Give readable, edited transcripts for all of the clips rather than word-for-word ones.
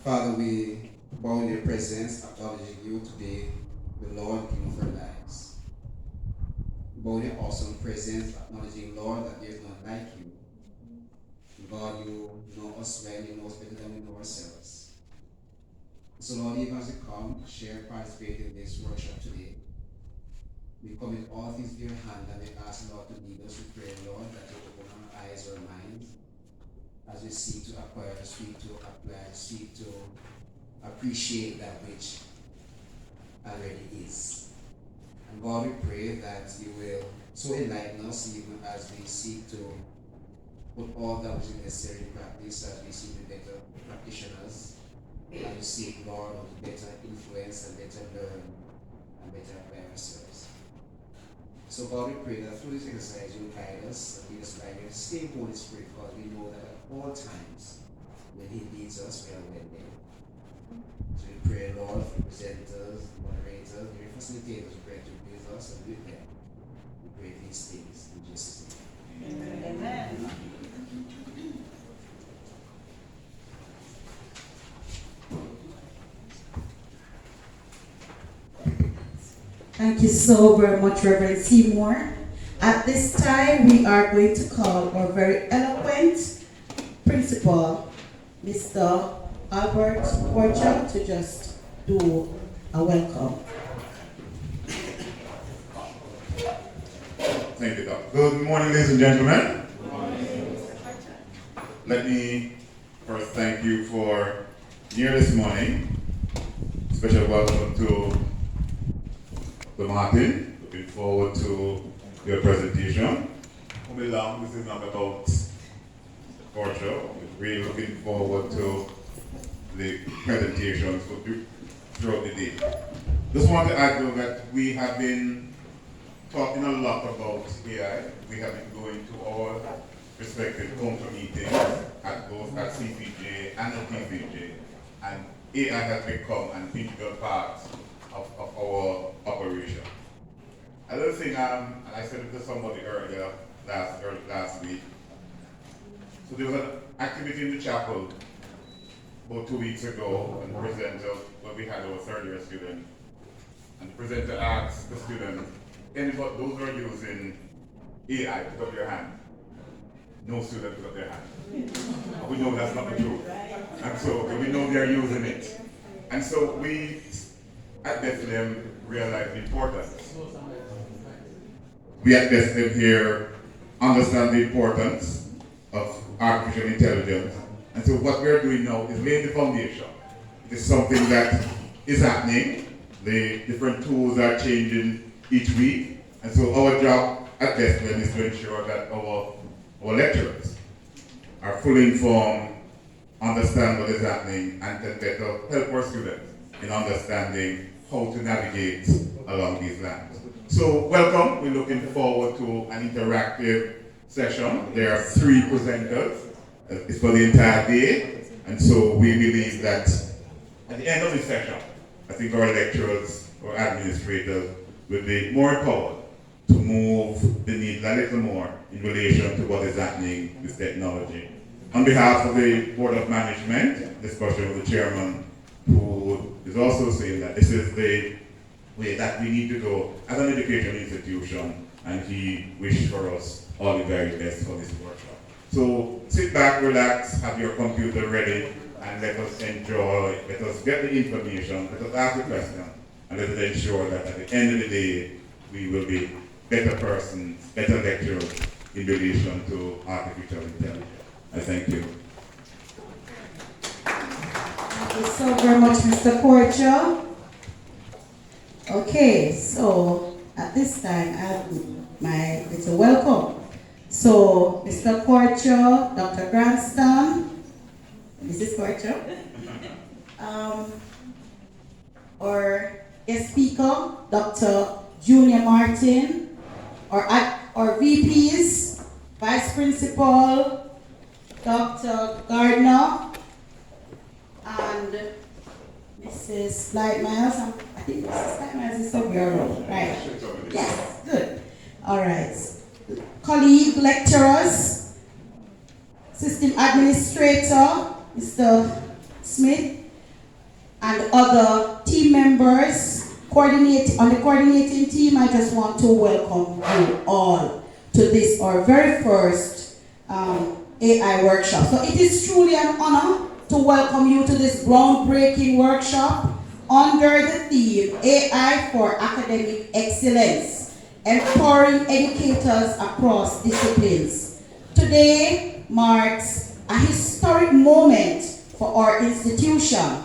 Father, we bow in your presence, acknowledging you to be the Lord King of our lives. We bow in your awesome presence, acknowledging, Lord, that there is none like you. God, you know us well, you know us better than we know ourselves. So, Lord, even as we come, share, participate in this workshop today, we commit all things to your hand and we ask, Lord, to lead us. We pray, Lord, that you open our eyes, our minds, as we seek to acquire, seek to apply, seek to appreciate that which already is. And God, we pray that you will so enlighten us even as we seek to put all that which is necessary in practice, as we seek to be better practitioners, and we seek, Lord, to better influence and better learn and better apply ourselves. So God, we pray that through this exercise you will guide us and lead us by your same Holy Spirit, because we know that at all times when He leads us, we are well there. So we pray, Lord, for presenters, moderators, your facilitators, we pray to be with us and with them. We pray these things in Jesus' name. Amen. Amen. Thank you so very much, Reverend Seymour. At this time, we are going to call our very eloquent principal, Mr. Albert Porcher, to just do a welcome. Thank you, Doc. Good morning, ladies and gentlemen. Good morning. Let me first thank you for here this morning. Special welcome to Martin. Looking forward to your presentation. Won't be long. This is not about the Porcher. We're really looking forward to the presentations throughout the day. Just want to add though that we have been talking a lot about AI. We have been going to all respective council meetings at both at CPJ and at PPJ, and AI has become an integral part of our operation. Another thing, and I said it to somebody earlier last week. So there was an activity in the chapel about 2 weeks ago, and the presenter, when we had our third year student, and the presenter asked the student, anybody, those who are using AI, put up your hand. No student put up their hand. And we know that's not the truth. And so we know they're using it. And so we at Bethlehem realize the importance. We at Bethlehem here understand the importance of artificial intelligence. And so what we're doing now is laying the foundation. It is something that is happening. The different tools are changing each week. And so our job at Bethlehem is to ensure that our lecturers are fully informed, understand what is happening, and can better help our students in understanding how to navigate along these lines. So welcome. We're looking forward to an interactive session. There are 3 presenters. It's for the entire day. And so we believe that at the end of the session, I think our lecturers or administrators will be more empowered to move the needle a little more in relation to what is happening with technology. On behalf of the Board of Management, especially with the chairman, who is also saying that this is the way that we need to go as an education institution, and he wished for us all the very best for this workshop. So sit back, relax, have your computer ready, and let us enjoy, let us get the information, let us ask the question, and let us ensure that at the end of the day, we will be better persons, better lecturers in relation to artificial intelligence. I thank you. Thank you so very much, Mr. Porcher. Okay, so at this time, I have my little welcome. So, Mr. Porcher, Dr. Granston, Mrs. Porcher, our guest speaker, Dr. Junior Martin, our VPs, Vice Principal, Dr. Gardner, and Mrs. Lightmiles. I think Mrs. Lightmiles is somewhere around, right? Yes, good. All right. Colleague lecturers, system administrator, Mr. Smith, and other team members on the coordinating team, I just want to welcome you all to this, our very first AI workshop. So it is truly an honor to welcome you to this groundbreaking workshop under the theme AI for Academic Excellence, empowering educators across disciplines. Today marks a historic moment for our institution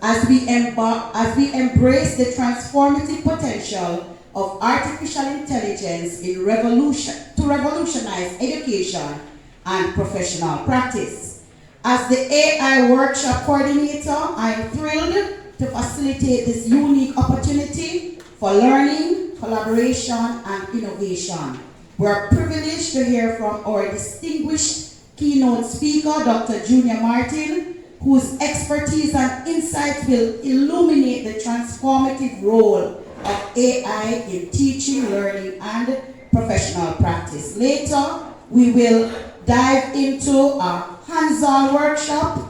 as we embrace the transformative potential of artificial intelligence to revolutionize education and professional practice. As the AI workshop coordinator, I am thrilled to facilitate this unique opportunity for learning, collaboration, and innovation. We are privileged to hear from our distinguished keynote speaker, Dr. Junior Martin, whose expertise and insights will illuminate the transformative role of AI in teaching, learning, and professional practice. Later, we will dive into a hands-on workshop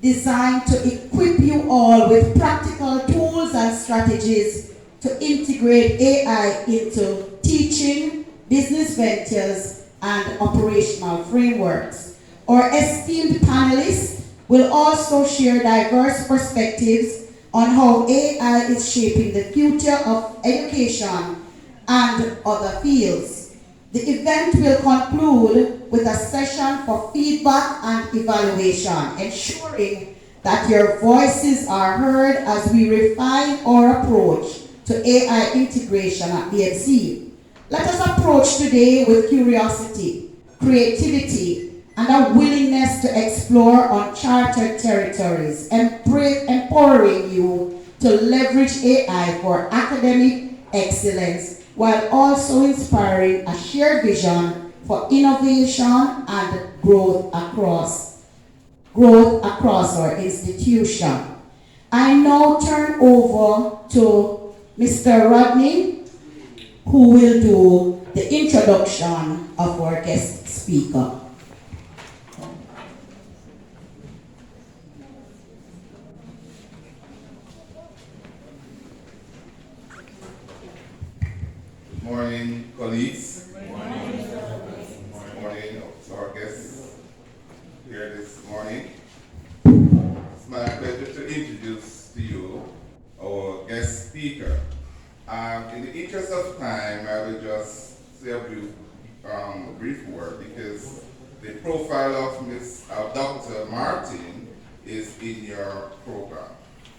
designed to equip you all with practical tools and strategies to integrate AI into teaching, business ventures, and operational frameworks. Our esteemed panelists will also share diverse perspectives on how AI is shaping the future of education and other fields. The event will conclude with a session for feedback and evaluation, ensuring that your voices are heard as we refine our approach to AI integration at BMC. Let us approach today with curiosity, creativity, and a willingness to explore uncharted territories, empowering you to leverage AI for academic excellence while also inspiring a shared vision for innovation and growth across our institution. I now turn over to Mr. Rodney, who will do the introduction of our guest speaker. Good morning, colleagues. Good morning. Good morning to our guests here this morning. It's my pleasure to introduce to you our guest speaker. In the interest of time, I will just say a brief word because the profile of Dr. Martin is in your program.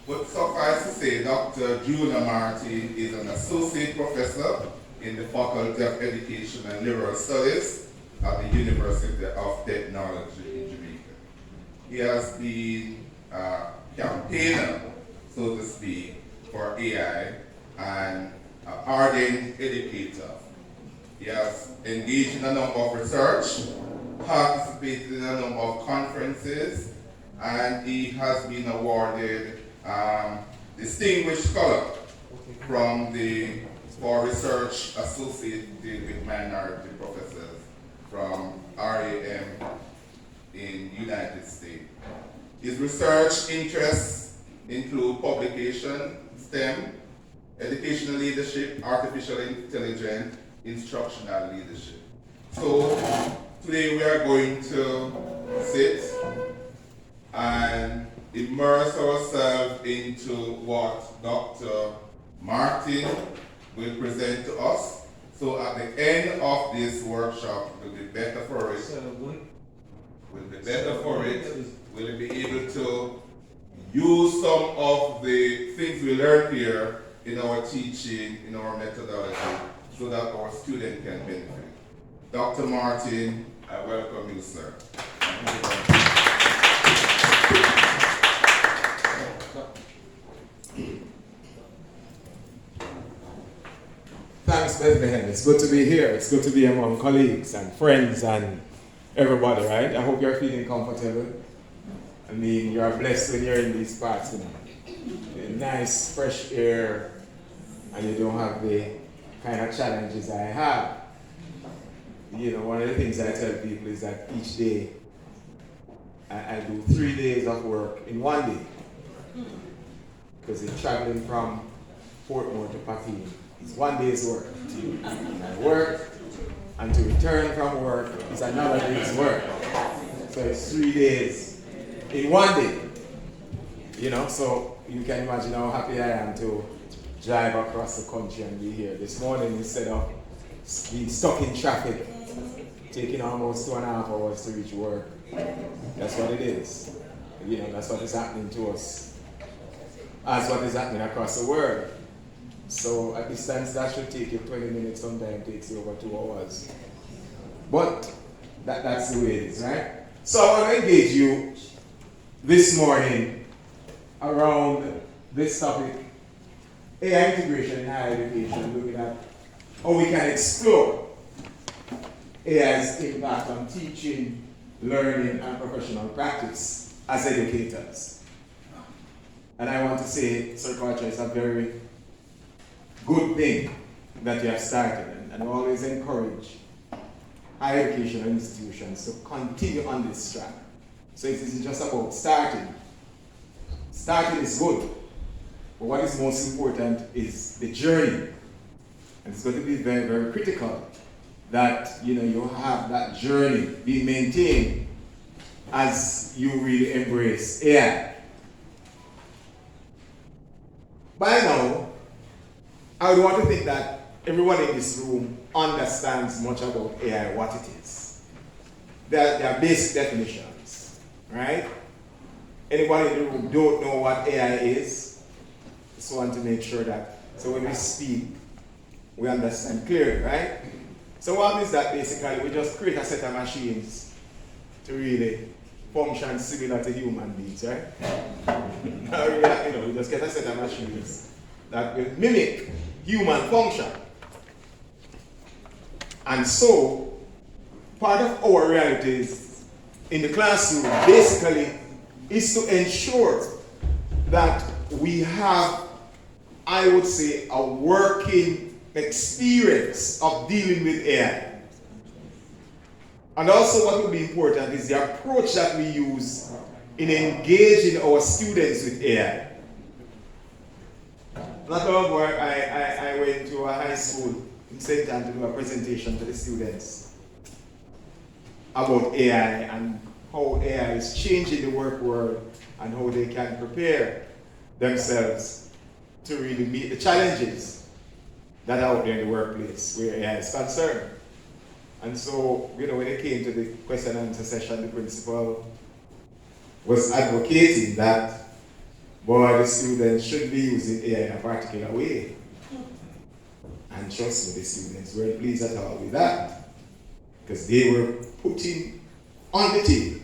But suffice to say, Dr. Junior Martin is an associate professor in the Faculty of Education and Liberal Studies at the University of Technology in Jamaica. He has been a campaigner, so to speak, for AI and an ardent educator. He has engaged in a number of research, participated in a number of conferences, and he has been awarded Distinguished Scholar from for research associated with minority professors from RAM in United States. His research interests include publication, STEM, educational leadership, artificial intelligence, instructional leadership. So today we are going to sit and immerse ourselves into what Dr. Martin will present to us. So at the end of this workshop, we'll be better for it. We'll be able to use some of the things we learned here in our teaching, in our methodology, so that our students can benefit. Dr. Martin, I welcome you, sir. Thanks, Bethlehem. It's good to be here. It's good to be among colleagues and friends and everybody, right? I hope you're feeling comfortable. I mean, you're blessed when you're in these parts, you know. Nice, fresh air, and you don't have the kind of challenges I have. You know, one of the things I tell people is that each day, I do 3 days of work in one day. because it's traveling from Portmore to Pateen. It's 1 day's work to work, and to return from work is another day's work. So it's 3 days in 1 day. You know, so you can imagine how happy I am to drive across the country and be here. This morning instead of being stuck in traffic, taking almost 2.5 hours to reach work. That's what it is. You know, that's what is happening to us. That's what is happening across the world. So at distance that should take you 20 minutes, sometimes it takes you over 2 hours. But that's the way it is, right? So I want to engage you this morning around this topic, AI integration in higher education, looking at how we can explore AI's impact on teaching, learning, and professional practice as educators. And I want to say, Sir Carter, it's a very good thing that you have started, and I always encourage higher educational institutions to continue on this track. So it isn't just about starting. Starting is good, but what is most important is the journey. And it's going to be very, very critical that you have that journey being maintained as you really embrace AI. By now, I would want to think that everyone in this room understands much about AI, what it is. There are basic definitions, right? Anybody in the room don't know what AI is? Just want to make sure that, so when we speak, we understand clearly, right? So what is that basically? We just create a set of machines to really function similar to human beings, right? We just get a set of machines that will mimic human function. And so, part of our realities in the classroom basically is to ensure that we have, I would say, a working experience of dealing with AI. And also what will be important is the approach that we use in engaging our students with AI. Not long ago, I went to a high school in St. Anne to do a presentation to the students about AI and how AI is changing the work world and how they can prepare themselves to really meet the challenges that are out there in the workplace where AI is concerned. And so, when it came to the question and answer session, the principal was advocating that, the students should be using AI in a particular way. And trust me, the students weren't pleased at all with that, because they were putting on the table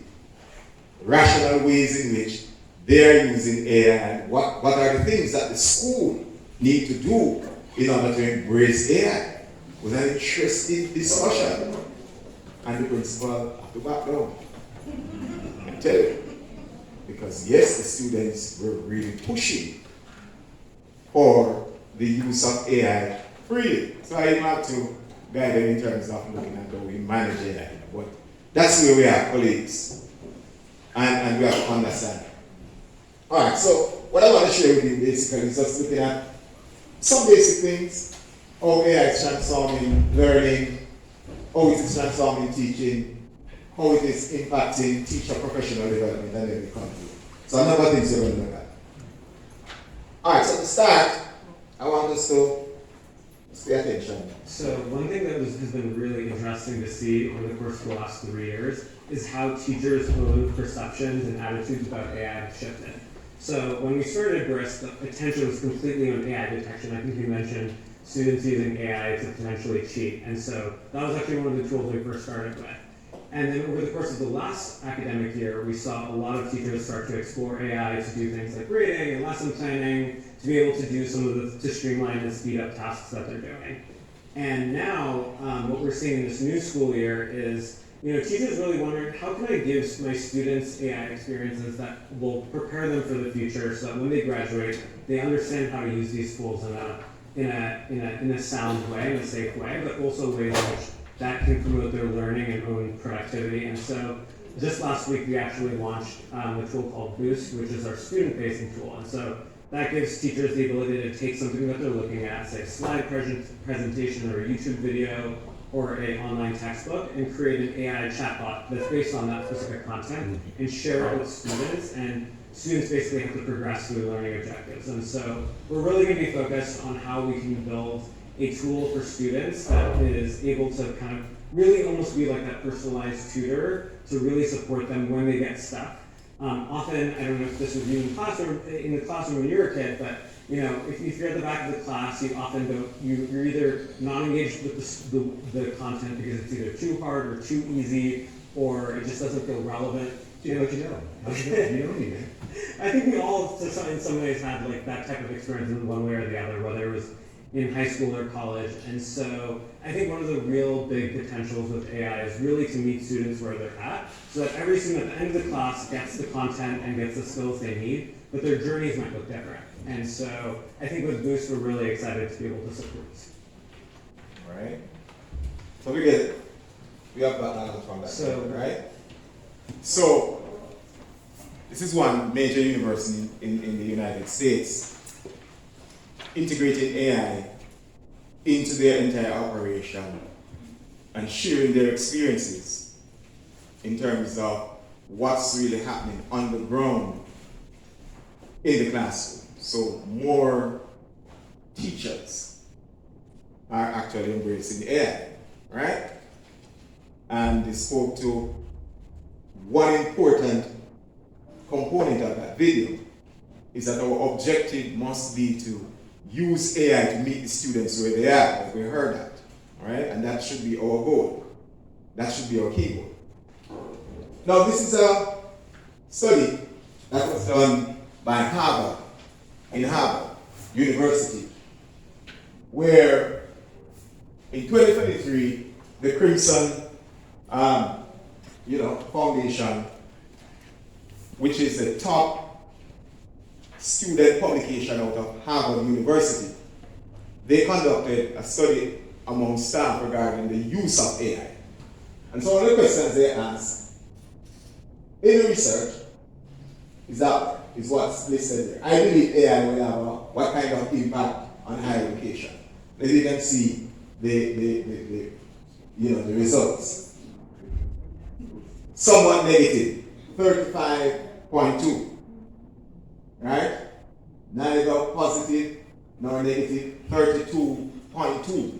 rational ways in which they are using AI and what are the things that the school need to do in order to embrace AI. It was an interesting discussion. And the principal had to back down. I tell you. Because yes, the students were really pushing for the use of AI freely. So I didn't have to guide them in terms of looking at how we manage AI. But that's where we are, colleagues. And we have to understand. Alright, so what I want to share with you basically is just looking at some basic things, how AI is transforming learning, how it is transforming teaching, how it is impacting teacher professional development and every country. So a number of things we're going to look at. Alright, so to start, I want us to pay attention. So one thing that has been really interesting to see over the course of the last 3 years is how teachers' own perceptions and attitudes about AI have shifted. So when we started BRIS, the attention was completely on AI detection. I think you mentioned students using AI to potentially cheat. And so that was actually one of the tools we first started with. And then over the course of the last academic year, we saw a lot of teachers start to explore AI to do things like grading and lesson planning, to be able to do to streamline and speed up tasks that they're doing. And now, what we're seeing in this new school year is, teachers really wondering, how can I give my students AI experiences that will prepare them for the future so that when they graduate, they understand how to use these tools in a sound way, in a safe way, but also ways in which that can promote their learning and own productivity. And so just last week, we actually launched a tool called Boost, which is our student-facing tool. And so that gives teachers the ability to take something that they're looking at, say a slide presentation or a YouTube video or an online textbook, and create an AI chatbot that's based on that specific content and share it with students. And students basically have to progress through learning objectives. And so we're really going to be focused on how we can build a tool for students that is able to kind of really almost be like that personalized tutor to really support them when they get stuck. Often, I don't know if this was you in the classroom when you were a kid, but if you're at the back of the class, you often you're either not engaged with the content because it's either too hard or too easy, or it just doesn't feel relevant. You know. You know me, man. I think we all, in some ways, had like that type of experience in one way or the other, whether it was in high school or college. And so I think one of the real big potentials with AI is really to meet students where they're at, so that every student at the end of the class gets the content and gets the skills they need, but their journeys might look different. And so I think with Boost, we're really excited to be able to support this. All right. So we have that from that, So, right? So this is one major university in the United States integrating AI into their entire operation and sharing their experiences in terms of what's really happening on the ground in the classroom. So more teachers are actually embracing AI, right? And they spoke to one important component of that video is that our objective must be to use AI to meet the students where they are, as we heard that, all right? And that should be our goal. That should be our key goal. Now, this is a study that was done by Harvard University, where in 2023, the Crimson Foundation, which is the top student publication out of Harvard University, they conducted a study among staff regarding the use of AI. And so one of the questions they asked in the research is what's listed there. I believe AI will have what kind of impact on higher education. As you can see the results. Somewhat negative, 35.2, right? Neither positive nor negative, 32.2.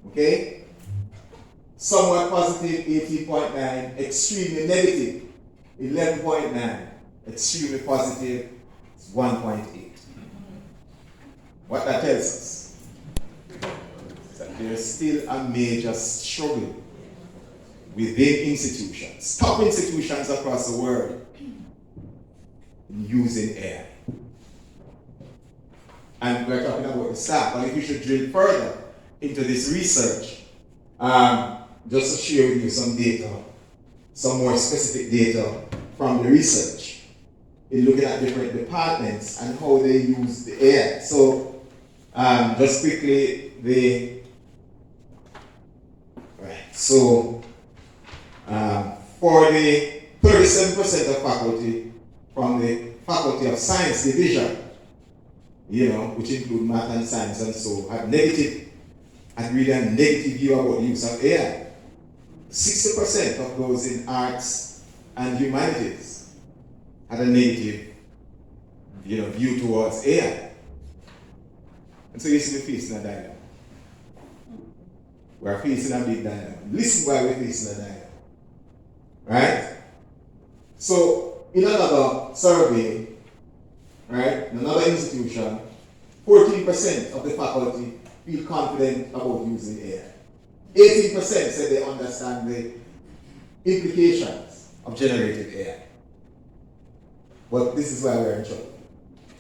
Okay? Somewhat positive, 18.9, extremely negative, 11.9, extremely positive, 1.8. What that tells us is that there's still a major struggle within institutions, top institutions across the world, in using AI. And we're talking about the staff, but if we should drill further into this research, just to share with you some data, some more specific data from the research, in looking at different departments and how they use the AI. So, just quickly, for the 37% of faculty from the Faculty of Science division, which include math and science and so, had really a negative view about the use of AI. 60% of those in arts and humanities had a negative view towards AI. And so you see we're facing a dilemma. We're facing a big dilemma. Listen why we're facing a dilemma. Right? So, in another survey, right, in another institution, 14% of the faculty feel confident about using AI. 18% said they understand the implications of generative AI. But this is why we're in trouble.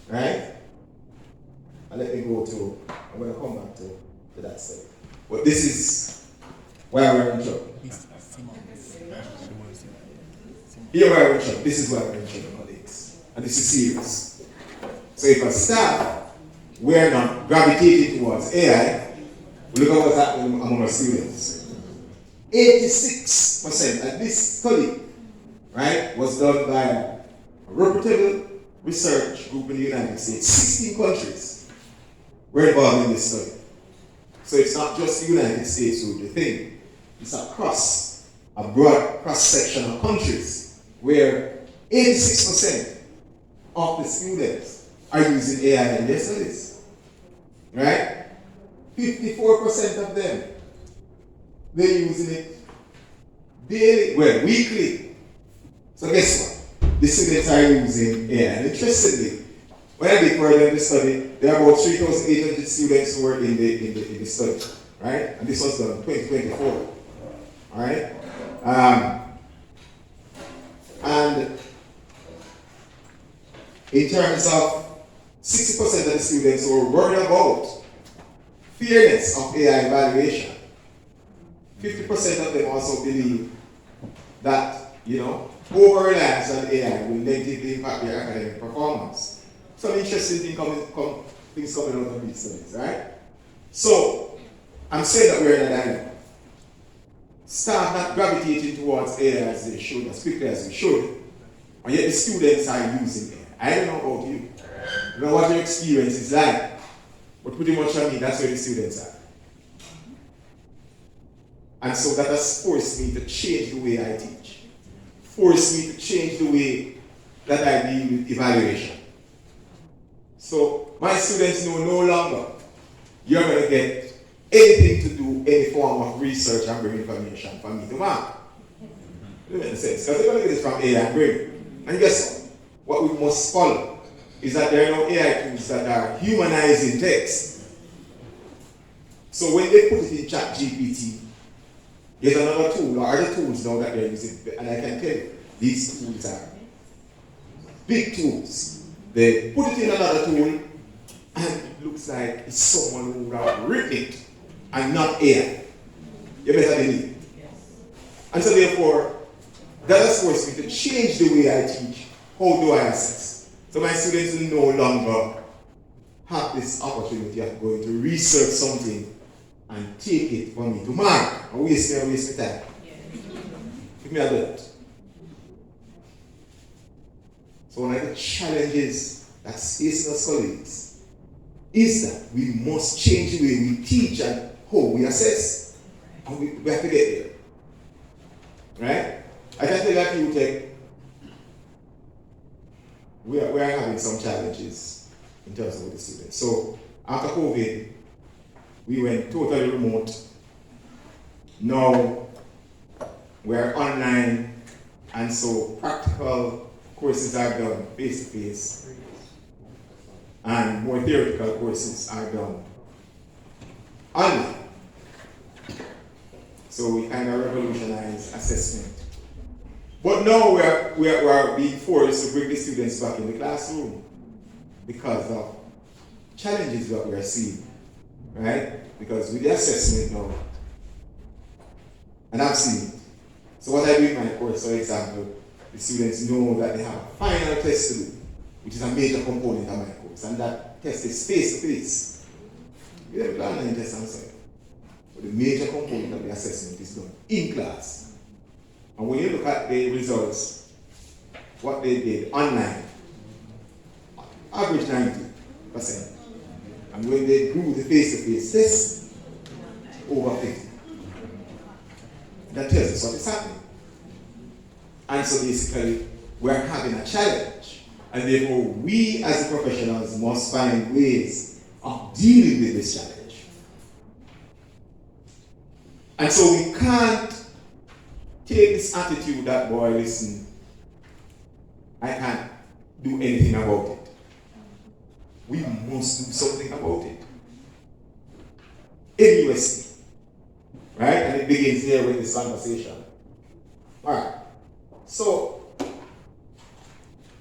Right? And let me go to, I'm going to come back to that study. But this is why we're in trouble. Here we're in trouble. This is why we're in trouble, colleagues. And this is serious. So if a staff, we're not gravitating towards AI, look at what's happening among our students. 86%, and this study, right, was done by a reputable research group in the United States. 16 countries were involved in this study. So it's not just the United States who do the thing. It's across a broad cross-section of countries where 86% of the students are using AI in their studies. Right? 54% of them, they're using it daily, well, weekly. So guess what? The students are using AI. And interestingly, when I did further in the study, there are about 3,800 students who were in the study, right? And this was done in 2024, all right? And in terms of 60% of the students who were worried about fairness of AI evaluation, 50% of them also believe that, over-reliance on AI will negatively impact their academic performance. Some interesting things coming out of these studies, right? So, I'm saying that we're in a dilemma. Start not gravitating towards AI as they should, as quickly as we should, and yet the students are using AI. I don't know about you. I don't know what your experience is like, but pretty much I mean, that's where the students are. And so that has forced me to change the way I teach, forced me to change the way that I deal with evaluation. So my students know no longer you're going to get anything to do any form of research and bring information for me to mark. It makes sense, because they're going to get it from AI and bring. And guess what? What we must follow is that there are no AI tools that are humanizing text. So when they put it in ChatGPT, there's another tool, or other tools now that they're using, and I can tell you, these tools are big tools. They put it in another tool, and it looks like it's someone who would have written it, and not AI. You better believe it. And so therefore, that has forced me to change the way I teach. How do I assess? So my students will no longer have this opportunity of going to research something and take it for me to mark and waste my time. Give me a minute. So one of the challenges that's facing us colleagues is that we must change the way we teach and how we assess. And we have to get there. Right? I can tell you that you take, we are having some challenges in terms of the students. So after COVID, we went totally remote. Now we're online, and so practical courses are done face to face, and more theoretical courses are done online. So we kind of revolutionize assessment. But now we are being forced to bring the students back in the classroom because of challenges that we are seeing, right? Because with the assessment now, and I've seen it. So what I do in my course, for example, the students know that they have a final test to do, which is a major component of my course, and that test is face-to-face. We have an online test and so on. But the major component of the assessment is done in class. And when you look at the results, what they did online, average 90%. And when they do the face-to-face test, over 50. That tells us what is happening. And so basically, we're having a challenge. And therefore, we as professionals must find ways of dealing with this challenge. And so we can't take this attitude that, boy, listen, I can't do anything about it. We must do something about it. In USC. Right? And it begins here with this conversation. Alright. So,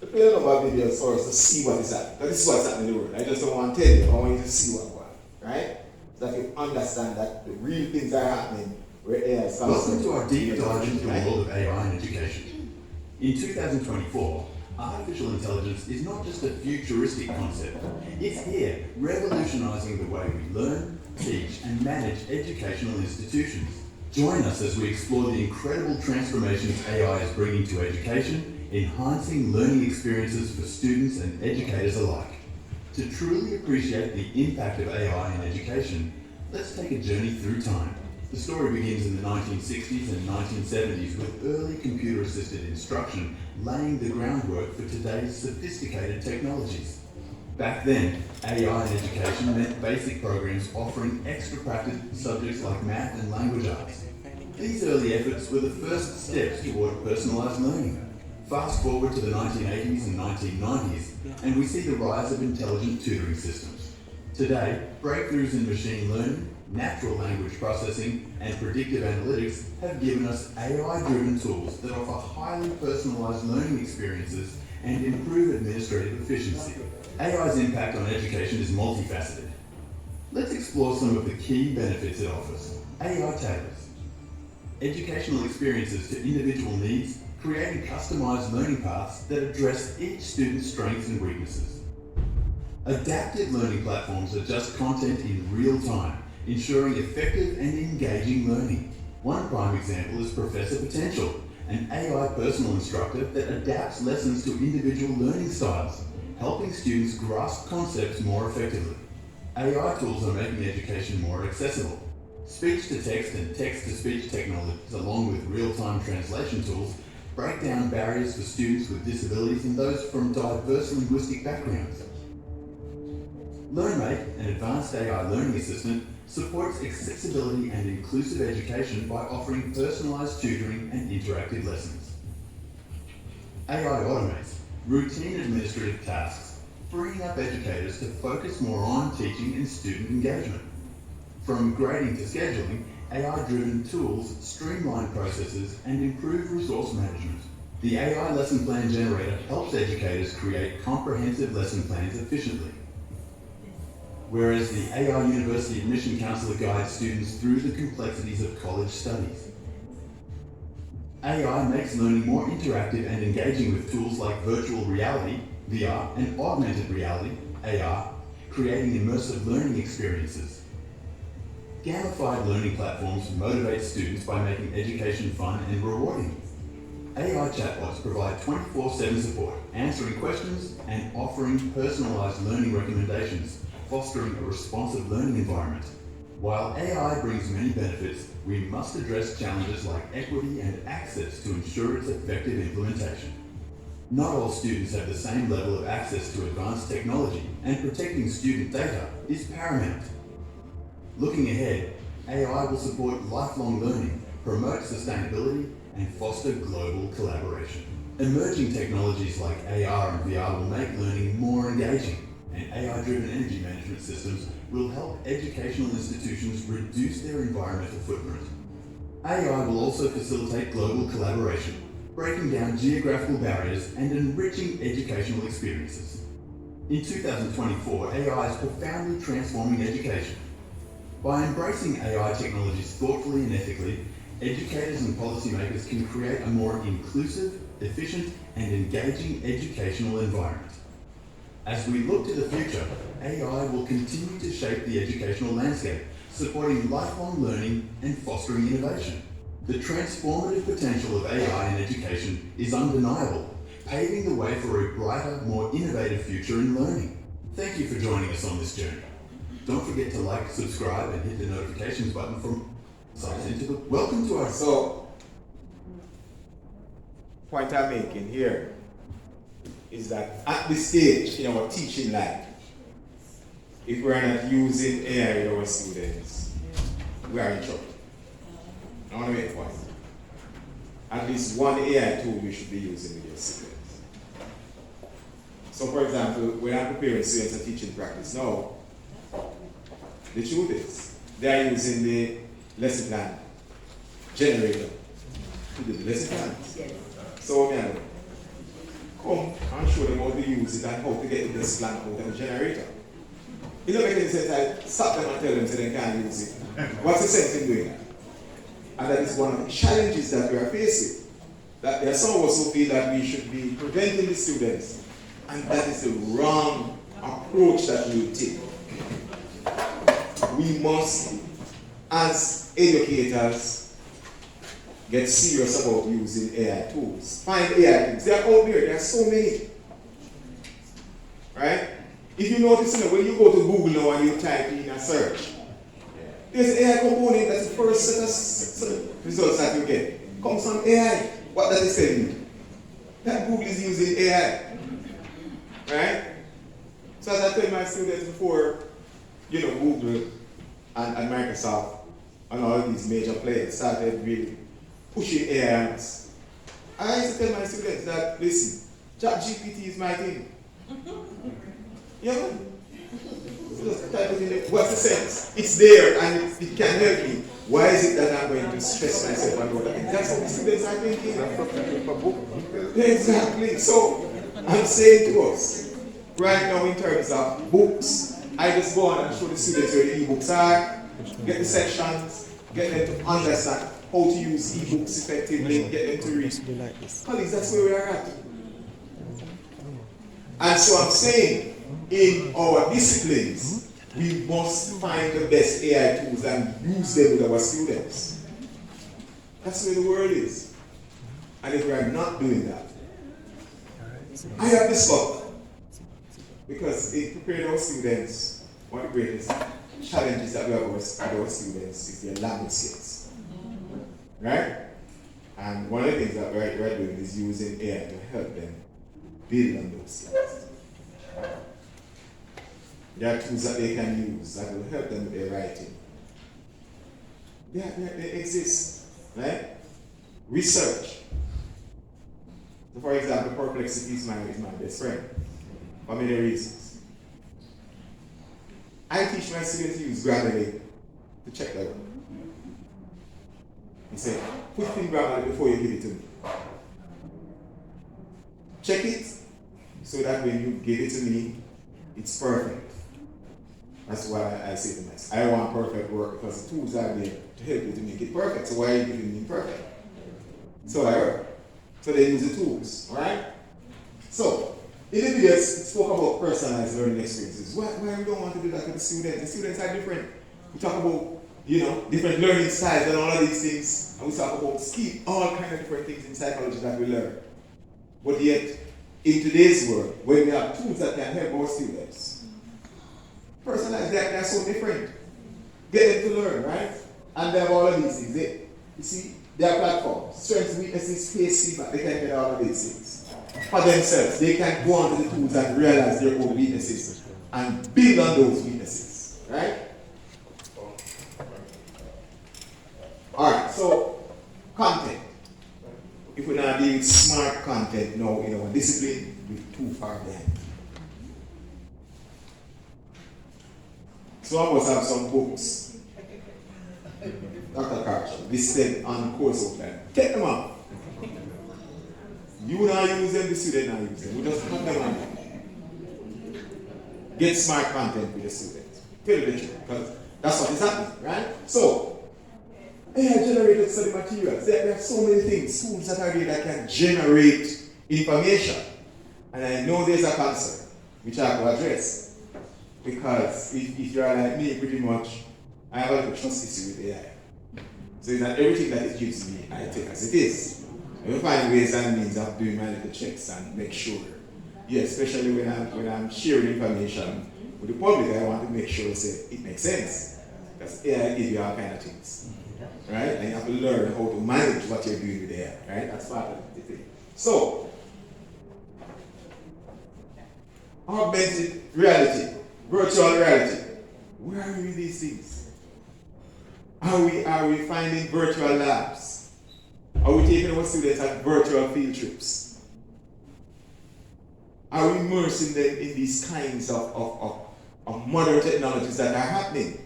the play a number of videos for us to see what is happening. This is what's happening in the world. I just don't want to tell you, I want you to see what's going on. Right? So that you understand that the real things are happening where AI is coming. Welcome to our deep dive into the world of AI in education. In 2024, artificial intelligence is not just a futuristic concept. It's here, revolutionising the way we learn, teach, and manage educational institutions. Join us as we explore the incredible transformations AI is bringing to education enhancing learning experiences for students and educators alike. To truly appreciate the impact of AI in education, let's take a journey through time. The story begins in the 1960s and 1970s with early computer-assisted instruction laying the groundwork for today's sophisticated technologies. Back then, AI in education meant basic programs offering extra practice subjects like math and language arts. These early efforts were the first steps toward personalised learning. Fast forward to the 1980s and 1990s, and we see the rise of intelligent tutoring systems. Today, breakthroughs in machine learning, natural language processing, and predictive analytics have given us AI-driven tools that offer highly personalised learning experiences and improve administrative efficiency. AI's impact on education is multifaceted. Let's explore some of the key benefits it offers. AI tailors educational experiences to individual needs, creating customised learning paths that address each student's strengths and weaknesses. Adaptive learning platforms adjust content in real time, ensuring effective and engaging learning. One prime example is Professor Potential, an AI personal instructor that adapts lessons to individual learning styles, helping students grasp concepts more effectively. AI tools are making education more accessible. Speech-to-text and text-to-speech technologies, along with real-time translation tools, break down barriers for students with disabilities and those from diverse linguistic backgrounds. LearnMate, an advanced AI learning assistant, supports accessibility and inclusive education by offering personalised tutoring and interactive lessons. AI automates routine administrative tasks, freeing up educators to focus more on teaching and student engagement. From grading to scheduling, AI-driven tools streamline processes and improve resource management. The AI lesson plan generator helps educators create comprehensive lesson plans efficiently, whereas the AI University Admission Counselor guides students through the complexities of college studies. AI makes learning more interactive and engaging with tools like virtual reality, VR, and augmented reality, AR, creating immersive learning experiences. Gamified learning platforms motivate students by making education fun and rewarding. AI chatbots provide 24/7 support, answering questions and offering personalised learning recommendations, fostering a responsive learning environment. While AI brings many benefits, we must address challenges like equity and access to ensure its effective implementation. Not all students have the same level of access to advanced technology, and protecting student data is paramount. Looking ahead, AI will support lifelong learning, promote sustainability, and foster global collaboration. Emerging technologies like AR and VR will make learning more engaging, and AI-driven energy management systems will help educational institutions reduce their environmental footprint. AI will also facilitate global collaboration, breaking down geographical barriers and enriching educational experiences. In 2024, AI is profoundly transforming education. By embracing AI technologies thoughtfully and ethically, educators and policymakers can create a more inclusive, efficient, and engaging educational environment. As we look to the future, AI will continue to shape the educational landscape, supporting lifelong learning and fostering innovation. The transformative potential of AI in education is undeniable, paving the way for a brighter, more innovative future in learning. Thank you for joining us on this journey. Don't forget to like, subscribe, and hit the notifications button from Science into the Welcome to our So, point I'm making here is that at this stage in our teaching life, if we're not using AI with our students, we are in trouble. I want to make a point. At least one AI tool we should be using with your students. So for example, when I'm preparing students for teaching practice now, the truth is, they are using the lesson plan generator to do the lesson plans. So what I do? Come and show them how to use it and how to get the lesson plan out of the generator. It doesn't make any sense. I stop them and tell them so they can't use it. What's the sense in doing that? And that is one of the challenges that we are facing. That there are some of us who feel that we should be preventing the students, and that is the wrong approach that we take. We must, as educators, get serious about using AI tools. Find AI tools. They are out there. There are so many. Right? If you notice, when you go to Google now and you type in a search, there's an AI component. That's the first set of results that you get. Comes from AI. What does it say to you? That Google is using AI. Right? So as I tell my students before, Google and Microsoft and all of these major players started really pushing AI on us. I used to tell my students that, listen, ChatGPT is my thing. Yeah, man. Just type it in there. What's the sense? It's there and it can help me. Why is it that I'm going to stress myself and all that? That's what the students are thinking. Exactly. So I'm saying to us, right now in terms of books, I just go on and show the students where the ebooks are, get the sections, get them to understand how to use ebooks effectively, get them to read. Colleagues, that's where we are at. And so I'm saying, in our disciplines, we must find the best AI tools and use them with our students. That's where the world is. And if we are not doing that, I have discovered, because it prepared our students, one of the greatest challenges that we have with our students is their language skills. Right? And one of the things that we're doing is using AI to help them build on those skills. There are tools that they can use that will help them with their writing. They exist, right? Research. So for example, perplexity is my best friend for many reasons. I teach my students to use Grammarly to check their work. He said, put it in Grammarly before you give it to me. Check it so that when you give it to me, it's perfect. That's why I say to myself, I want perfect work because the tools are there to help you to make it perfect. So why are you giving me imperfect? So I work. So they use the tools, alright? So, in the video, it spoke about personalized learning experiences. Why we don't want to do that with the students? The students are different. We talk about, different learning styles and all of these things. And we talk about skill, all kinds of different things in psychology that we learn. But yet, in today's world, when we have tools that can help our students, personalized, they're so different. Get them to learn, right? And they have all of these things. You see, their platforms, strengths, weaknesses, space, feedback, they can get all of these things. For themselves, they can go onto the tools and realize their own weaknesses and build on those weaknesses, right? Alright, so content. If we're not doing smart content now in our discipline, we're too far behind. Some of us have some books. Dr. Karch, listed on course outline. Take them out. You not use them, the student not use them. We just put them on. Get smart content with the students. Tell the truth, because that's what is happening, right? So, AI generated study materials. There are so many things, tools that are there that can generate information. And I know there's a concern, which I will address. Because if you're like me, pretty much, I have a little trust issue with AI. So it's not everything that it gives me, I take as it is. I will find ways and means of doing my little checks and make sure. Yeah, especially when I'm sharing information with the public, I want to make sure it makes sense. Because AI gives you all kinds of things. Right? And you have to learn how to manage what you're doing with AI. Right? That's part of the thing. So, augmented reality. Virtual reality. Where are we with these things? Are we finding virtual labs? Are we taking our students at virtual field trips? Are we immersing them in these kinds of modern technologies that are happening?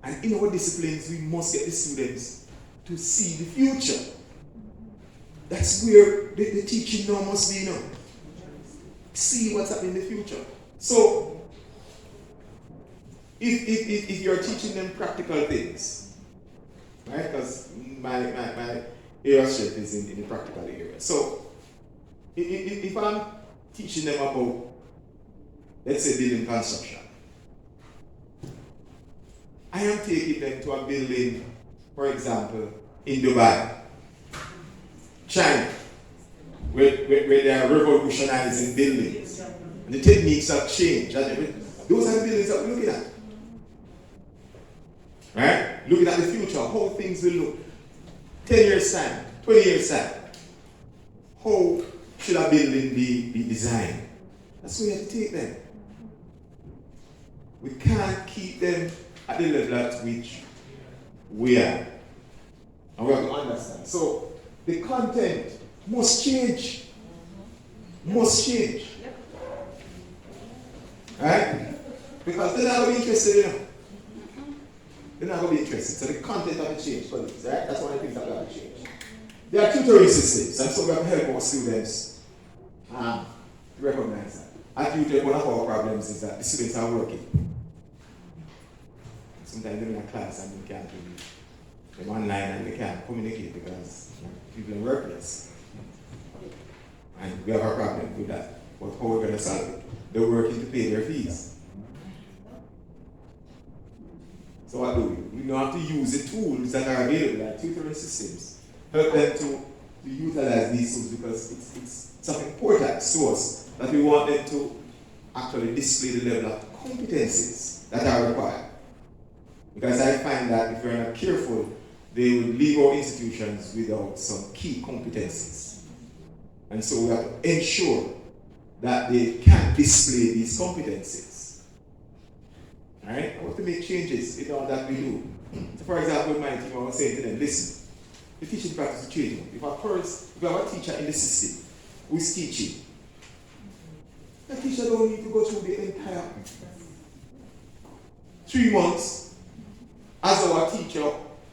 And in our disciplines, we must get the students to see the future. That's where the teaching now must be now. See what's happening in the future. So, if you're teaching them practical things, right? Because my area of strength is in the practical area. So, if I'm teaching them about, let's say, building construction, I am taking them to a building, for example, in Dubai, China, where they are revolutionizing buildings. And the techniques have changed. Those are the buildings that we're looking at. Right? Looking at the future, how things will look. 10 years time, 20 years time. How should a building be designed? That's where you have to take them. We can't keep them at the level at which we are. And we have to understand. So the content must change. Must change. Right? Because they're not going to be interested, you know. They're not going to be interested. So the content have to change, colleagues, right? That's one of the things that we have to change. There are tutoring systems, and so we have to help our students recognize that. At tutoring, one of our problems is that the students are working. Sometimes they're in a class and they can't do it. They're online and they can't communicate because people are workplace. And we have a problem with that. But how we're going to solve it? They're working to pay their fees. So what do we? We don't have to use the tools that are available, like tutoring systems. Help them to utilize these tools because it's of importance to us that we want them to actually display the level of competencies that are required. Because I find that if we're not careful, they will leave our institutions without some key competencies. And so we have to ensure that they can display these competencies. Alright? We have to make changes in all that we do. So for example, my team, I was saying to them, listen, the teaching practice is changing. If we have a teacher in the system who is teaching, the teacher don't need to go through the entire 3 months as our teacher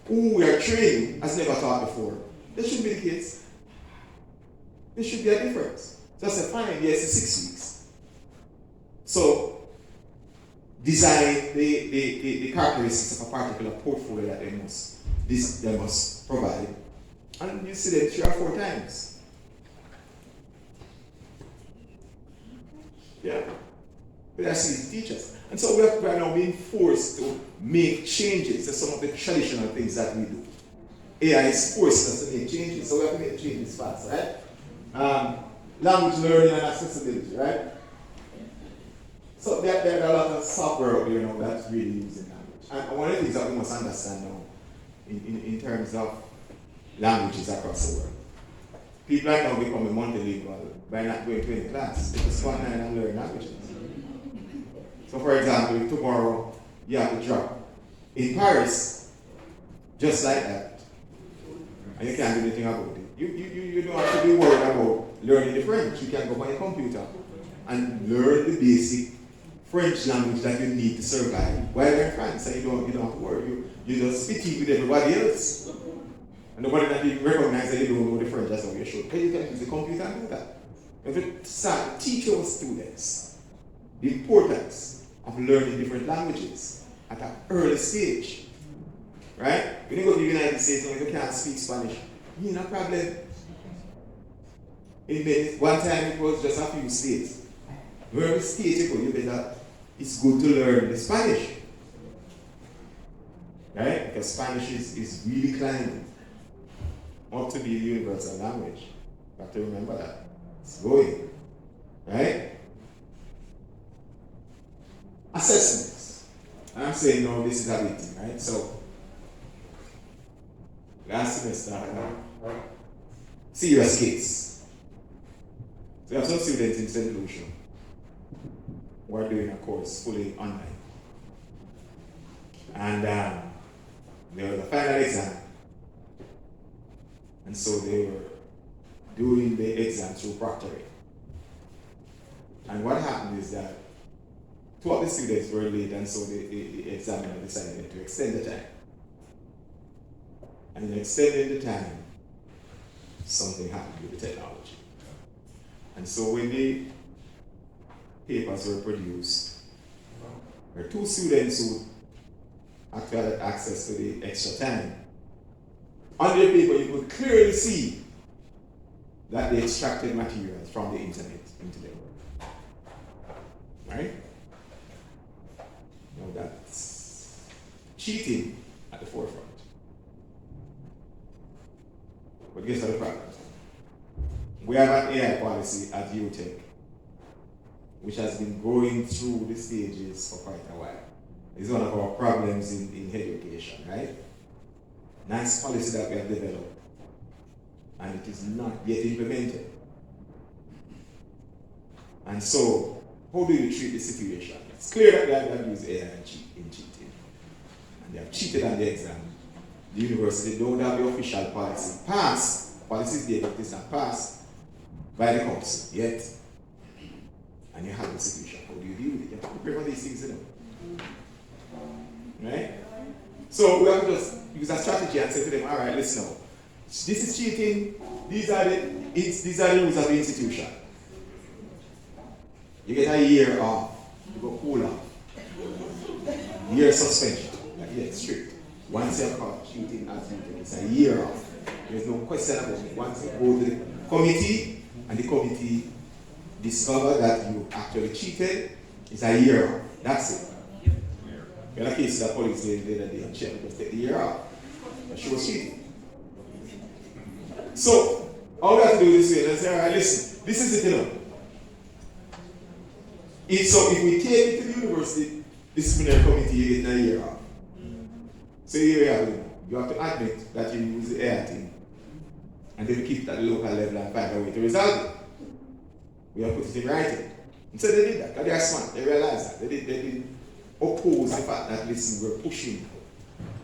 who we are training has never taught before. That shouldn't be the case. There should be a difference. Just a fine, yes, it's 6 weeks. So design the characteristics of a particular portfolio that they must provide. And you see them 3 or 4 times. Yeah. But that's these teachers. And so we are now being forced to make changes to some of the traditional things that we do. AI is forcing us to make changes, so we have to make changes fast, right? Language learning and accessibility, right? So there are a lot of software out there now that's really using language. And one of the things that we must understand now in terms of languages across the world. People are now becoming multilingual by not going to any class. They just go online and learn languages. So for example, if tomorrow you have to drop in Paris, just like that, and you can't do anything about it. You don't have to be worried about learning the French. You can go on your computer and learn the basic French language that you need to survive while you're in France, and you don't have to worry. You just speak with everybody else. And nobody that you recognize that you don't know the French, that's how you should. But you can use the computer and do that. If you start to teach our students the importance of learning different languages at an early stage. Right? When you go to the United States and you can't speak Spanish, you no problem. One time it was just a few states. Wherever state you go, you better, it's good to learn the Spanish. Right? Because Spanish is really climbing up to be a universal language. You have to remember that. It's going. Right? Assessments. I'm saying no, this is a big thing, right? So last semester, serious case. So we have some students in St. Lucia who are doing a course fully online. And there was a final exam. And so they were doing the exam through proctoring. And what happened is that 2 of the students were late, and so the examiner decided to extend the time. And in extending the time, something happened with the technology. And so when the papers were produced, there were 2 students who actually had access to the extra time. On their paper, you could clearly see that they extracted materials from the internet into their work. Right? Now that's cheating at the forefront. But guess what the problem? We have an AI policy at UTech, which has been going through the stages for quite a while. It's one of our problems in education, right? Nice policy that we have developed, and it is not yet implemented. And so, how do you treat the situation? It's clear that they have used AI in cheating, and they have cheated on the exam. The university don't have the official policy passed. Policy is there, but it's not passed by the council yet. And you have the situation. How do you deal with it? You have to prepare for these things, right? So we have to just use a strategy and say to them, all right, listen now. This is cheating. These are the rules of the institution. You get a year off. You go cool off. Year suspension. Like, yeah, strict. Once you're caught cheating as cheating, it's a year off. There's no question about it. Once you go to the committee and the committee discover that you actually cheated, it's a year off. That's it. In a case that police did the other day and checked, just take the year off. And she was cheating. So, all we have to do is say, let's say, all right, listen, this is it, So if we take it to the university disciplinary committee, you get a year off. So here you have it. You have to admit that you use the AI thing, and then keep it at the local level and find a way to resolve it. We have put it in writing. And so they did that, because they are smart, they realized that. They didn't oppose the fact that, listen, we're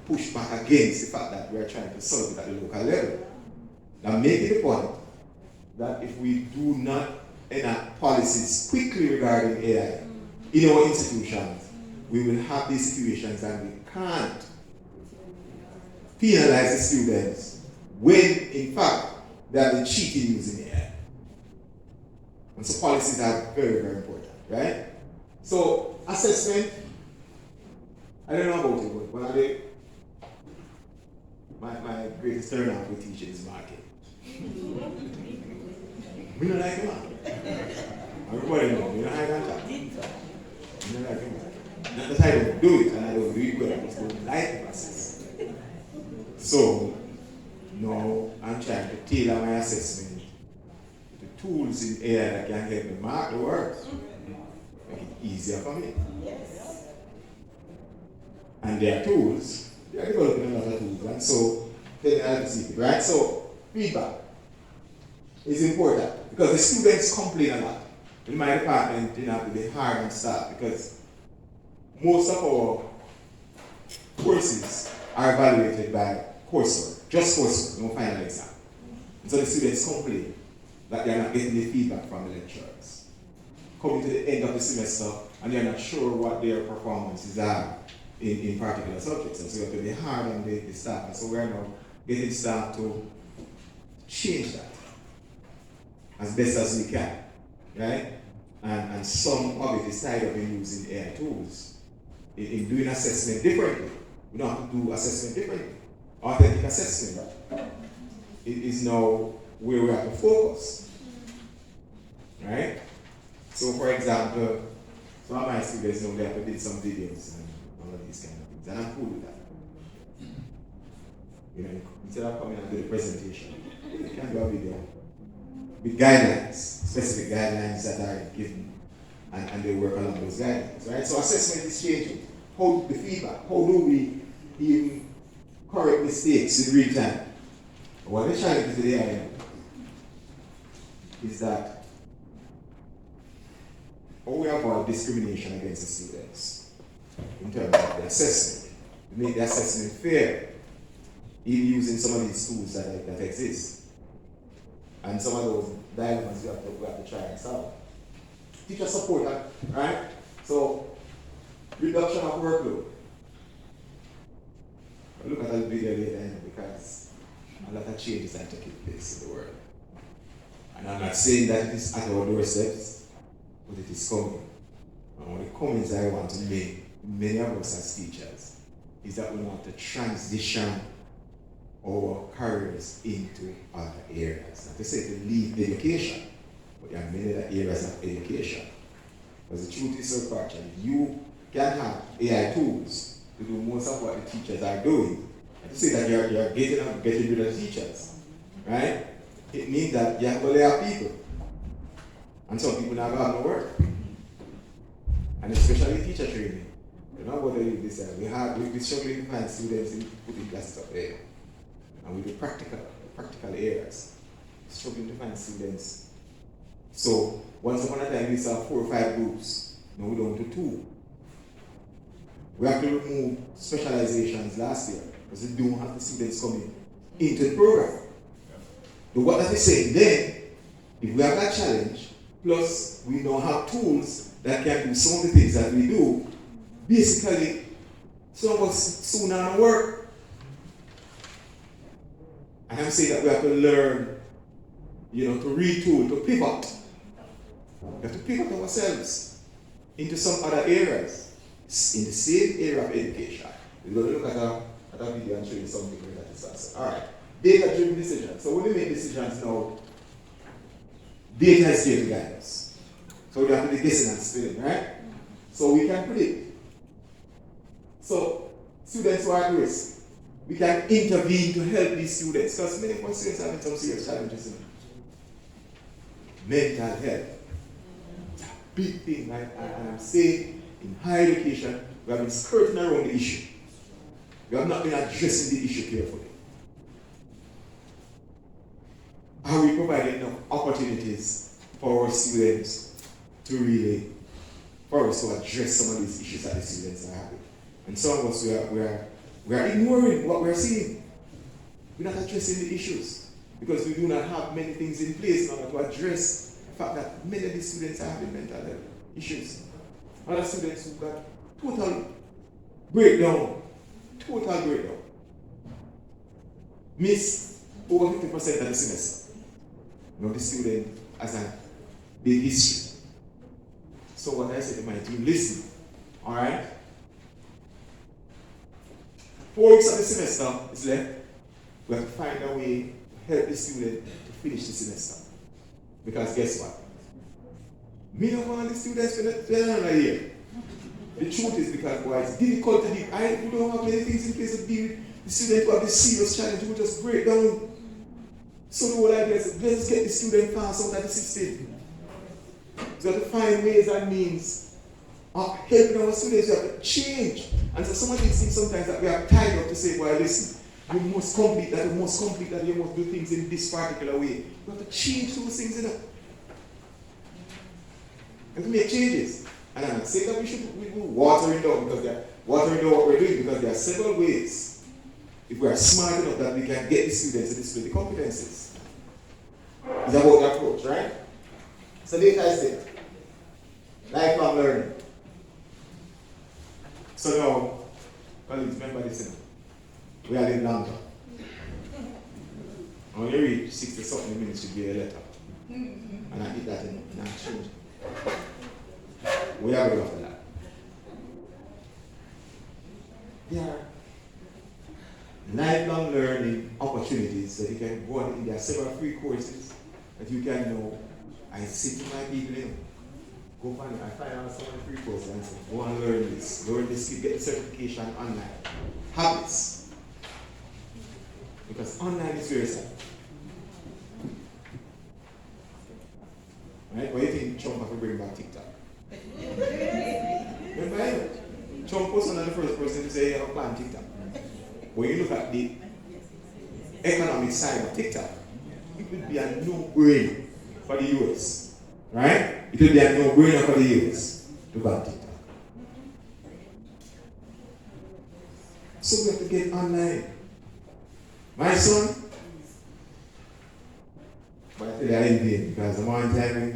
push back against the fact that we're trying to solve it at the local level. Now making the point that if we do not enact policies quickly regarding AI in our institutions, we will have these situations and we can't penalize the students when, in fact, they have been cheating using AI. And so policies are very, very important, right? So assessment, I don't know about it, but one of the, my greatest turnout with teaching is market. We don't like market. Everybody knows, we don't like that. We don't like market. Not that I don't do it, and I don't do it well, I just don't like the process. So, now I'm trying to tailor my assessment to the tools in AI that can help me mark the words, make it easier for me. Yes. And there are tools, they are developing a lot of tools, and so they are the secret, right? So, feedback is important because the students complain a lot. In my department, you have to be hard on staff because most of our courses are evaluated by coursework, just coursework, no final exam. And so the students complain that they are not getting the feedback from the lecturers. Coming to the end of the semester and they are not sure what their performances are in particular subjects. And so you have to be hard on the staff. And so we are now getting staff to change that as best as we can, right? And some of it is tied up in using AI tools, in doing assessment differently. We don't have to do assessment differently. Authentic assessment is now where we have to focus, right? So for example, some of my students know they have to do some videos and all of these kind of things, and I'm cool with that. You know, instead of coming and do the presentation, you can do a video with guidelines, specific guidelines that are given, and they work along those guidelines, right? So assessment is changing. How the feedback, how do we even correct mistakes in real time? What the challenge today is that how we avoid discrimination against the students in terms of the assessment. We make the assessment fair, even using some of these tools that exist. And some of those dilemmas we have to try and solve. Teacher support, right? So, reduction of workload. I'll look at that video later because a lot of changes are taking place in the world. And I'm not saying that it is at our doorsteps, but it is coming. And one of the comments I want to make, many of us as teachers, is that we want to transition our careers into other areas. Not to say to leave education, but there are many other areas of education. Because the truth is so partial. You can have AI tools to do most of what the teachers are doing. Not to say that you're getting rid of the teachers. right? It means that you have to lay people. And some people never have no work. And especially teacher training. You know what they do this year? We're struggling to find students in putting classes up there. And we do practical areas. Struggling to find students. So once upon a time we saw 4 or 5 groups. Now we're down to 2. We have to remove specializations last year because we don't have the students coming into the program. But what that is saying then, if we have that challenge, plus we now have tools that can do some of the things that we do, basically some of us soon are work. And I'm saying that we have to learn, to retool, to pivot. We have to pivot ourselves into some other areas in the same area of education. We're going to look at a video and show you something like that. Alright, data-driven decisions. So when we make decisions now, data is here to guide us. So we have to be guessing and spilling, right? So we can predict. So students who are at risk, we can intervene to help these students because many of our students are having some serious challenges in mental health. It's a big thing, right? And I'm saying in higher education, we have been skirting around the issue. We have not been addressing the issue carefully. Are we providing enough opportunities for our students for us to address some of these issues that the students are having? And some of us, we are ignoring what we're seeing. We're not addressing the issues because we do not have many things in place in order to address the fact that many of these students are having mental health issues. Other students who got total breakdown. Miss over 50% of the semester. The student has a big history. So what I said to my team, listen, alright? 4 weeks of the semester is left. We have to find a way to help the student to finish the semester. Because guess what? Me don't want the students to another year. The truth is because it's difficult to deal. We don't have many things in place to deal with the student who have this serious challenge. We just break down. So the whole idea is let's get the student fast out of the system. We have to find ways and means of helping our students. We have to change. And so some of these things sometimes that we are tired of to say, well, listen, you must complete that, you must do things in this particular way. We have to change those things, and to make changes. And I'm not saying that we do watering down because they're watering down what we're doing, because there are several ways, if we are smart enough, that we can get the students to display the competencies. It's about the approach, right? So data is there. Lifelong learning. So now, colleagues, remember this, we are living longer. When you reach 60-something minutes, you get a letter. And I did that in change. We are ready for that. There are lifelong learning opportunities that you can go on. There are several free courses that you can know. I sit to my people, go find it. I find out some of the free courses and say, go and learn this, get the certification online. Habits. Because online is very simple. Right? What do you think Trump have to bring back TikTok? Remember it? Trump was one of the first person to say, I'll plan TikTok. When you look at the economic side of TikTok, it would be a no-brainer for the US. Right? It would be a no-brainer for the US to ban TikTok. So we have to get online. My son, but I tell you I ain't vain, because the one time when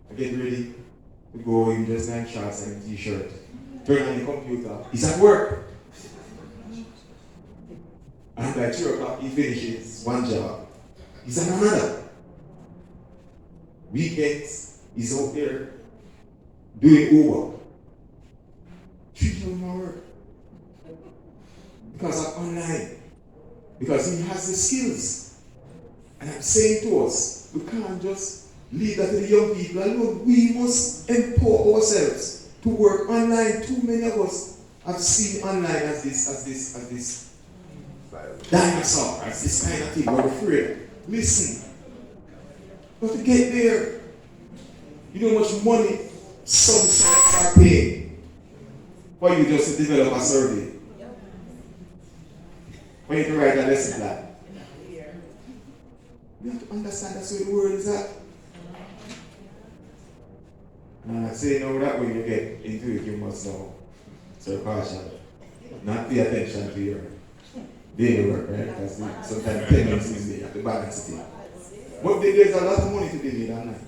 I get ready to go in just nice shorts and a t-shirt, turn on the computer, he's at work. And by 2 o'clock he finishes one job. He's on another. Weekends, he's out there doing Uber. 3 times more work. Because of online. Because he has the skills. And I'm saying to us, we can't just leave that to the young people alone. We must empower ourselves to work online. Too many of us have seen online as this dinosaur, as this kind of thing. We're afraid. Listen. But to get there, you know how much money some sites are paying for you just to develop a survey. For you to write a lesson plan. You have to understand that's where the world is at. Say no that when you get into it, you must know. So caution. Not pay attention to your daily work, right? Because sometimes tendencies you have to balance it. But there's a lot of money to be made online,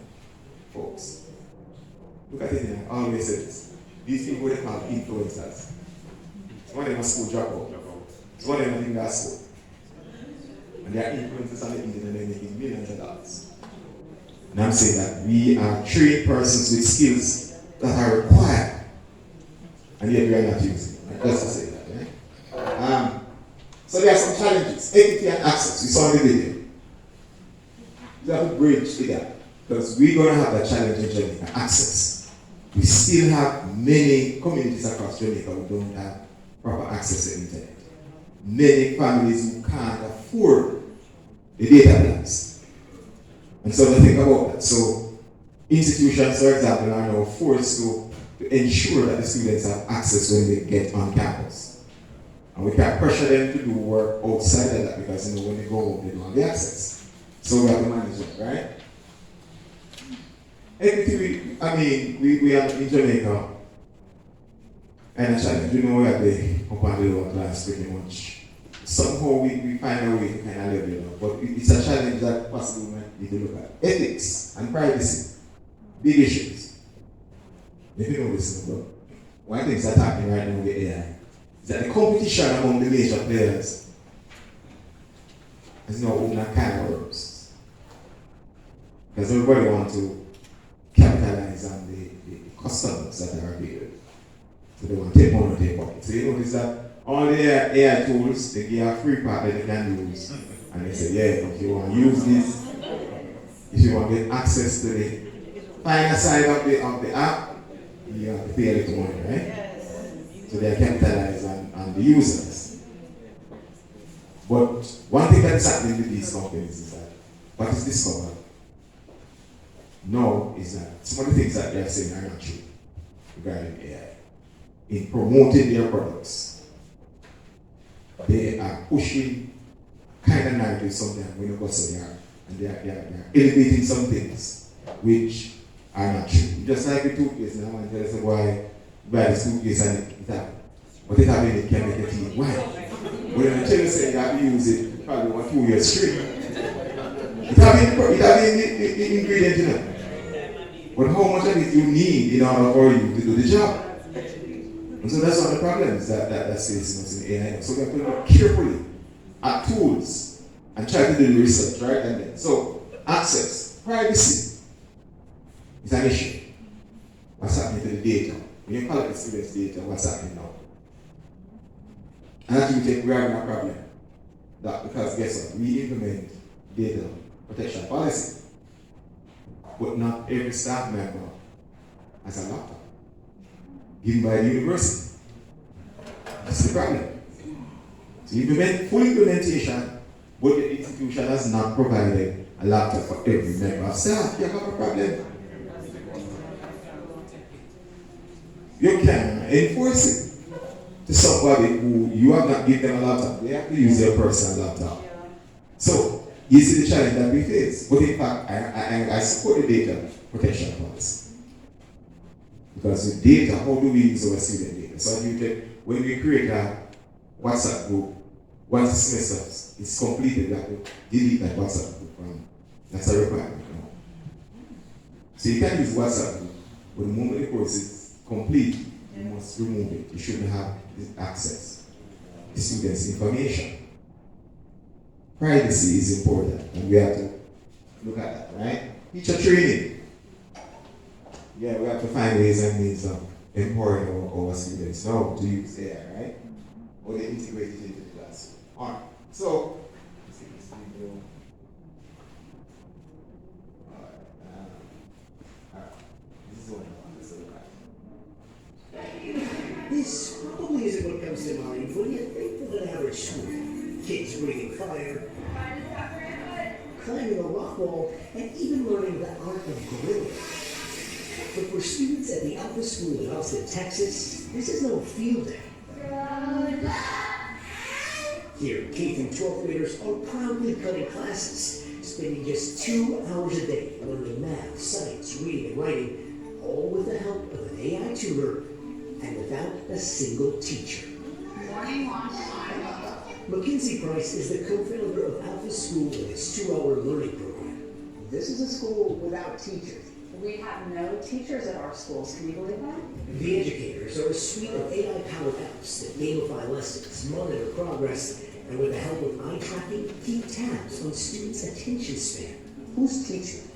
folks. Look at it now. I always say this. These people they call influencers. Some of them are school dropout. Some of them are in that school. And they are influencers on the internet and they're making millions of dollars. And I'm saying that we are trained persons with skills that are required. And yet we are not using it. Just to say that, right? So there are some challenges. Equity and access. We saw in the video. We have to bridge the gap. Because we're going to have that challenge in Jamaica. Access. We still have many communities across Jamaica who don't have proper access to the internet. Many families who can't afford the data plans. And so to think about that. So institutions, for example, are now forced to ensure that the students have access when they get on campus. And we can't pressure them to do work outside of that because when they go home, they don't have the access. So we have to manage it, right? Equity, we are in Jamaica and a challenge. We have the upper and the lower class pretty much. Somehow we find a way to kind of level it up. But it's a challenge that possibly we need to look at. Ethics and privacy, big issues. If you know this, bro, one thing that's happening right now with the AI is that the competition among the major players is now opening a can of worms. Because everybody wants to capitalize on the customers that are available. So they want to take money or take pocket. So you notice that all the AI tools, they give a free part that they can use. And they say, yeah, if you want to use this, if you want to get access to the final side of the app, you have to pay a little money, right? So they capitalize on the users. But one thing that is happening with these companies is that what is discovered now is that some of the things that they are saying are not true regarding AI. In promoting their products, they are pushing kind of narratives sometimes when you go so they are, and they are elevating some things which are not true. Just like the toothpaste now, and tell us why buy this toothpaste and it have, but it have in it can make your teeth white. When I tell you say you have to use it probably 1 2 years straight. It have the ingredient in it. But how much of it you need in order for you to do the job? And so that's one of the problems that's facing us in AI. So we have to look carefully at tools and try to do the research, right? And then, so access, privacy is an issue. What's happening to the data? When you collect the students' data, what's happening now? And actually we are having a problem. That because guess what? We implement data protection policy. But not every staff member has a laptop given by the university. That's the problem. So you implement full implementation, but the institution has not provided a laptop for every member of staff. You have a problem. You can enforce it to somebody who you have not given them a laptop. They have to use their personal laptop. So you see the challenge that we face. But in fact, I support the data protection policy. Because with data, how do we use our student data? So when we create a WhatsApp group, once the semester is completed, we have to delete that WhatsApp group. That's a requirement now. So you can use WhatsApp group, but the moment the course is complete, you must remove it. You shouldn't have access to students' information. Privacy is important, and we have to look at that, right? Teacher training. Yeah, we have to find ways and means of empowering our students now to use AI, right? Or they integrate it into the class. All right. So, let's see this video. All right. This is what I want to say. This probably isn't what comes to mind for the average school. Kids breathing fire, climbing a rock wall, and even learning the art of grilling. But for students at the Alpha School in Austin, Texas, this is no field day. Here, K through 12th graders are proudly cutting classes, spending just 2 hours a day learning math, science, reading, and writing, all with the help of an AI tutor and without a single teacher. Morning, Mackenzie Price is the co-founder of Alpha School and its 2-hour learning program. This is a school without teachers. We have no teachers at our schools. Can you believe that? The educators are a suite of AI-powered apps that gamify lessons, monitor progress, and with the help of eye tracking, keep tabs on students' attention span. Who's teaching?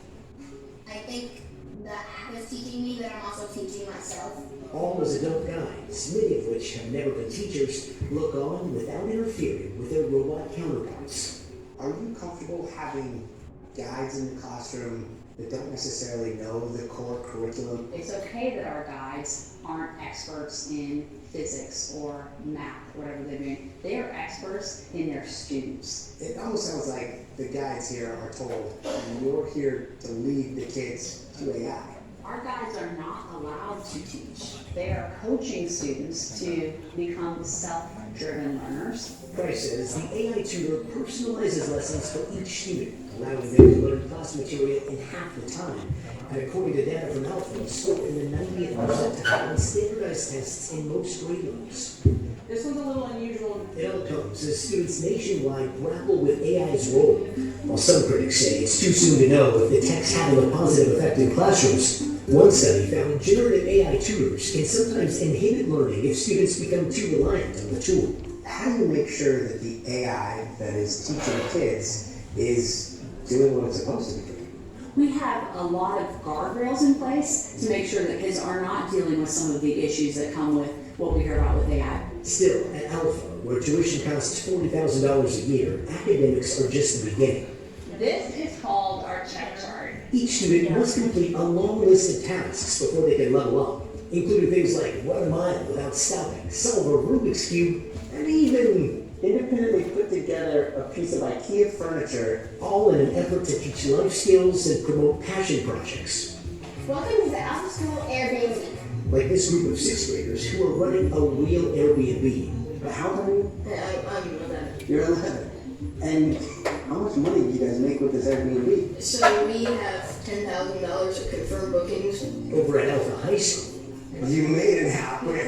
I think the app is teaching me, but I'm also teaching myself. All as adult guides, many of which have never been teachers, look on without interfering with their robot counterparts. Are you comfortable having guides in the classroom that don't necessarily know the core curriculum? It's okay that our guides aren't experts in physics or math, whatever they're doing. They are experts in their students. It almost sounds like the guides here are told, you're here to lead the kids to AI. Our guides are not allowed to teach. They are coaching students to become self-driven learners. Price says the AI tutor personalizes lessons for each student, allowing them to learn class material in half the time. And according to data from Alpha, score in the 90th percentile on standardized tests in most grade levels. This one's a little unusual. It all comes as students nationwide grapple with AI's role. While some critics say it's too soon to know if the tech's having a positive effect in classrooms, one study found generative AI tutors can sometimes inhibit learning if students become too reliant on the tool. How do you make sure that the AI that is teaching kids is doing what it's supposed to be doing? We have a lot of guardrails in place to make sure that kids are not dealing with some of the issues that come with what we hear about with AI. Still, at Alpha, where tuition costs $40,000 a year, academics are just the beginning. This is called our check chart. Each student must complete a long list of tasks before they can level up, including things like run a mile without stopping, solve a Rubik's Cube, and even Independently put together a piece of IKEA furniture. all in an effort to teach life skills and promote passion projects. Welcome to the Alpha School Airbnb. Like this group of 6th graders who are running a real Airbnb. But how old are you? I'm 11. You're 11. And how much money do you guys make with this Airbnb? So we have $10,000 of confirmed bookings. Over at Alpha High School, You made it halfway.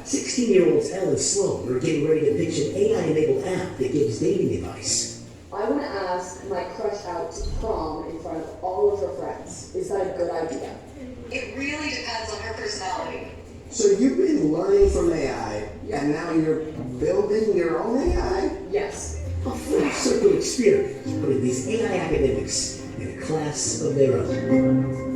16-year-olds Elle and Sloan are getting ready to pitch an AI-enabled app that gives dating advice. I want to ask my crush out to prom in front of all of her friends. Is that a good idea? It really depends on her personality. So you've been learning from AI, and now you're building your own AI? Yes. A full circle experience, putting these AI academics in a class of their own.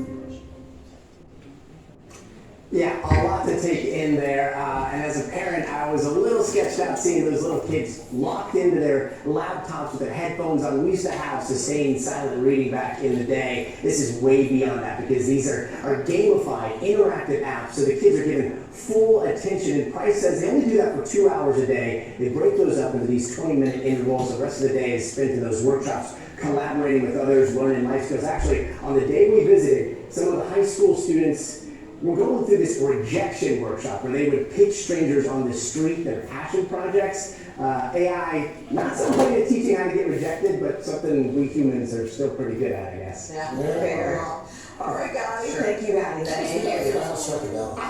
Yeah, a lot to take in there. And as a parent, I was a little sketched out seeing those little kids locked into their laptops with their headphones on. We used to have sustained silent reading back in the day. This is way beyond that because these are gamified, interactive apps, so the kids are given full attention. And Price says they only do that for 2 hours a day. They break those up into these 20-minute intervals. The rest of the day is spent in those workshops, collaborating with others, learning life skills. Actually, on the day we visited, some of the high school students were going through this rejection workshop where they would pitch strangers on the street their passion projects. AI, not so good at teaching how to get rejected, but something we humans are still pretty good at, I guess. Yeah, fair. All right, guys. Sure. Thank you, Hattie. Thank you. I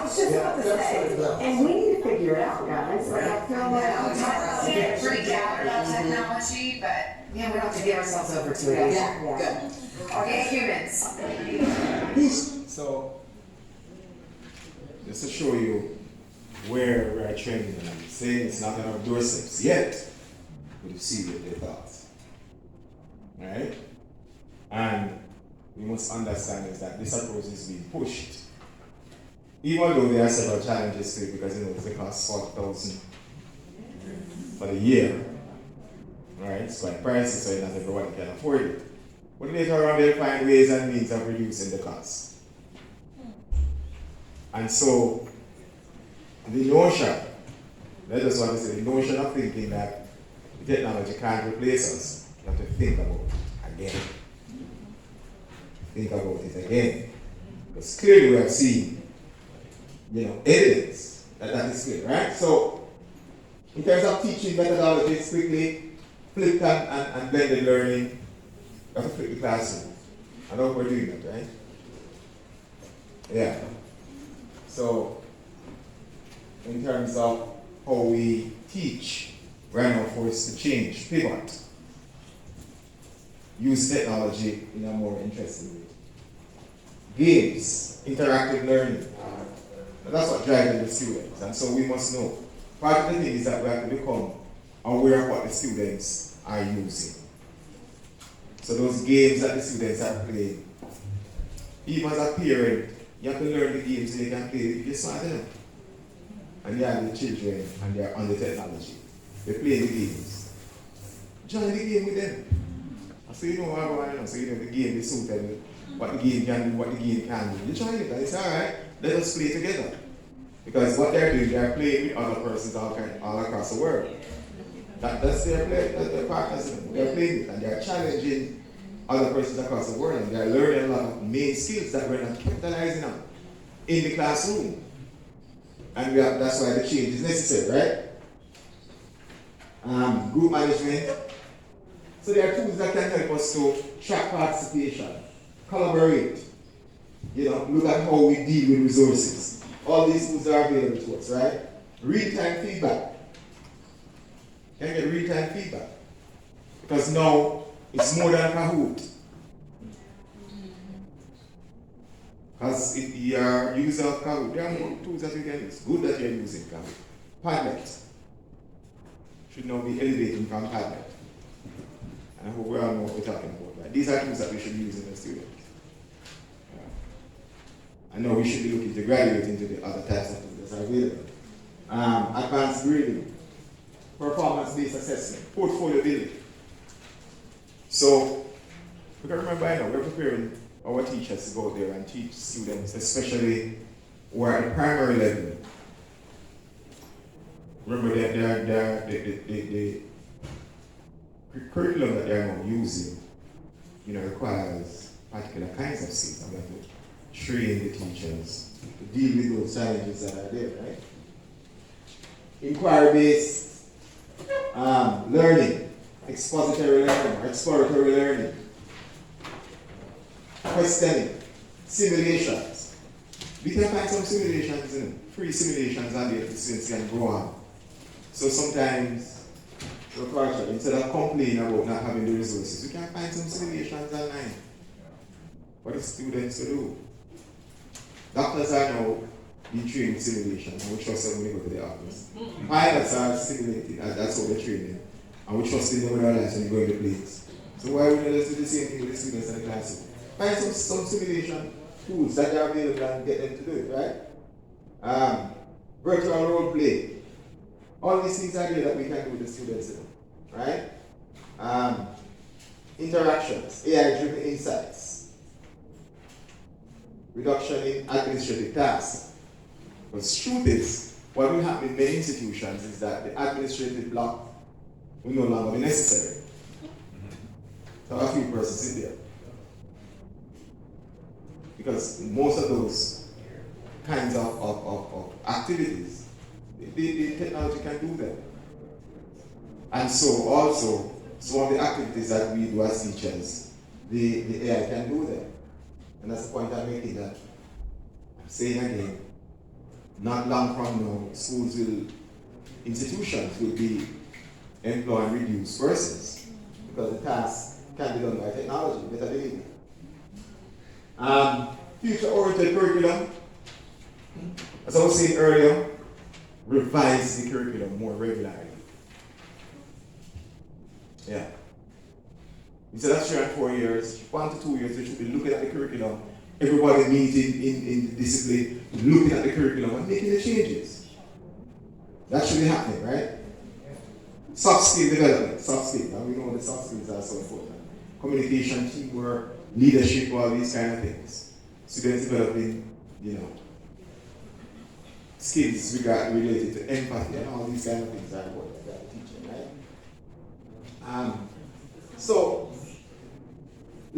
was just about to say, and we need to figure it out, guys. Like, I feel like I'm pretty gathered about technology, but yeah, we don't have to give ourselves over to it. Yeah, good. Okay, humans. So, just to show you where we're trending, and I'm saying it's not on our doorsteps yet, but you see what they thought. Right? And we must understand is that this approach is being pushed. Even though there are several challenges to it because it costs $40,000 for the year. Right? It's quite pricey, so not everyone can afford it. But later on they'll find ways and means of reducing the cost. And so, the notion, let us want to say, the notion of thinking that the technology can't replace us, you have to think about it. again. Think about it again. Because clearly we have seen, evidence that that is clear, right? So, in terms of teaching methodologies, quickly, flipped and blended learning, you have to flip the classroom. I know we're doing that, right? Yeah. So, in terms of how we teach, we're now forced to change, pivot, use technology in a more interesting way. Games, interactive learning, and that's what drives the students. And so we must know. Part of the thing is that we have to become aware of what the students are using. So those games that the students are playing, even as a parent, you have to learn the games so you can play if you're smart enough. And you have the children and they are on the technology. They play the games. Join the game with them. So you know everyone, so you know the game is suited, what the game can do, what the game can do. You join it and it's alright, let us play together. Because what they're doing, they're playing with other persons all across the world. That's their play, that's their partners. They're playing with and they're challenging other persons across the world and they're learning a lot of main skills that we're not capitalizing on in the classroom. And that's why the change is necessary, right? Group management. So there are tools that can help us to track participation, collaborate, look at how we deal with resources. All these tools are available to us, right? Real-time feedback. Can get real-time feedback. Because now it's more than Kahoot. Because if you are a user of Kahoot, there are more tools that you can use. Good that you're using Kahoot. Padlet should now be elevating from Padlet. And I hope we all know what we're talking about. Right? These are tools that we should use in the students. I know we should be looking to graduate into the other types of tools that are available. Advanced grading, performance-based assessment, portfolio building. So, we can remember now, we're preparing our teachers to go there and teach students, especially who are at the primary level. Remember that the curriculum that they're now using, requires particular kinds of skills. I'm going to train the teachers to deal with those challenges that are there, right? Inquiry-based learning, expository learning, exploratory learning, questioning, simulations. We can find some simulations, free simulations on there the students can go on. So sometimes, instead of complaining about not having the resources, we can find some simulations online for the students to do. Doctors are now being trained in simulation, and we trust them when they go to the office. Pilots are simulating, that's how they're training. And we trust in them with our lives when they go in the planes. So why wouldn't we do the same thing with the students in the classroom? Find some simulation tools that are available and get them to do it, right? Virtual role play. All these things are there that we can do with the students, right? Interactions, AI-driven insights, reduction in administrative tasks. Because truth is, what will happen in many institutions is that the administrative block will no longer be necessary. So a few persons in there. Because most of those kinds of activities, the technology can do them. And so also, some of the activities that we do as teachers, the AI can do them. And that's the point I'm making, that I'm saying again, not long from now, institutions will be employing reduced persons because the task can be done by technology, better believe it. Future-oriented curriculum, as I was saying earlier, revise the curriculum more regularly. Yeah. Instead of 3 and 4 years, 1 to 2 years, they should be looking at the curriculum. Everybody meeting in the discipline, looking at the curriculum and making the changes. That should be happening, right? Soft skill development, soft skills. And we know the soft skills are so important. Communication, teamwork, leadership, all these kind of things. Students developing, skills related to empathy and all these kind of things are important for teaching, right? So,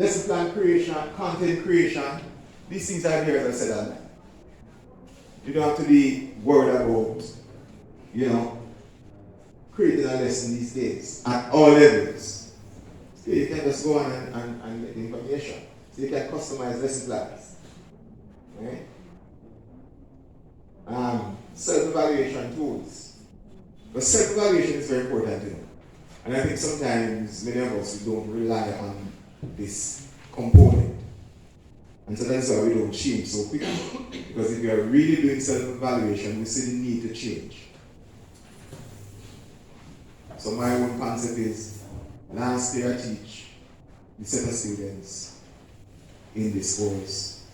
lesson plan creation, content creation, these things are here, as I said earlier. You don't have to be worried about, creating a lesson these days at all levels. So you can just go on and get the information. So you can customize lesson plans. Right? Self-evaluation tools. But self-evaluation is very important, And I think sometimes many of us don't rely on this component. And so that's why we don't change so quickly. Because if we are really doing self-evaluation, we see the need to change. So my own concept is, last year I teach the set of students in this course.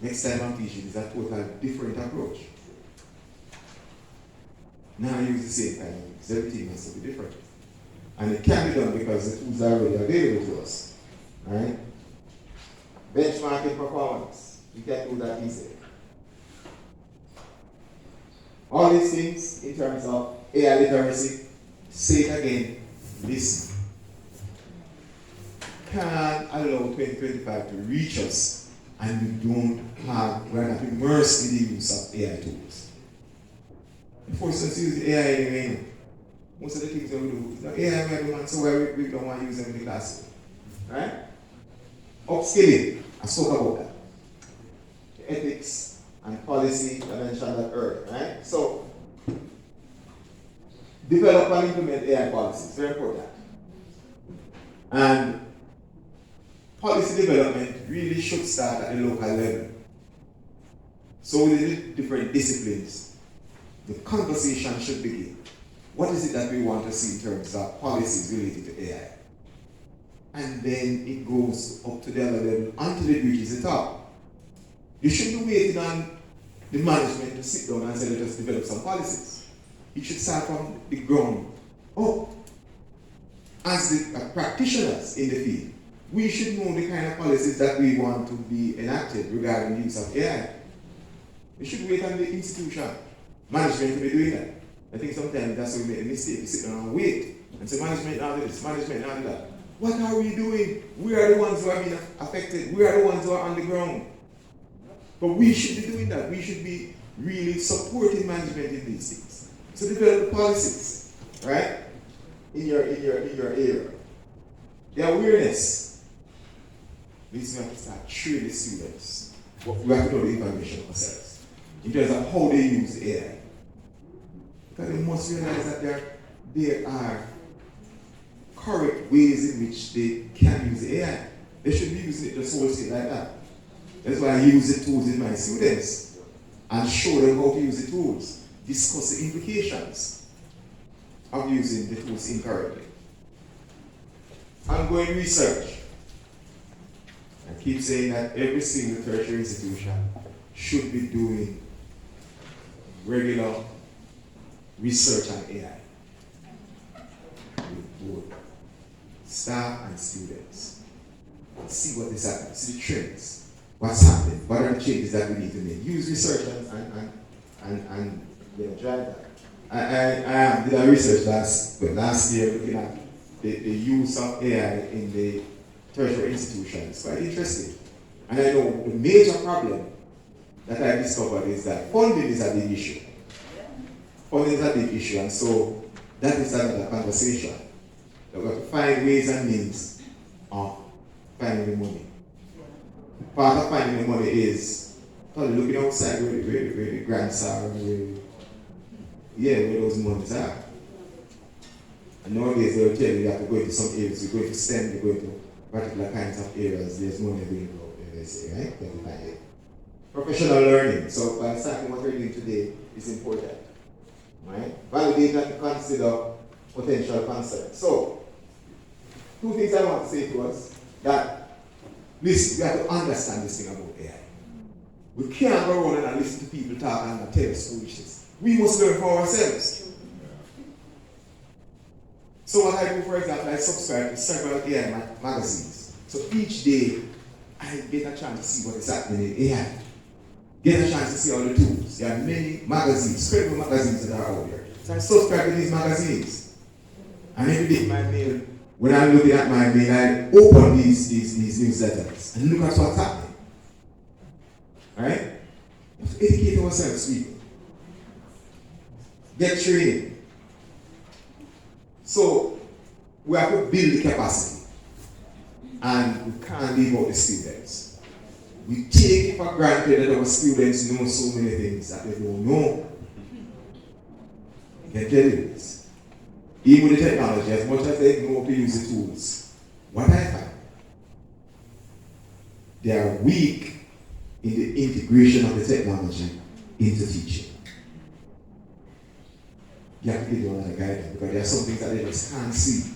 Next time I'm teaching is a totally different approach. Now I use the same kind of things. Everything has to be different. And it can be done because the tools are already available to us. Right? Benchmarking performance. You can do that easily. All these things in terms of AI literacy, say it again, listen. Can't allow 2025 to reach us and we're not immersed in the use of AI tools. It forces us to use AI anyway. Most of the things that we do, it's not AI man, so we don't want to use them in the classroom. Right? Upskilling, I spoke about that. The ethics and policy, I mentioned that earlier, right? So, develop and implement AI policies, very important. And policy development really should start at the local level. So with the different disciplines, the conversation should begin. What is it that we want to see in terms of policies related to AI? And then it goes up to the other level until it reaches the top. You shouldn't be waiting on the management to sit down and say, let us develop some policies. You should start from the ground up. As the practitioners in the field, we should know the kind of policies that we want to be enacted regarding the use of AI. We should wait on the institution, management to be doing that. I think sometimes that's where we make a mistake. We sit down and wait and say, management now do this, management now do that. What are we doing? We are the ones who are being affected. We are the ones who are on the ground. But we should be doing that. We should be really supporting management in these things. So develop the policies, right? In your area. The awareness. This we have to start training students. We have to know the information ourselves. In terms of how they use AI. Because they must realize that there are correct ways in which they can use AI. They shouldn't be using it just wholesale like that. That's why I use the tools in my students and show them how to use the tools. Discuss the implications of using the tools incorrectly. Ongoing research. I keep saying that every single tertiary institution should be doing regular research on AI. With both staff and students. See what is happening, see the trends, what's happening, what are the changes that we need to make. Use research and drive that. I did a research last year looking at the use of AI in the tertiary institutions. Quite interesting. And I know the major problem that I discovered is that funding is a big issue. Funding is a big issue, and so that is another conversation. We've got to find ways and means of finding the money. Part of finding the money is probably looking outside where the grants are, where those monies are. And nowadays they'll tell you that to go into some areas, you're going to STEM, you're going to particular kinds of areas, there's money being brought there, they say, right? You can find it. Professional learning. So by starting what we're doing today is important. Right? Validate and consider potential concerns. So, two things I want to say to us that listen, we have to understand this thing about AI. We can't go around and listen to people talk and tell us foolishness. We must learn for ourselves. So what I do, for example, I subscribe to several AI magazines. So each day, I get a chance to see what is happening in AI. Get a chance to see all the tools. There are many magazines, credible magazines that are out there. So I subscribe to these magazines. And every day in my mail when I'm looking at my mail, I open these newsletters and look at what's happening. Right? We have to educate ourselves, people. Get training. So we have to build the capacity. And we can't leave out the students. We take it for granted that our students know so many things that they don't know. I can tell you this. Even with the technology, as much as they know how to use the tools, what I find, they are weak in the integration of the technology into teaching. You have to give them another guidance because there are some things that they just can't see.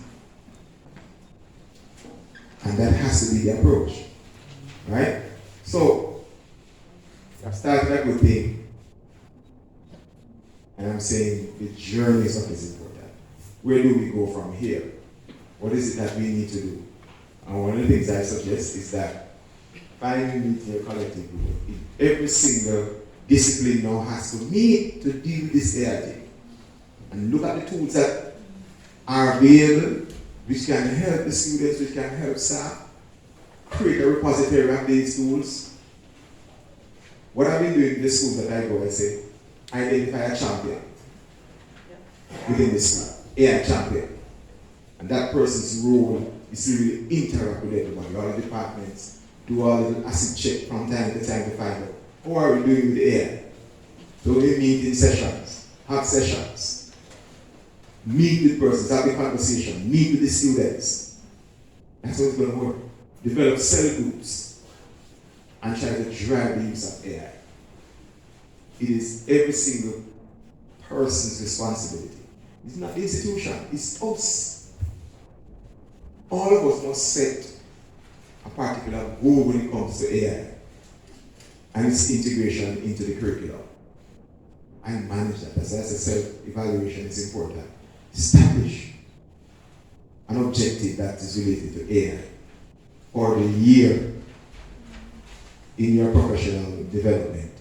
And that has to be the approach. Right? So, I've started a good thing. And I'm saying the journey is what is important. Where do we go from here? What is it that we need to do? And one of the things I suggest is that finding your collective group. Every single discipline now has to meet to deal with this AI thing. And look at the tools that are available, which can help the students, which can help staff. Create a repository of these tools. What I've been doing in the schools that I go, I say, identify a champion within the school, AI champion. And that person's role is to really interact with everybody, all the departments, do all the acid check from time to time to find out how are we doing with the AI. So we meet in sessions, have sessions, meet with persons, have a conversation, meet with the students. That's how it's going to work. Develop cell groups and try to drive the use of AI. It is every single person's responsibility. It's not the institution, it's us. All of us must set a particular goal when it comes to AI and its integration into the curriculum. And manage that. As I said, self-evaluation is important. Establish an objective that is related to AI for the year in your professional development.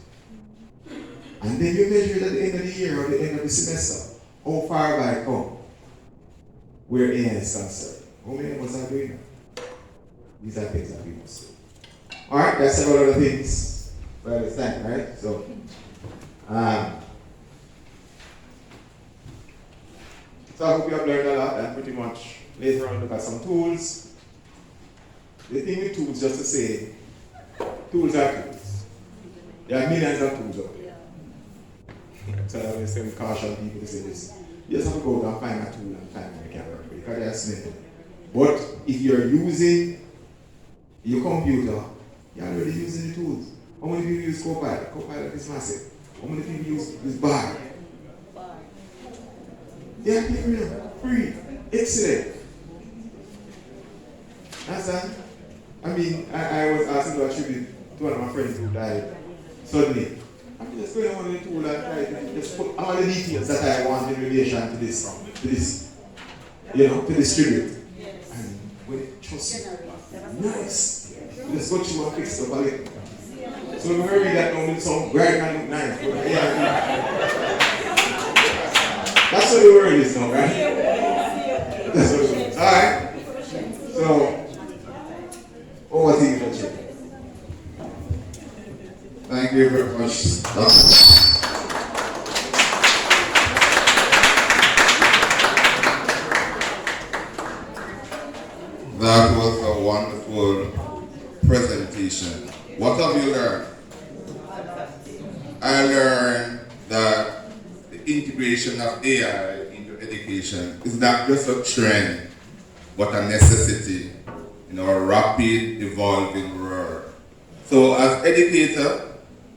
And then you measure it at the end of the year or the end of the semester. How far have I come? Where AI is concerned. How many of us are doing that? These are things that we must do. Alright, that's several other things. Well, it's time, right? So, I hope you have learned a lot and pretty much later on look at some tools. The thing with tools, just to say, tools are tools. There are millions of tools out there. So I always say we caution people to say this. You just have to go out and find a tool and find what you can work with because they are small. But if you're using your computer, you're already using the tools. How many people use Copilot? Copilot is massive. How many people use Bar? Yeah, free. Excellent. Understand? I mean, I was asked to do a tribute to one of my friends who died suddenly. I'm just going on the tool and try to just put all the details that I want in relation to this, to this tribute. And when it trust me, nice. Just go through and fix stuff a little. So when we read that now, it sounds bright and look nice. But yeah, that's what the word is now, right? That's what it is. Alright. So, over to you, Richard. Thank you very much, That was a wonderful presentation. What have you learned? I learned that the integration of AI into education is not just a trend, but a necessity in our rapid evolving world. So as educators,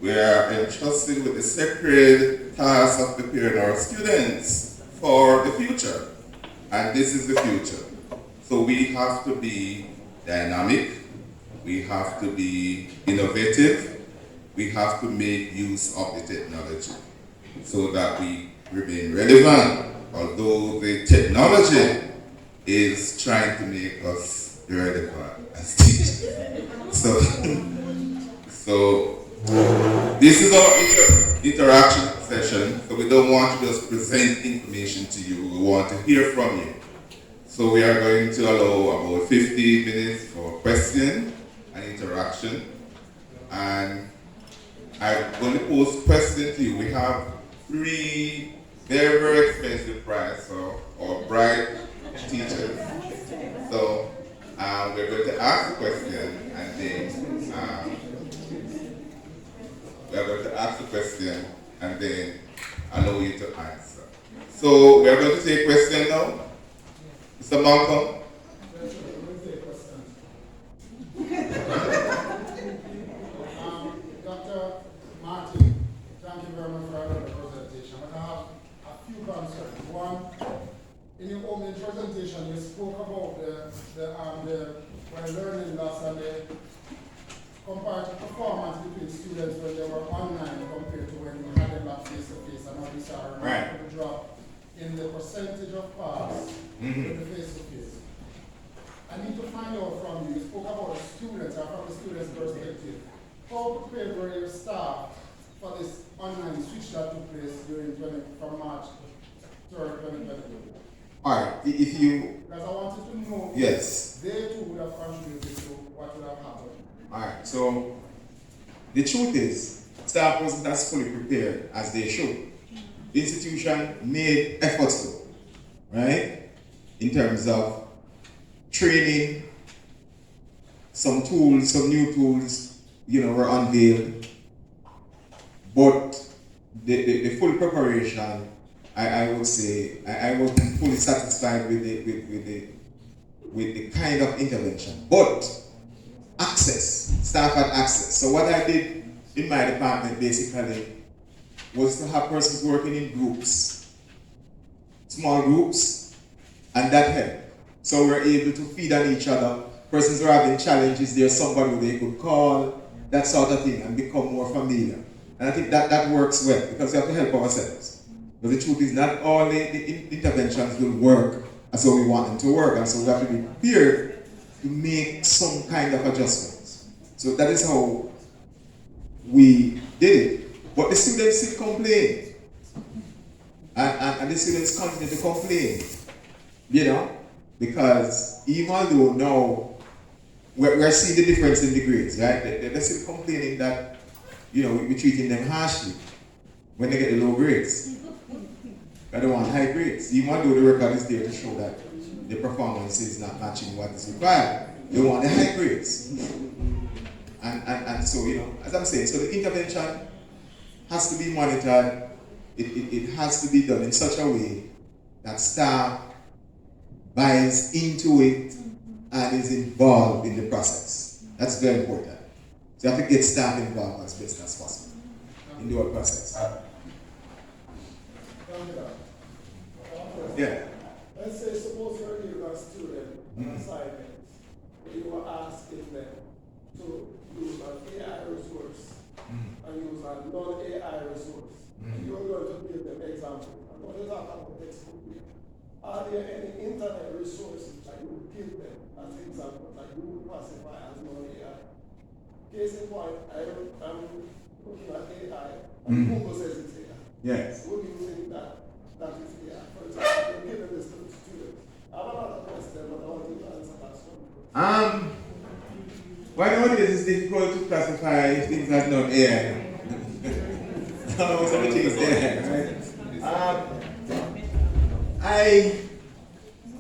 we are entrusted with the sacred task of preparing our students for the future. And this is the future. So we have to be dynamic, we have to be innovative, we have to make use of the technology so that we remain relevant, although the technology is trying to make us irrelevant as teachers. So this is our interaction session, so we don't want to just present information to you, we want to hear from you. So we are going to allow about 15 minutes for question and interaction. And I'm going to pose questions to you. We have 3 very, very expensive prize for our bright teachers. So we're going to ask a question and then allow you to answer. So we are going to take a question now. Mr. Malcolm. Dr. Martin, thank you very much for the presentation. But I have a few concerns. One, in your opening presentation, you spoke about the learning loss and the comparative performance between students when they were online compared to when you had them back face to face. And obviously, I remember the drop in the percentage of pass with the face to face. I need to find out from you spoke about the students and from the students' perspective. How prepared were your staff for this online switch that took place from March 3rd, 2022? All right, if you... Because I wanted to know yes. if they too would have contributed to what would have happened. All right, so the truth is, staff wasn't as fully prepared as they should. The institution made efforts to, right? In terms of training, some tools, some new tools, were unveiled. But the full preparation, I would say, I wasn't fully satisfied with the kind of intervention. But staff had access. So what I did in my department basically was to have persons working in groups, small groups, and that helped. So we're able to feed on each other. Persons who are having challenges, there's somebody who they could call, that sort of thing, and become more familiar. And I think that works well, because we have to help ourselves. But the truth is, not all the interventions will work as how we want them to work, and so we have to be prepared to make some kind of adjustments. So that is how we did it. But the students still complain. And the students continue to complain. Because even though now we're seeing the difference in the grades, right? They're still complaining that, we're treating them harshly when they get the low grades. They don't want high grades. Even though the record is there to show that the performance is not matching what is required, they want the high grades. And so, as I'm saying, so the intervention has to be monitored. It has to be done in such a way that staff buys into it and is involved in the process. That's very important. So you have to get staff involved as best as possible in the whole process. Yeah. Let's say, suppose you're giving a student an assignment, you are asking them to use an AI resource and use a non-AI resource. And you're going to give them examples. And what is that about textbook? Are there any internet resources that you would give them as examples that you would classify as non-AI? Case in point, I'm looking at AI, and Google says it's AI. Yes. Would you think that is AI? For example, you're giving this to the students. I have another question, but I want you to answer that one. Why nowadays it's difficult to classify things as non-AI? Almost everything is AI, right?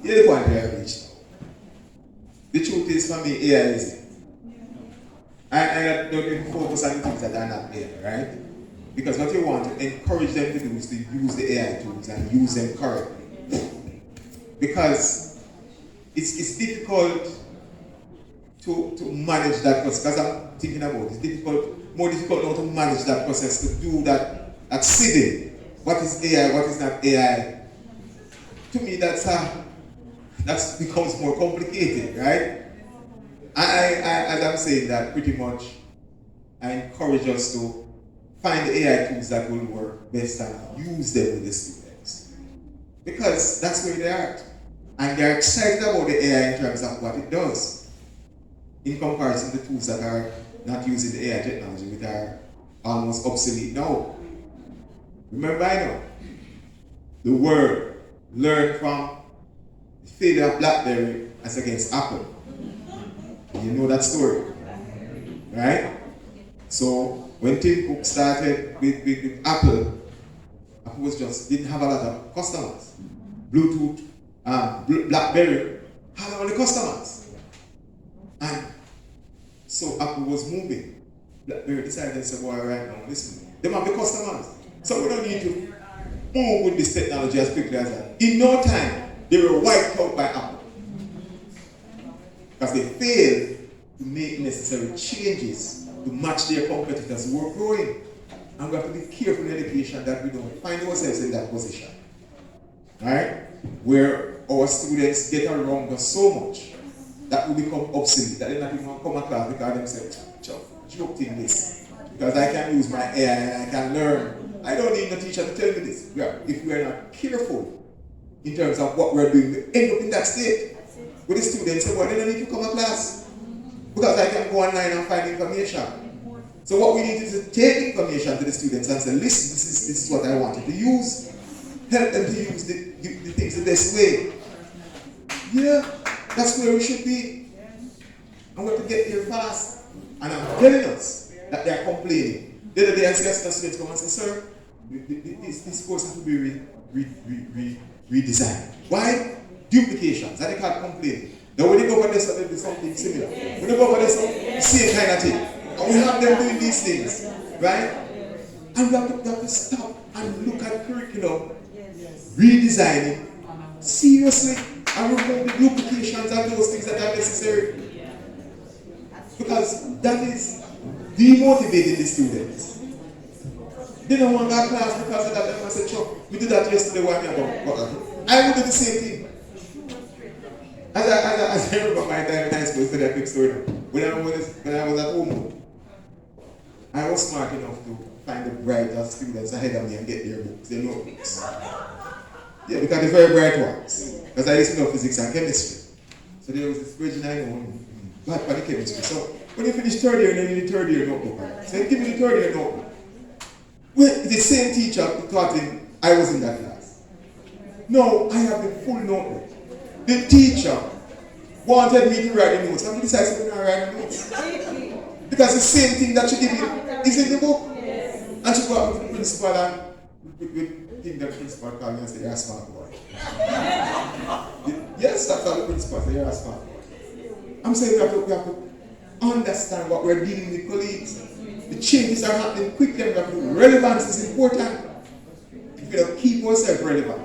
Here's the point I have reached. The truth is, for me, AI is it. I don't even focus on the things that are not AI, right? Because what you want to encourage them to do is to use the AI tools and use them correctly. Because it's difficult to manage that process. Because I'm thinking about it's more difficult now to manage that process, to do that seeding. What is AI, what is not AI? To me, that becomes more complicated, right? As I'm saying that, pretty much, I encourage us to find the AI tools that will work best and use them with the students. Because that's where they are. And they're excited about the AI in terms of what it does. In comparison to tools that are not using the AI technology, which are almost obsolete now. Remember, I know, the word learn from failure of BlackBerry as against Apple. You know that story, right? So when Tim Cook started with Apple, Apple was just didn't have a lot of customers. Bluetooth, BlackBerry had all the customers, and so Apple was moving. BlackBerry decided to say, "Boy, right now, listen, they have the customers, so we don't need to move with this technology as quickly as that." In no time, they were wiped out by Apple because they failed to make necessary changes to match their competitors who were growing. And we have to be careful in education that we don't find ourselves in that position, right? Where our students get around us so much that we become obsolete, that they not even come to class because they say, joke thing this, because I can use my AI and I can learn. I don't need no teacher to tell me this. If we are not careful in terms of what we're doing, we end up in that state where the students say, well, they don't need to come to class because I can go online and find information. So what we need is to take information to the students and say, listen, this is what I want you to use. Help them to use the things the best way. Yeah, that's where we should be. And we have to get there fast. And I'm telling us that they are complaining. The other day I see a student come and say, sir, this course has to be redesigned. Why? Duplications. And they can't complain. Now when they go over this, they'll do something similar. When they go over this, the same kind of thing. And we have them doing these things, right? And we have to stop and look at curriculum, redesigning seriously, and remove the duplications and those things that are necessary. Because that is demotivating the students. They don't want that class because of that. They must say, Chuck, we did that yesterday one year ago. I would do the same thing. As I remember my time in high school, it's a quick story. When I was at home, I was smart enough to find the brightest students ahead of me and get their books, their notebooks. Yeah, because the very bright ones. Because I used to know physics and chemistry. So there was this version I know, bad for the chemistry. So when you finish third year, then you need the third year notebook. So he give me the third year notebook. Well, the same teacher who taught him, I was in that class. No, I have the full notebook. The teacher wanted me to write the notes. I'm decided to write the notes. Because the same thing that she gave me is in the book. And she brought me to the principal and with thing that the principal called me and said, you're a smart boy. Yes, that's how the principal said, you're a smart boy. I'm saying we have to understand what we're dealing with colleagues. The changes are happening quickly and we have to do. Relevance is important. If we don't keep ourselves relevant,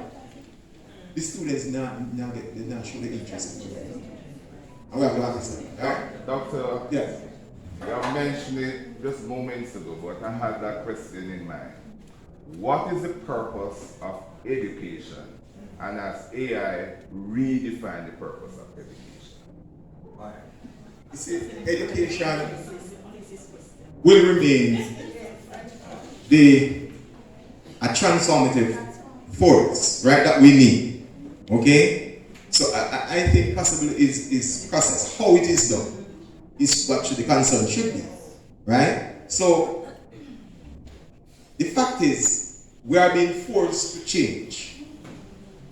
the students now show the interest in it. And we have to understand, right? Doctor, yes. You have mentioned it just moments ago, but I had that question in mind. What is the purpose of education, and has AI redefined the purpose of education? You see, education will remain a transformative force, right, that we need, okay? So I think possibly is process. How it is done is what the concern should be, right? So the fact is, we are being forced to change.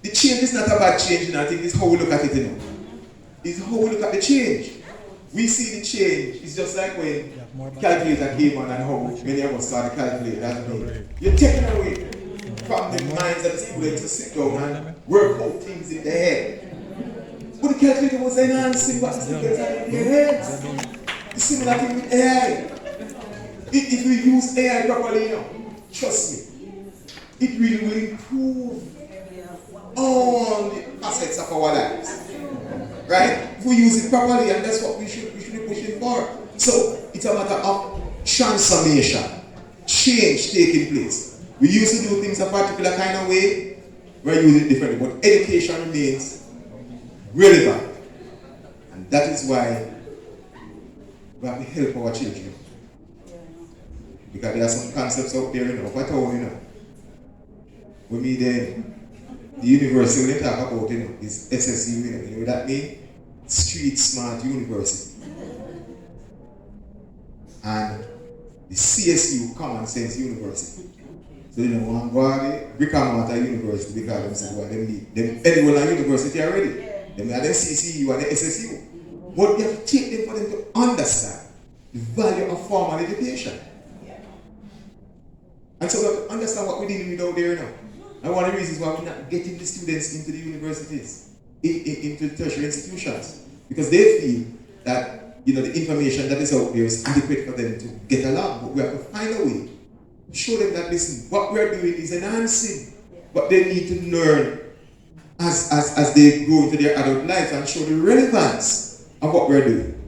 The change is not about changing, I think it's how we look at it, you know. It's how we look at the change. We see the change. It's just like when calculator came on and how many of us started calculating. You're taking away from the minds of the students to sit down and work out things in their head. But the calculator was enhancing what the students had in their heads. The similar thing with AI. If we use AI properly, you know, trust me, it really will improve all the facets of our lives. Right? If we use it properly, and that's what we should be pushing for. So it's a matter of transformation, change taking place. We used to do things a particular kind of way, we're using it differently, but education remains relevant. And that is why we have to help our children. Because there are some concepts out there, you know, what all, you know. We mean the university, when they talk about, you know, is SSU, you know what that means? Street Smart University. And the CSU, Common Sense University. So you know, one go to brick and mortar university because they say, well, they need them anyone at university already. They may have the CCU and the SSU. But you have to take them for them to understand the value of formal education. And so we have to understand what we're dealing with out there now. And one of the reasons why we're not getting the students into the universities, into the tertiary institutions, because they feel that the information that is out there is adequate for them to get along. But we have to find a way to show them that, listen, what we're doing is enhancing what they need to learn as they grow into their adult lives, and show the relevance of what we're doing.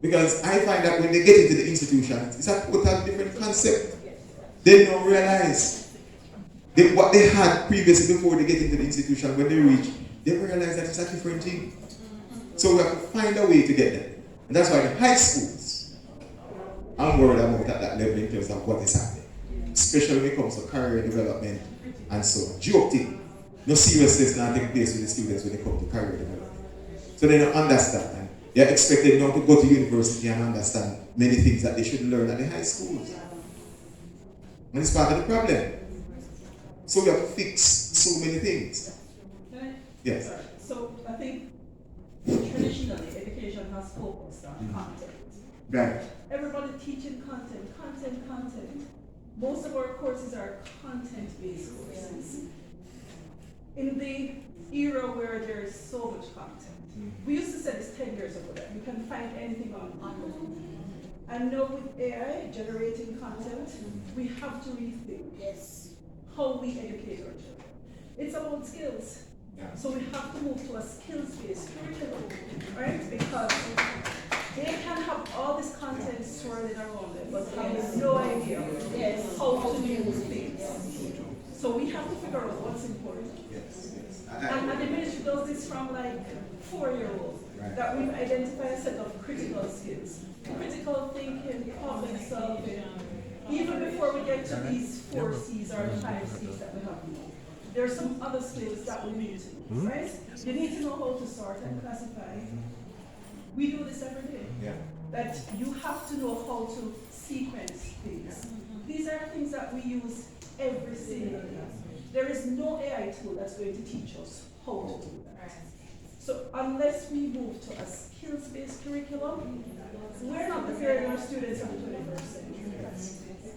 Because I find that when they get into the institutions, it's a totally different concept. They don't realize what they had previously before they get into the institution. When they reach, they realize that it's a different thing. So we have to find a way to get them. And that's why the high schools, I'm worried about at that level in terms of what is happening. Especially when it comes to career development and so on. Joke thing. No seriousness now take place with the students when they come to career development. So they don't understand. And they're expected now to go to university and understand many things that they should learn at the high schools. And it's part of the problem. So we have to fix so many things. Yes. Sorry. So I think traditionally education has focused on content. Right. Everybody teaching content. Most of our courses are content-based courses. In the era where there's so much content, we used to say this 10 years ago that you can find anything online. And now with AI generating content, we have to rethink how we educate our children. It's about skills. So we have to move to a skills-based curriculum, right? Because they can have all this content swirling around them, but have no idea how to use things. So we have to figure out what's important. And the ministry does this from like 4-year-olds, that we've identified a set of critical skills. Critical thinking, problem solving. Even before we get to these 4 C's or 5 C's that we have now, there are some other skills that we need to know, right? You need to know how to sort and classify. We do this every day. That you have to know how to sequence things. These are things that we use every single day. There is no AI tool that's going to teach us how to do that. So unless we move to a skills-based curriculum, we're not preparing our students for the 21st century.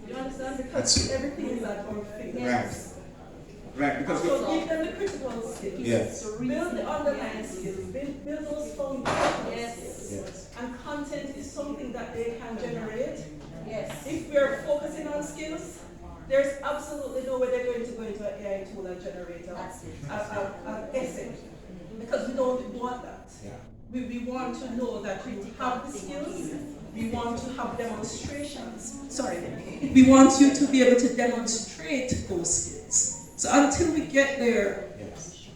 You understand? Because everything is at our fingertips. Right, because so give them the critical skills, build the underlying skills, build those foundational skills. And content is something that they can generate. If we're focusing on skills, there's absolutely no way they're going to go into an AI tool and generate an essay. Because we don't want that. We want to know that you have the skills. We want to have demonstrations. We want you to be able to demonstrate those skills. So until we get there,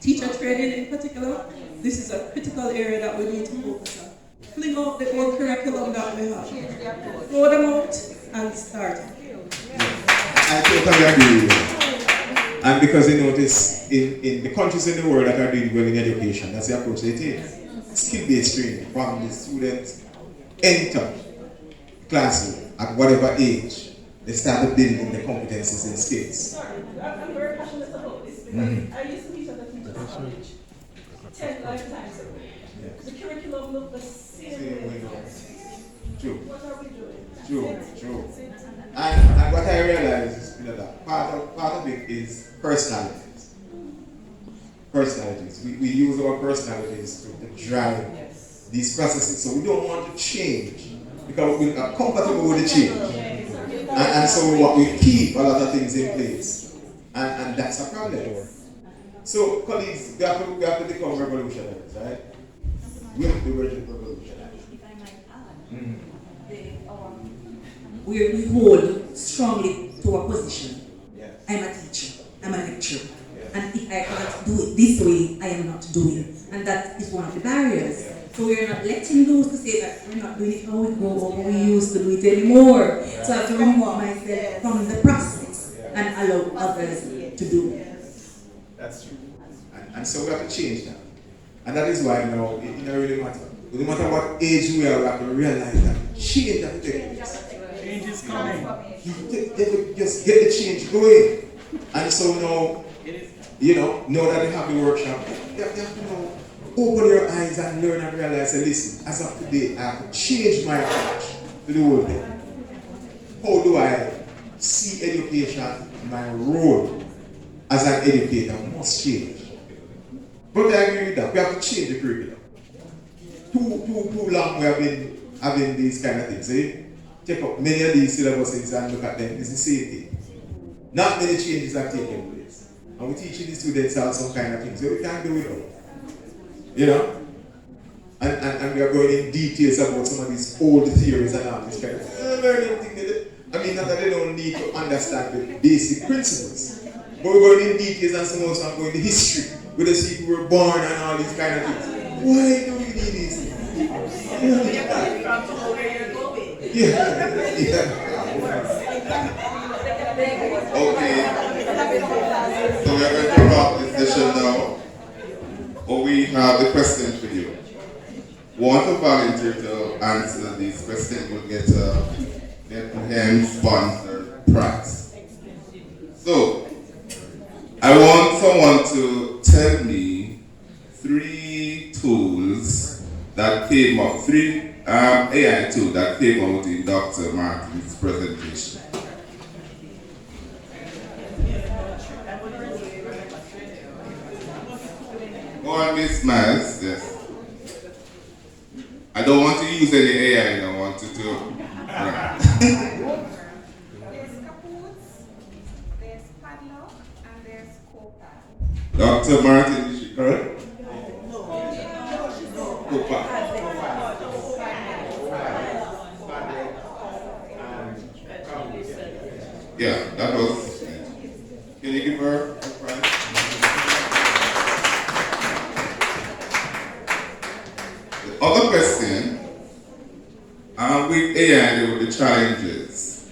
teacher training in particular, this is a critical area that we need to focus on. Fling out the old curriculum that we have. Throw them out and start. I totally agree with you. And because you notice in the countries in the world that are doing well in education, that's the approach they take. Skill-based training from the students enter the classroom at whatever age. They started building the competencies and skills. Sorry, I'm very passionate about this because I used to teach at a teacher's college 10 lifetimes ago. The curriculum looked the same way. True. What are we doing? True. And what I realize is that part of it is personalities. We use our personalities to drive these processes. So we don't want to change because we are comfortable with the change. And so what we keep a lot of things in place. And that's a problem. So colleagues, we have to become revolutionaries, right? We have to be revolutionaries. If I might add, we hold strongly to our position. I'm a teacher, I'm a lecturer. And if I can't do it this way, I am not doing it. And that is one of the barriers. So we're not letting those to say that we're not doing it how it goes or we used to do it anymore. So I have to remove myself from the process and allow others to do it. That's true. And so we have to change that. And that is why now it doesn't really matter. No matter what age we are, we have to realize that change has to take place. Change is coming. Just get the change going. And so now, now that we have the workshop, you have to know, open your eyes and learn and realize, and listen, as of today, I have to change my approach to the whole thing. How do I see education? My role as an educator must change. But I agree with that. We have to change the curriculum. Too long we have been having these kind of things. Check out many of these syllabuses and look at them. It's the same thing. Not many changes have taken place. And we're teaching the students out some kind of things. So we can't do it all. You know? And we are going in details about some of these old theories and all this kind of learning thing. I mean, not that they don't need to understand the basic principles. But we're going in details and some also I'm going into history. Where the people were born and all these kind of things. Why do we need these things? Okay. So we are going to wrap this session now. Or we have a question for you. Want to volunteer to answer these questions will get a sponsored prize. So I want someone to tell me 3 tools that came up, 3 AI tools that came out in Dr. Martin's presentation. Go on, Miss Miles, yes. I don't want to use any AI, I want to do. Right. There's caboose, there's padlock, and there's copa. Dr. Martin, is she correct? Copa. Yeah, that was. Can you give her a prize? The other question, with AI, there were the challenges.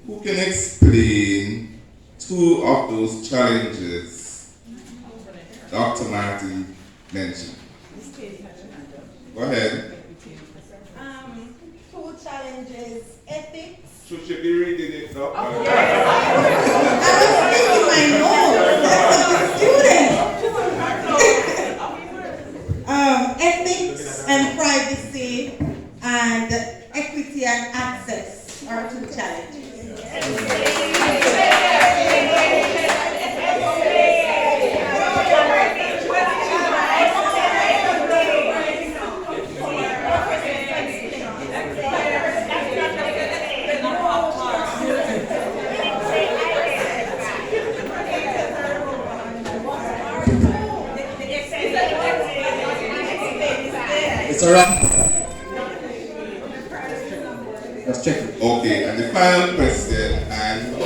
Who can explain 2 of those challenges Dr. Martin mentioned? Go ahead. 2 challenges, ethics. Should she be reading it now? I was reading my notes. Ethics and privacy and equity and access are 2 challenges. It's a wrap. Let's check it. Okay, and the final question, and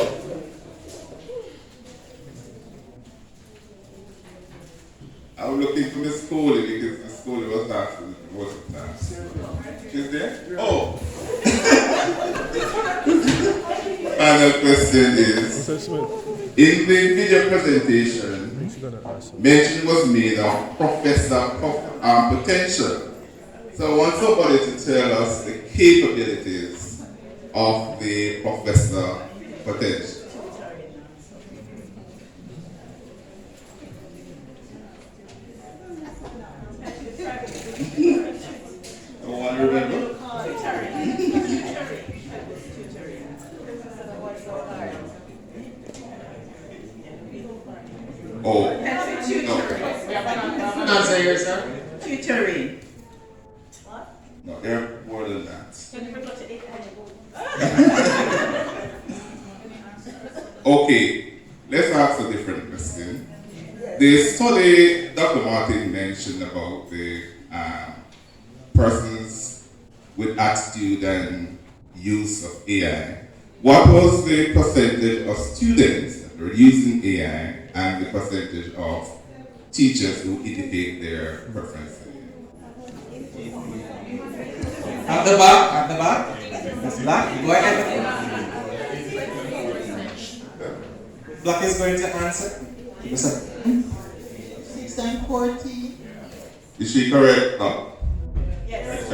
I'm looking for Miss Coley because Miss Coley was asking most of the time. She's there? Oh! Final question is, in the video presentation, mention was made of professor potential. So I want somebody to tell us the capabilities of the professor potential. No one remember? Oh, no. Answer here, sir. Tutoring. No, they're more than that. Okay, let's ask a different question. The study Dr. Martin mentioned about the persons with attitude and use of AI. What was the percentage of students that were using AI and the percentage of teachers who indicate their preference? At the back. That's Black. Go ahead. Black is going to answer. Listen. 6 and 40. Is she correct? No. Yes.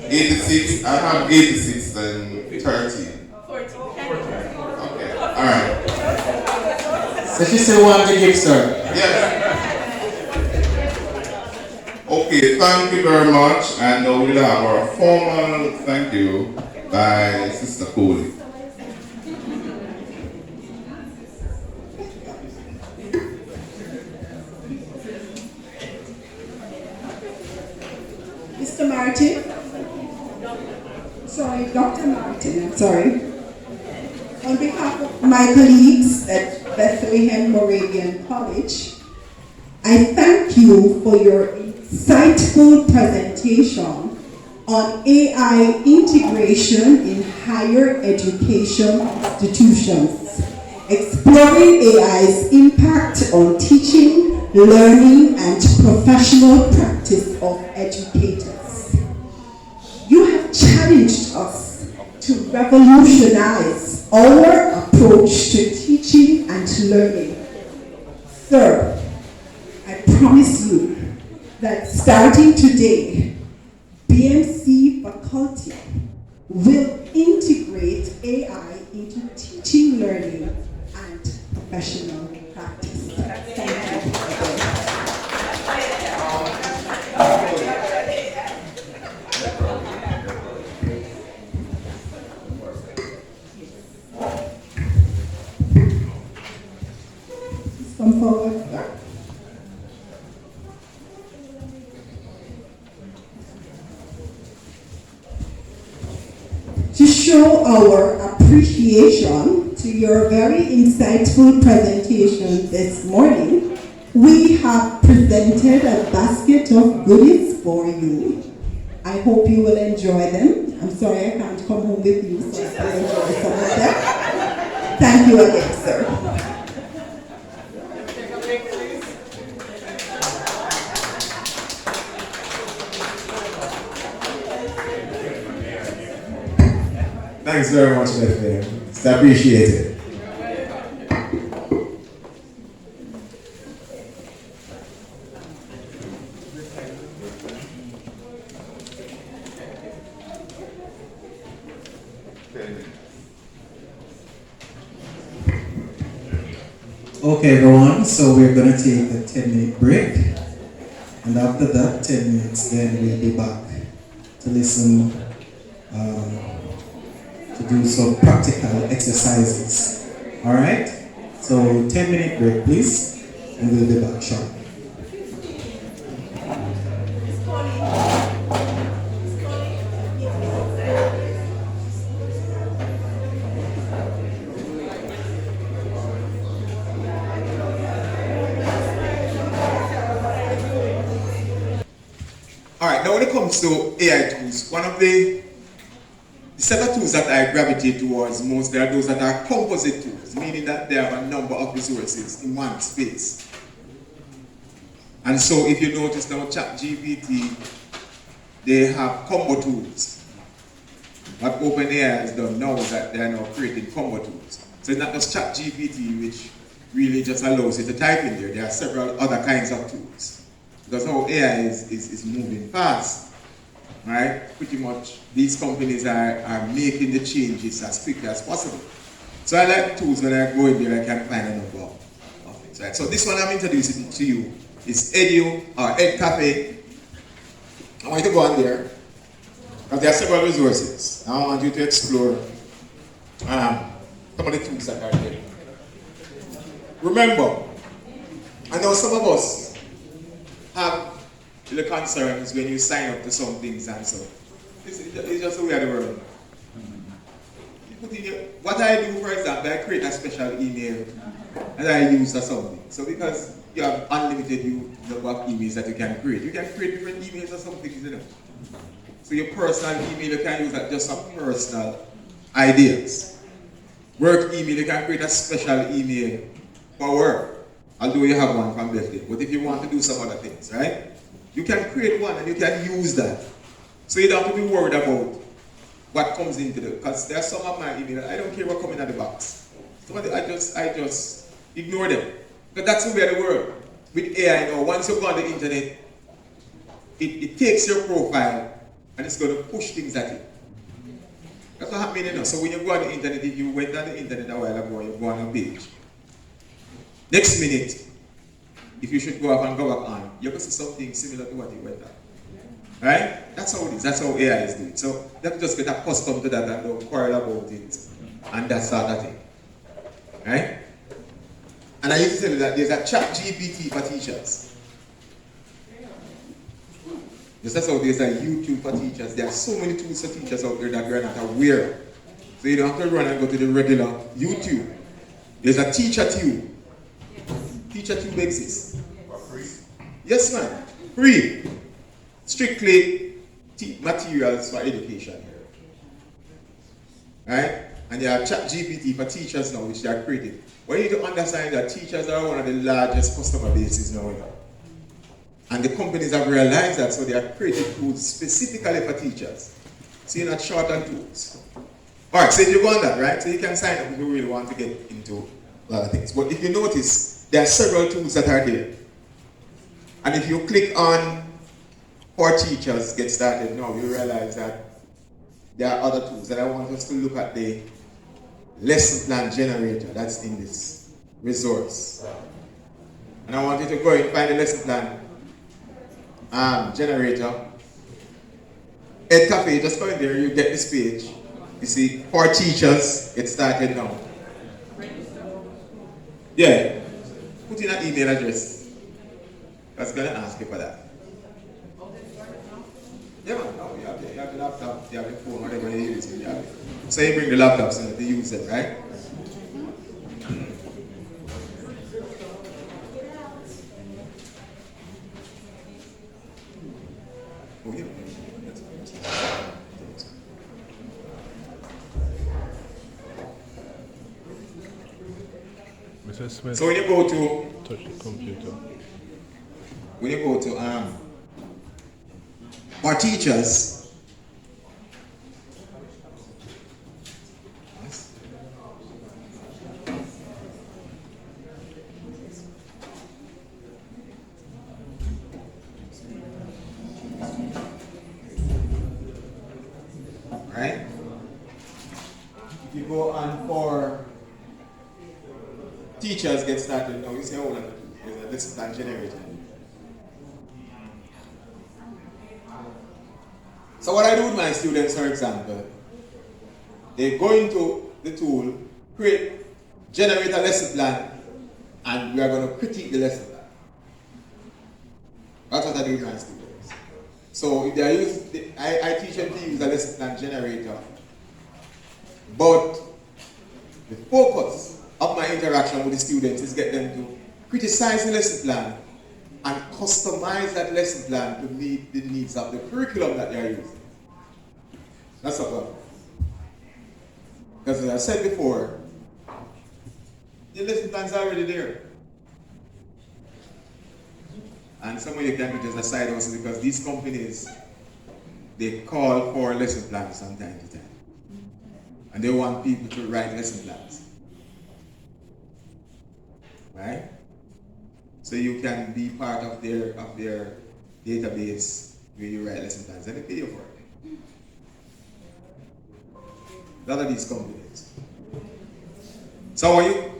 86. I have 86 and 30. 40. Okay. All right. So she still wants to give, sir. Yes. thank you very much, and now we'll have our formal thank you by Sister Coley. Mr. Martin, sorry, Dr. Martin, I'm sorry. On behalf of my colleagues at Bethlehem Moravian College, I thank you for your insightful presentation on AI integration in higher education institutions, exploring AI's impact on teaching, learning, and professional practice of educators. You have challenged us to revolutionize our approach to teaching and learning. Third, I promise you that starting today, BMC faculty will integrate AI into teaching, learning, and professional practice. Thank you. Come forward. To show our appreciation to your very insightful presentation this morning, we have presented a basket of goodies for you. I hope you will enjoy them. I'm sorry I can't come home with you, so I will enjoy some of them. Thank you again, sir. Thanks very much, Bethlehem. It's appreciated. Okay, everyone, so we're going to take a 10-minute break. And after that 10 minutes, then we'll be back to listen to do some practical exercises. All right? So 10-minute break, please, and we'll be back shortly. All right, now when it comes to AI tools, one of the set of tools that I gravitate towards most, there are those that are composite tools, meaning that they have a number of resources in one space. And so if you notice now ChatGPT, they have combo tools. What OpenAI has done now is that they are now creating combo tools. So it's not just ChatGPT which really just allows you to type in there. There are several other kinds of tools. Because how AI is moving fast, right? Pretty much these companies are making the changes as quickly as possible. So I like tools when I go in there I can find a number of things, right? So this one I'm introducing to you is Edu or Ed Cafe. I want you to go on there because there are several resources. I want you to explore some of the tools that are there. Remember, I know some of us have the concerns when you sign up to some things and so. It's just the way of the world. You put in what I do, for example, I create a special email and I use for something. So because you have unlimited number of emails that you can create different emails or some things, you know. So your personal email, you can use that just some personal ideas. Work email, you can create a special email for work. Although you have one from birthday. But if you want to do some other things, right? You can create one and you can use that. So you don't have to be worried about what comes into it. Because there are some of my emails, I don't care what comes in the box. Some of I just ignore them. Because that's the way of the world. With AI now, once you go on the internet, it takes your profile and it's going to push things at you. That's what happening now. So when you go on the internet, if you went on the internet a while ago, you go on a page. Next minute, if you should go up and go back on, you're going to see something similar to what you went on. Right? That's how it is. That's how AI is doing. So you have to just get accustomed to that and don't quarrel about it. And that's sort of thing. Right? And I used to tell you that there's a chat GPT for teachers. Just that's how there's a YouTube for teachers. There are so many tools for teachers out there that we are not aware of. So you don't have to run and go to the regular YouTube. There's a teacher tube. Teacher tube exists. For free? Yes, man. Free. Strictly materials for education here. Right? And there are chat GPT for teachers now, which they are creating. But you need to understand that teachers are one of the largest customer bases now. And the companies have realized that, so they are creating tools specifically for teachers. So you're not short on tools. Alright, so if you go on that, right? So you can sign up if you really want to get into a lot of things. But if you notice, there are several tools that are there. And if you click on For Teachers Get Started now, you realize that there are other tools. And I want us to look at the lesson plan generator that's in this resource. And I want you to go and find the lesson plan generator. Ed Cafe, just go in there, you get this page. You see, For Teachers Get Started now. Yeah. Put in an email address. I was going to ask you for that. Yeah, man. No, you have the laptop, you have the phone, whatever you're using. So you bring the laptop so that they use it, right? Oh, yeah. Mr. Smith, So when you go to touch the computer. When you go to our teachers, right? If you go on For Teachers Get Started now, you see all of it. There's a lesson plan generator. So what I do with my students, for example, they go into the tool, generate a lesson plan, and we are going to critique the lesson plan. That's what I do with my students. So if they are using, I teach them to use a lesson plan generator, but the focus of my interaction with the students is get them to criticize the lesson plan and customize that lesson plan to meet the needs of the curriculum that they are using. That's a problem. Because as I said before, the lesson plans are already there. And some of you can do just a side hustle because these companies, they call for lesson plans from time to time. And they want people to write lesson plans. Right? So you can be part of their database where you write lesson plans and they pay you for it. A lot of these companies. So when you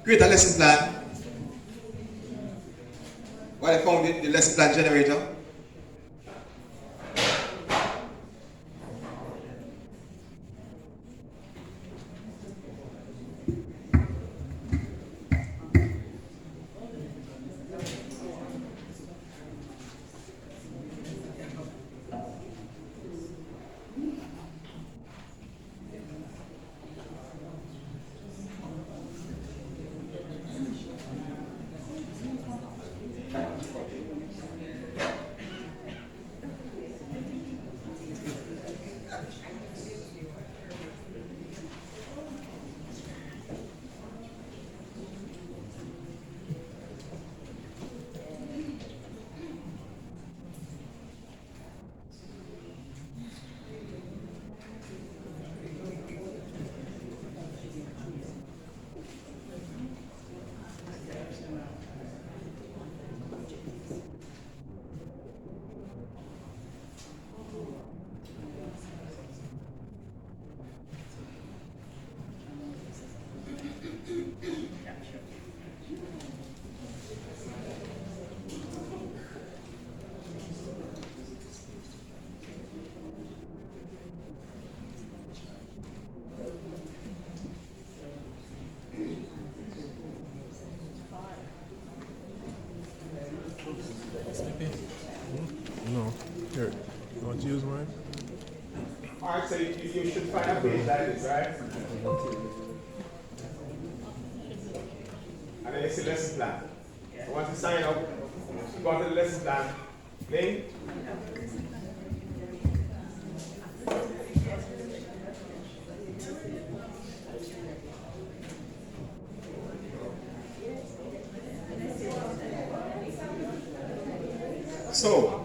create a lesson plan, what I found the lesson plan generator. Here, you want to use mine? Alright, so you should find a page like this, right? And then you see lesson plan. So once you sign up, you go to the lesson plan link. So,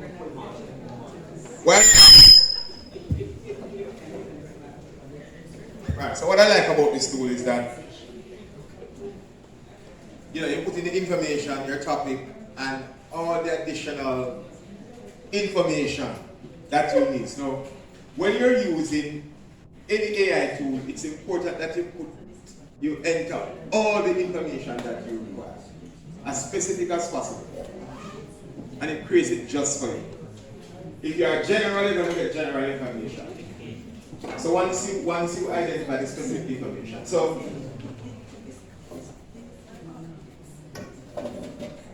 well, right, so what I like about this tool is that you put in the information, your topic, and all the additional information that you need. So when you're using any AI tool, it's important that you enter all the information that you require, as specific as possible, and it creates it just for you. If you are generally going to get general information. So once you identify the specific information. So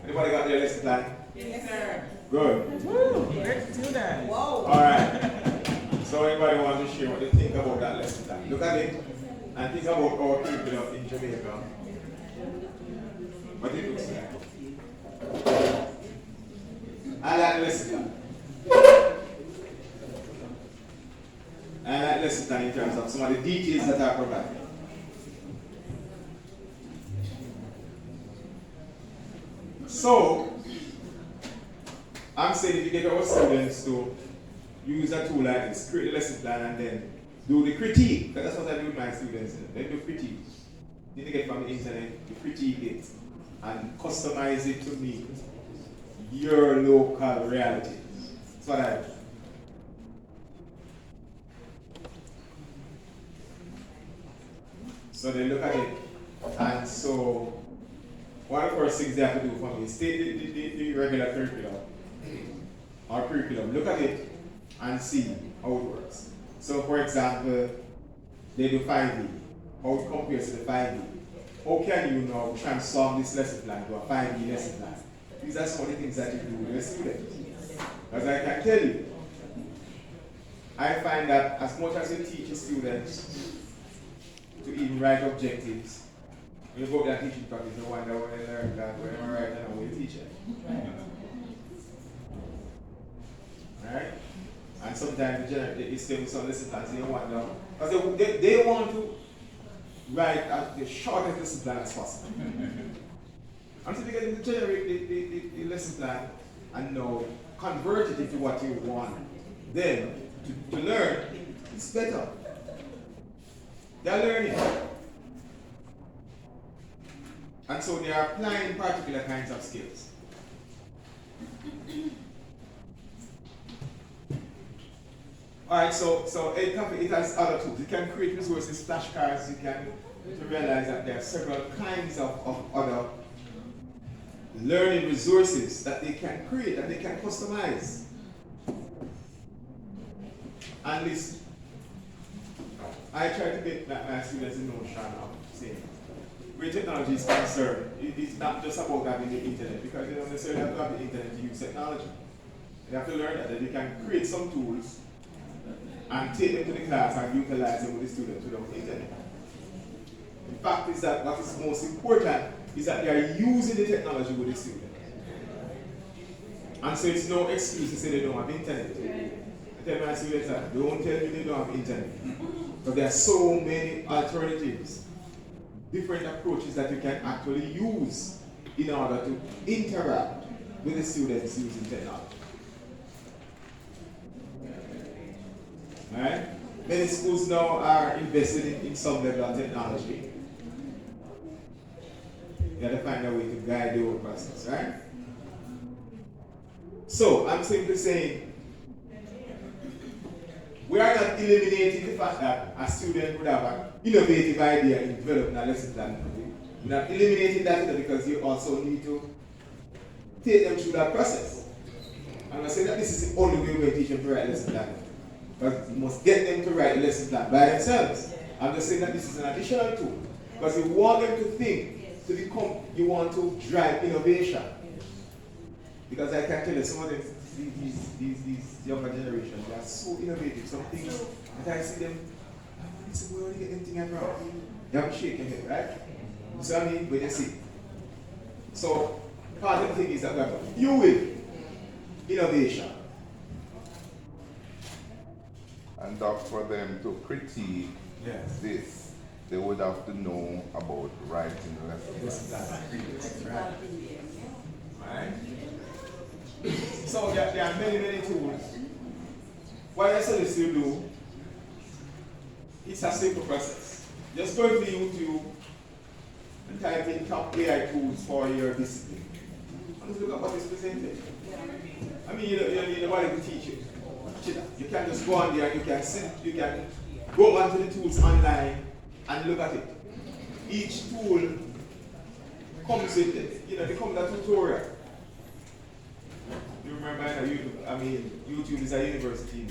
anybody got their lesson plan? Yes, sir. Good. Woo, let's do that. Whoa. Alright. So anybody want to share what they think about that lesson plan? Look at it and think about our curriculum in Jamaica. What it looks like. I like the lesson plan. I like the lesson plan in terms of some of the details that are provided. So, I'm saying if you get our students to use a tool like this, create a lesson plan and then do the critique, because that's what I do with my students. Then do critique. Then you get from the internet, you critique it and customize it to meet your local reality. That's what I do. So they look at it, and so one of the first things they have to do for me is take the regular curriculum or curriculum, look at it and see how it works. So for example, they do 5D, how it compares to the 5D. How can you now transform this lesson plan to a 5D lesson plan? These are some of the things that you do with your students. As I can tell you, I find that as much as you teach a student to even write objectives, when you go to that teaching practice, you wonder when they learn that, when they write and when you teach it. Right? And sometimes they stay with some lesson plans, you wonder, because they want to write the shortest lesson plan as possible. And so they get to generate the lesson plan and now convert it into what you want them to learn. It's better. They're learning. And so they are applying particular kinds of skills. Alright, so it has other tools. You can create resources, flashcards, you can realize that there are several kinds of other learning resources that they can create, that they can customize. And this, I try to get my students in notion of saying, where technology is concerned, it's not just about having the internet, because you don't necessarily have to have the internet to use technology. You have to learn that you can create some tools and take them to the class and utilize them with the students without the internet. The fact is that what is most important is that they are using the technology with the students. And so it's no excuse to say they don't have internet. I tell my students that don't tell me they don't have internet. Because there are so many alternatives, different approaches that you can actually use in order to interact with the students using technology. Right? Many schools now are invested in some level of technology. You have to find a way to guide the whole process, right? So, I'm simply saying, we are not eliminating the fact that a student would have an innovative idea in developing a lesson plan. We're not eliminating that either, because you also need to take them through that process. I'm not saying that this is the only way we're teaching them to write lesson plan. But you must get them to write a lesson plan by themselves. I'm just saying that this is an additional tool. Because you want them to think, to become, you want to drive innovation. Because I can tell you, some of them these younger generations, they are so innovative. Some things that I see them, it's where do you get anything wrong? You have to shake your head, right? You see what I mean? When you see. So, part of the thing is that we have to fuel innovation. And for them to critique this, they would have to know about writing lessons. Right? So there are many tools. What I suggest you do, it's a simple process. Just go to YouTube and type in top AI tools for your discipline. And just look at what is presented. I mean, you don't need nobody to teach you. You can just go on there and you can go onto the tools online and look at it. Each tool comes with it. They come with a tutorial. You remember, YouTube is a university.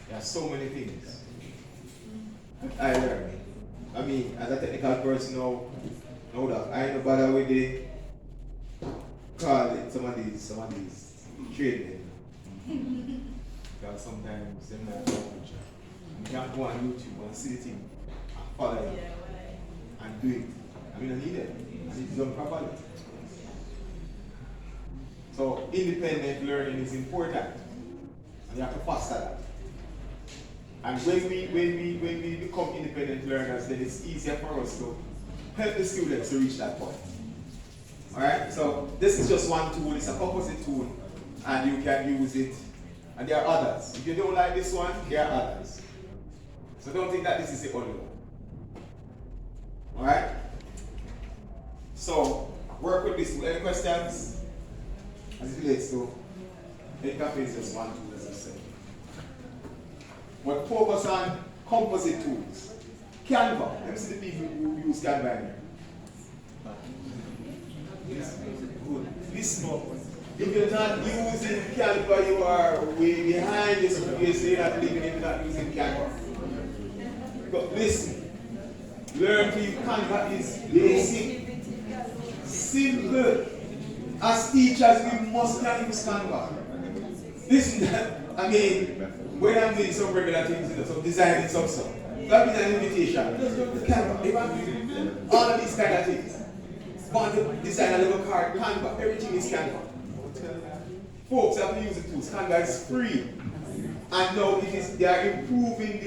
There are so many things I learned. As a technical person now that I ain't no bother with the call it some of these training. Because sometimes they're not much. You can't go on YouTube and see the thing and follow it and do it. I need it. And it's done properly. So independent learning is important. And you have to foster that. And when we become independent learners, then it's easier for us to help the students to reach that point. Alright? So this is just one tool, it's a composite tool, and you can use it. And there are others. If you don't like this one, there are others. So don't think that this is the only one. Alright? So work with this tool. Any questions? As it relates to Cafe is just one tool, as I said. But focus on composite tools. Canva. Let me see the people who use Canva here. Good. Listen. If you're not using Canva, you are way behind this. You're not living if you're not using Canva. But listen. Learn to use Canva is basic. Simple. As teachers, we must not use Canva. Listen, when I'm doing some regular things, some designing some stuff, that is an invitation. Just go to Canva. If I'm doing all of these kind of things, want to design a little card, Canva, everything is Canva. Folks have to use the tools. Canva is free. And now they are improving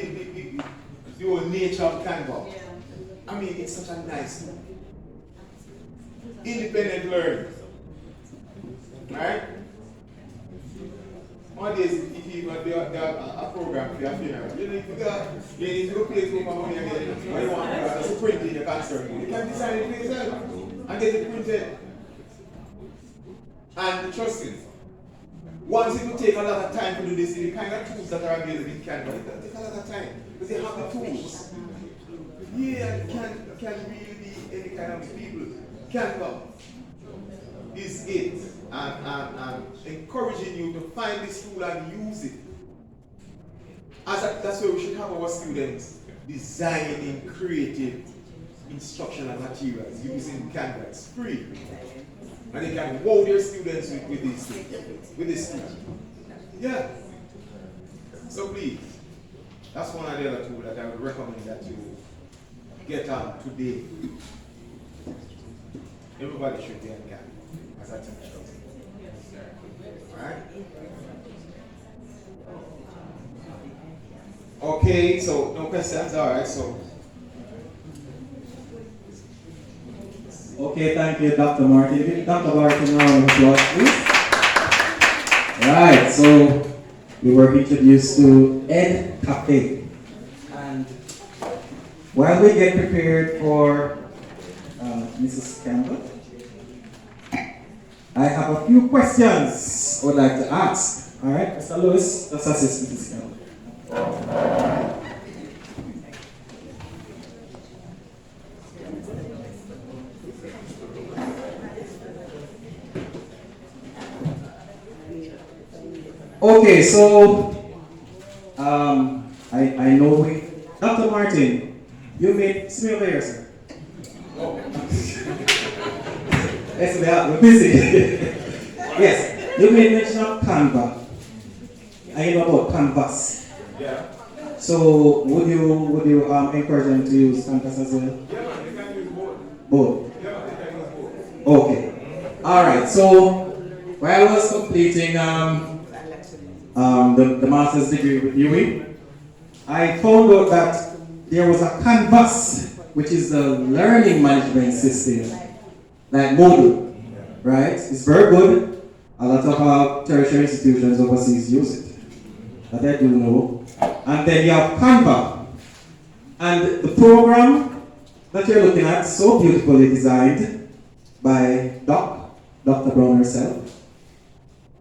the whole nature of Canva. It's such a nice tool. Independent learning. Right? Nowadays, if you want a program for your funeral, you need to go pay for money again. What you want to print in your concern. You can design it for yourself and get it printed. And trust me, once it will take a lot of time to do this, the kind of tools that are available in Canva, it will take a lot of time. Because they have the tools. It can really be any kind of people. Canva is it. And encouraging you to find this tool and use it. That's where we should have our students designing creative instructional materials using Canva. It's free. And they can wow their students with these things, with this tool. Yeah. So please, that's one of the other tools that I would recommend that you get on today. Everybody should be on Canva as a teacher. Alright? Okay, so no questions, alright, so. Okay, thank you, Dr. Martin. Dr. Martin, round of applause, please. Right, so we were introduced to Ed Cafe. And while we get prepared for Mrs. Campbell, I have a few questions I would like to ask. All right, Mr. Lewis, let's assist Mrs. Campbell. Okay, so I know Dr. Martin, you made smell there, sir. Oh. Yes, we're busy. Yes. You made mention of Canva. I know about Canvas. Yeah. So would you encourage them to use Canvas as well? Yeah, man, you can use both. Both. Yeah, you can use both. Okay. All right. So while I was completing the master's degree with UWI, I found out that there was a Canvas, which is the learning management system, like Moodle, right? It's very good. A lot of tertiary institutions overseas use it, that I do know. And then you have Canva, and the program that you're looking at, so beautifully designed by Dr. Brown herself.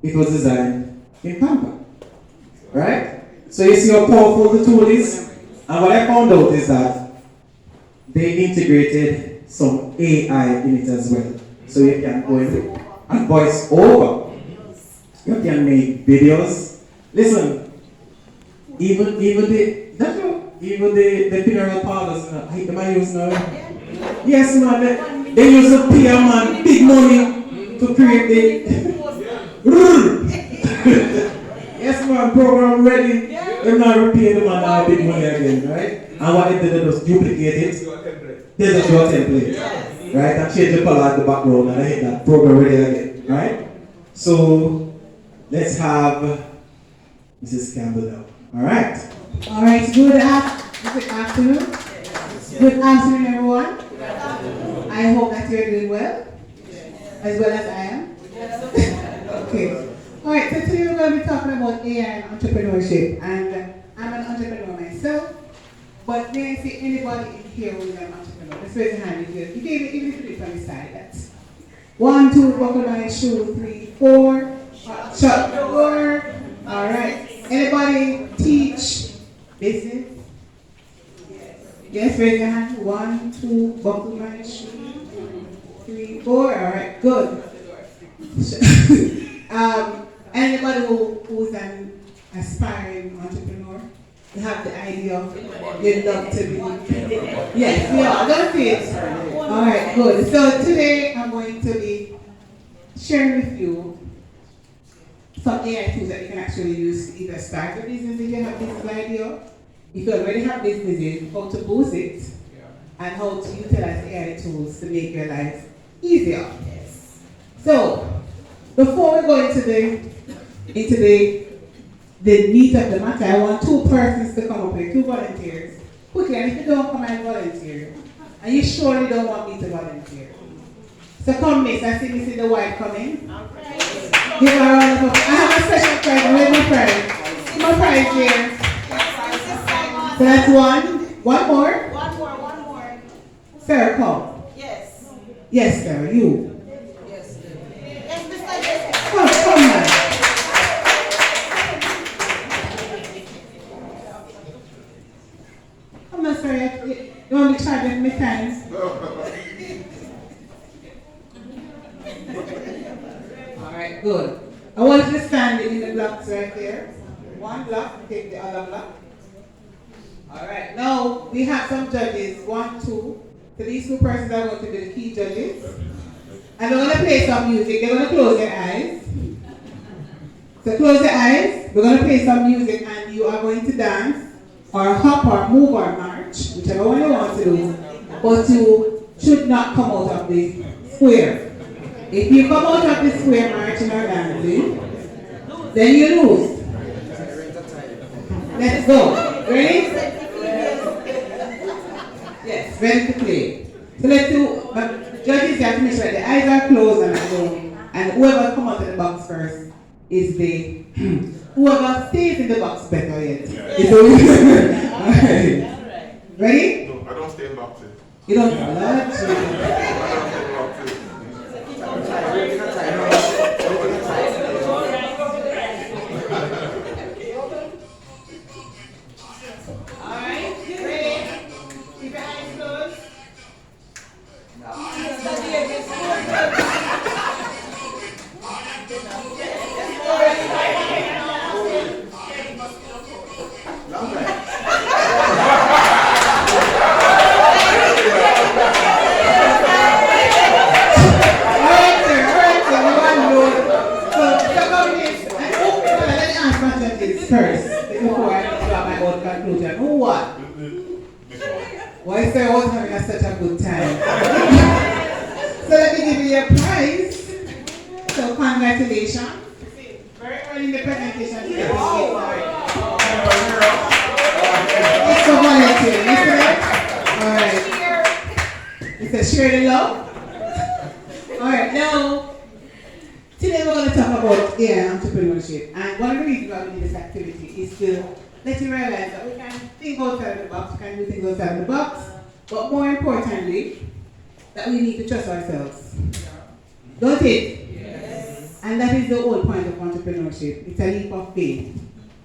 It was designed in Canva, right? So you see how powerful the tool is? And what I found out is that they integrated some AI in it as well. So you can go in and voice over. You can make videos. Listen, even the funeral parlors, am I using now? Yes, man. They use to pay a man big money to create the. Yes, man. Program ready. They're not repaying the man big money again, right? And what they did was duplicate it. They just do a template, right? And change the color at the background, and I hit that program ready again, right? So let's have Mrs. Campbell now. All right. All right. Good afternoon. Good afternoon, everyone. I hope that you're doing well, as well as I am. Okay. All right. So today we're going to be talking about AI and entrepreneurship, and I'm an entrepreneur myself. But may I see anybody in here who's an entrepreneur? Let's raise your hand if you can, even if you do it from the side. That's 1, 2, buckle my shoe, 3, 4. Shut the door. All right. Anybody teach business? Yes, raise your hand. 1, 2, buckle my shoe, 3, 4. All right, good. Anybody who's an aspiring entrepreneur? You have the idea of you'd love to be. Yes, we are. Don't see it. All right, good. So today I'm going to be sharing with you some AI tools that you can actually use to either start a business if you have this idea, if you already have businesses, how to boost it, and how to utilize AI tools to make your life easier. So, before we go into the meat of the matter, I want 2 persons to come up here, 2 volunteers. Quickly, and if you don't come and volunteer, and you surely don't want me to volunteer. So come, miss. I see Miss in the white coming. Give her a round of applause. I have a special prize. Where's my prize? See my prize here. So that's 1. One more. One more. Sir, come. Yes. Yes, sir. You. Yes. Yes, Mr. Come on. I'm not sorry. You want me to charge me times? Alright, good. I want you to stand in the blocks right there. 1 block, take the other block. Alright, now we have some judges. 1, 2. So these 2 persons are going to be the key judges. And they're going to play some music. They're going to close their eyes. So close your eyes. We're going to play some music and you are going to dance or hop or move or march, whichever one you want to do. But you should not come out of the square. If you come out of the square marching or dancing, then you lose. Let's go. Ready? Yes, ready to play. So let's do, judges have to make sure the eyes are closed and whoever comes out of the box first is the, whoever stays in the box better yet. Is the winner. Alright. Ready? No, I don't stay in boxes. You don't? first before I draw my own conclusion. Who what? Why sir was having such a good time? So let me give you your prize. So congratulations. Very early in the presentation. It's for volunteer, isn't it? Alright. It's a share the love. Alright, now today we're going to talk about AI entrepreneurship. And one of the reasons why we do this activity is to let you realize that we can think outside of the box, we can do things outside of the box, but more importantly, that we need to trust ourselves. Don't it? Yes. And that is the whole point of entrepreneurship. It's a leap of faith.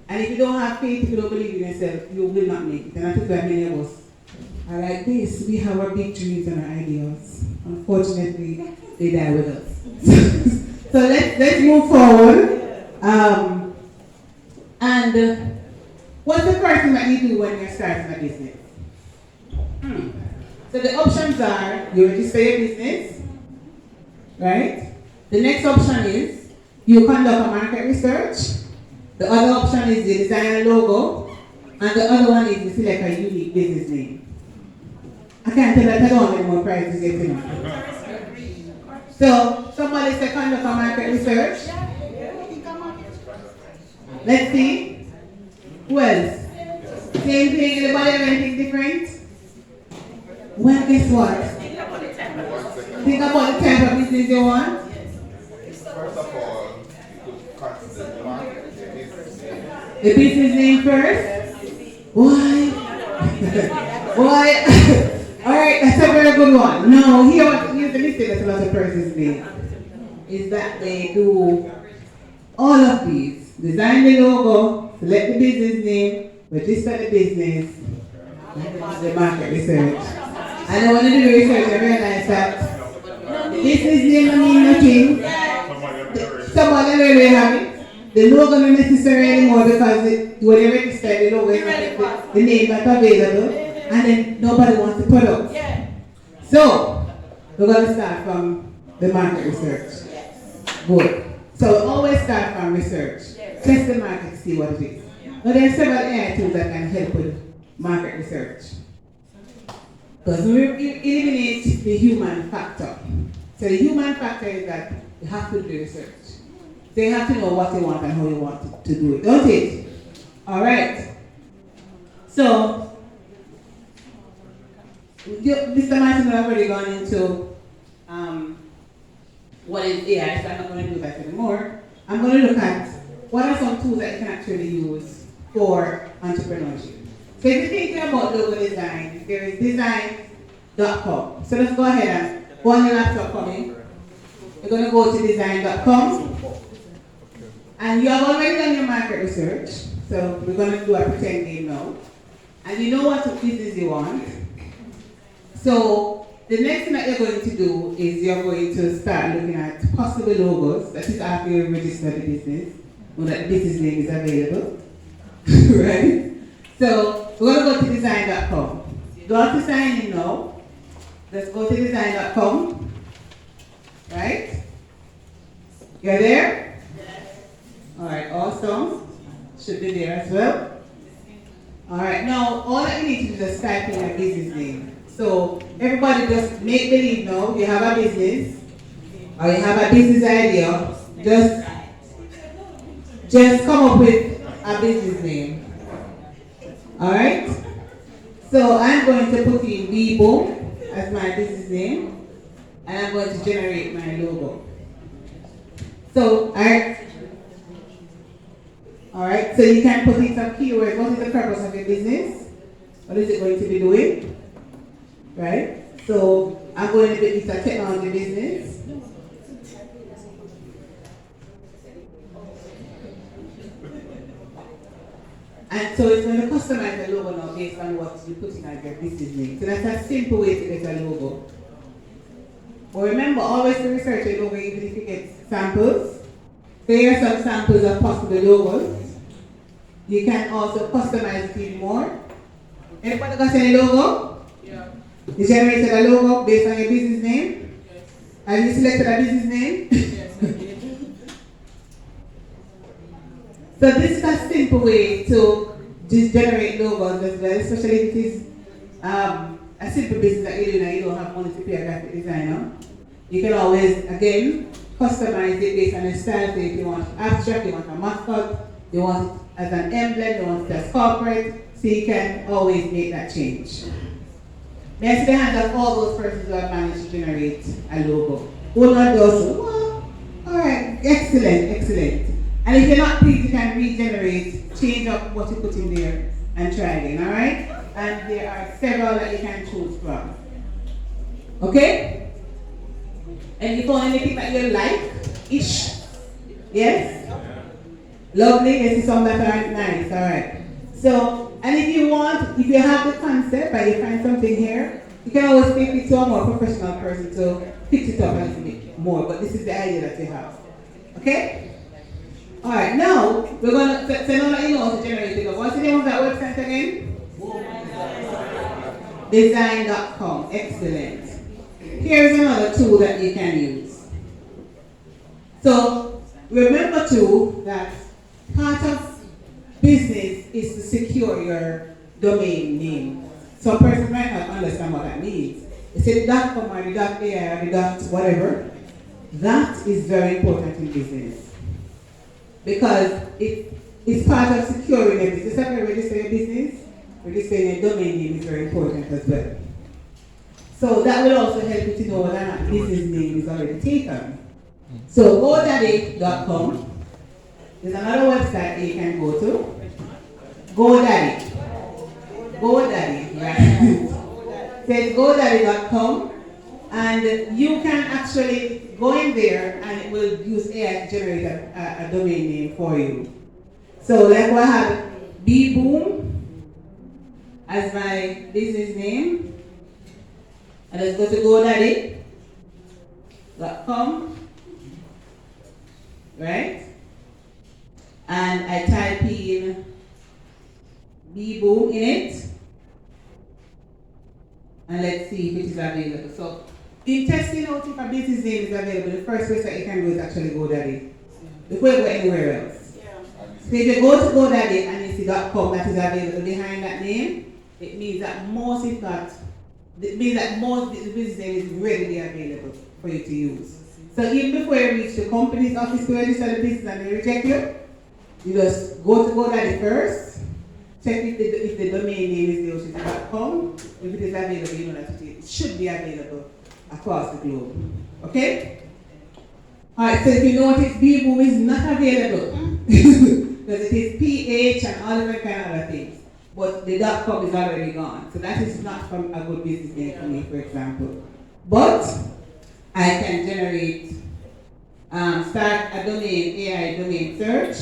And if you don't have faith, if you don't believe in yourself, you will not make it. And I think that many of us are like this. We have our big dreams and our ideals. Unfortunately, they die with us. So let's move forward. What's the first thing that you do when you're starting a business? So the options are, you register your business, right? The next option is, you conduct a market research. The other option is you design a logo. And the other one is you select a unique business name. I can't tell that I don't have any more prizes yet, you know. So, somebody say conduct a market research. Let's see. Who else? Same thing, anybody have anything different? Well, guess what? Think about the type of business you want. First of all, you could consider the market, the business name. The business name first? Why? Why? Alright, that's a very good one. No, here's the mistake that a lot of persons make. Is that they do all of these. Design the logo, select the business name, register the business, and the market research. And then when I do the research, I realize that the business name don't mean nothing. Somebody already have it. The logo not necessary anymore because when you register the logo, the name not available, and then nobody wants the product. So we're going to start from the market research. Good. So always start from research. Test the market to see what it is. Now there are several AI tools that can help with market research. Because we eliminate the human factor. So the human factor is that you have to do the research. So you have to know what you want and how you want to do it, don't it? Alright. So, Mr. Martin has already gone into what is AI, so I'm not going to do that anymore. I'm going to look at what are some tools that you can actually use for entrepreneurship. So if you're thinking about logo design, there is design.com. So let's go ahead and go on your laptop for me. You're going to go to design.com. And you have already done your market research. So we're going to do a pretend game now. And you know what business you want. So the next thing that you're going to do is you're going to start looking at possible logos. That is after you register the business, or that the business name is available. Right? So we're going to go to design.com. You have to sign in now. Let's go to design.com. Right? You're there? Alright, awesome. Should be there as well. Alright, now all that you need to do is type in your business name. So everybody just make believe now you have a business or you have a business idea. Just come up with a business name. Alright? So I'm going to put in Weibo as my business name and I'm going to generate my logo. So alright, so you can put in some keywords. What is the purpose of your business? What is it going to be doing? Right? So I'm going to be, it's a technology business. And so it's going to customize the logo now based on what you put in as your business name. So that's a simple way to get a logo. But remember, always to research a logo even if you get samples. So here are some samples of possible logos. You can also customize it even more. Anybody got any logo? Yeah. You generated a logo based on your business name? Yes. And you selected a business name? Yes, I did. So this is a simple way to just generate logos as well, especially if it is a simple business that you're doing and you don't have money to pay a graphic designer. You can always, again, customize it based on the style. So if you want abstract, you want a mascot, you want it as an emblem, you want it as corporate, so you can always make that change. May I see the hands of all those persons who have managed to generate a logo? Who not those? Well, alright, excellent, excellent. And if you're not pleased, you can regenerate, change up what you put in there, and try again, alright? And there are several that you can choose from. Okay? And you found anything that you like-ish? Yes? Lovely, let's see some that aren't nice, alright. So, and if you want, if you have the concept and you find something here, you can always take it to a more professional person to fix it up a little bit more, but this is the idea that you have. Okay? Alright, now, we're going to, so now that you know how to generate it, what's the name of that website again? Design.com, excellent. Here's another tool that you can use. So, remember too that part of business is to secure your domain name. Some person might not understand what that means. They say the .com or the .ai or the whatever. That is very important in business. Because it's part of securing your business. Just like you register your business, registering your domain name is very important as well. So that will also help you to know whether or not the business name is already taken. So GoDaddy.com. There's another website that you can go to. GoDaddy. GoDaddy, right? So it's GoDaddy.com, and you can actually go in there and it will use AI to generate a domain name for you. So like I have BBoom as my business name. And let's go to GoDaddy.com, right? And I type in BBoom in it. And let's see if it is available. So, in testing out if a business name is available, the first place that you can go is actually GoDaddy. Before you go anywhere else. So if you go to GoDaddy and you see .com that is available behind that name, it means that most, if not, it means that most the business name is readily available for you to use. So even before you reach the company's office to register the business and they reject you, you just go to GoDaddy first, check if the domain name is there, which is .com. If it is available, you know that it should be available across the globe. Okay? Alright, so if you notice BBoom is not available because it is PH and all different kind of other things. But the .com is already gone. So that is not from a good business name for me, for example. But I can generate, start a domain, AI domain search,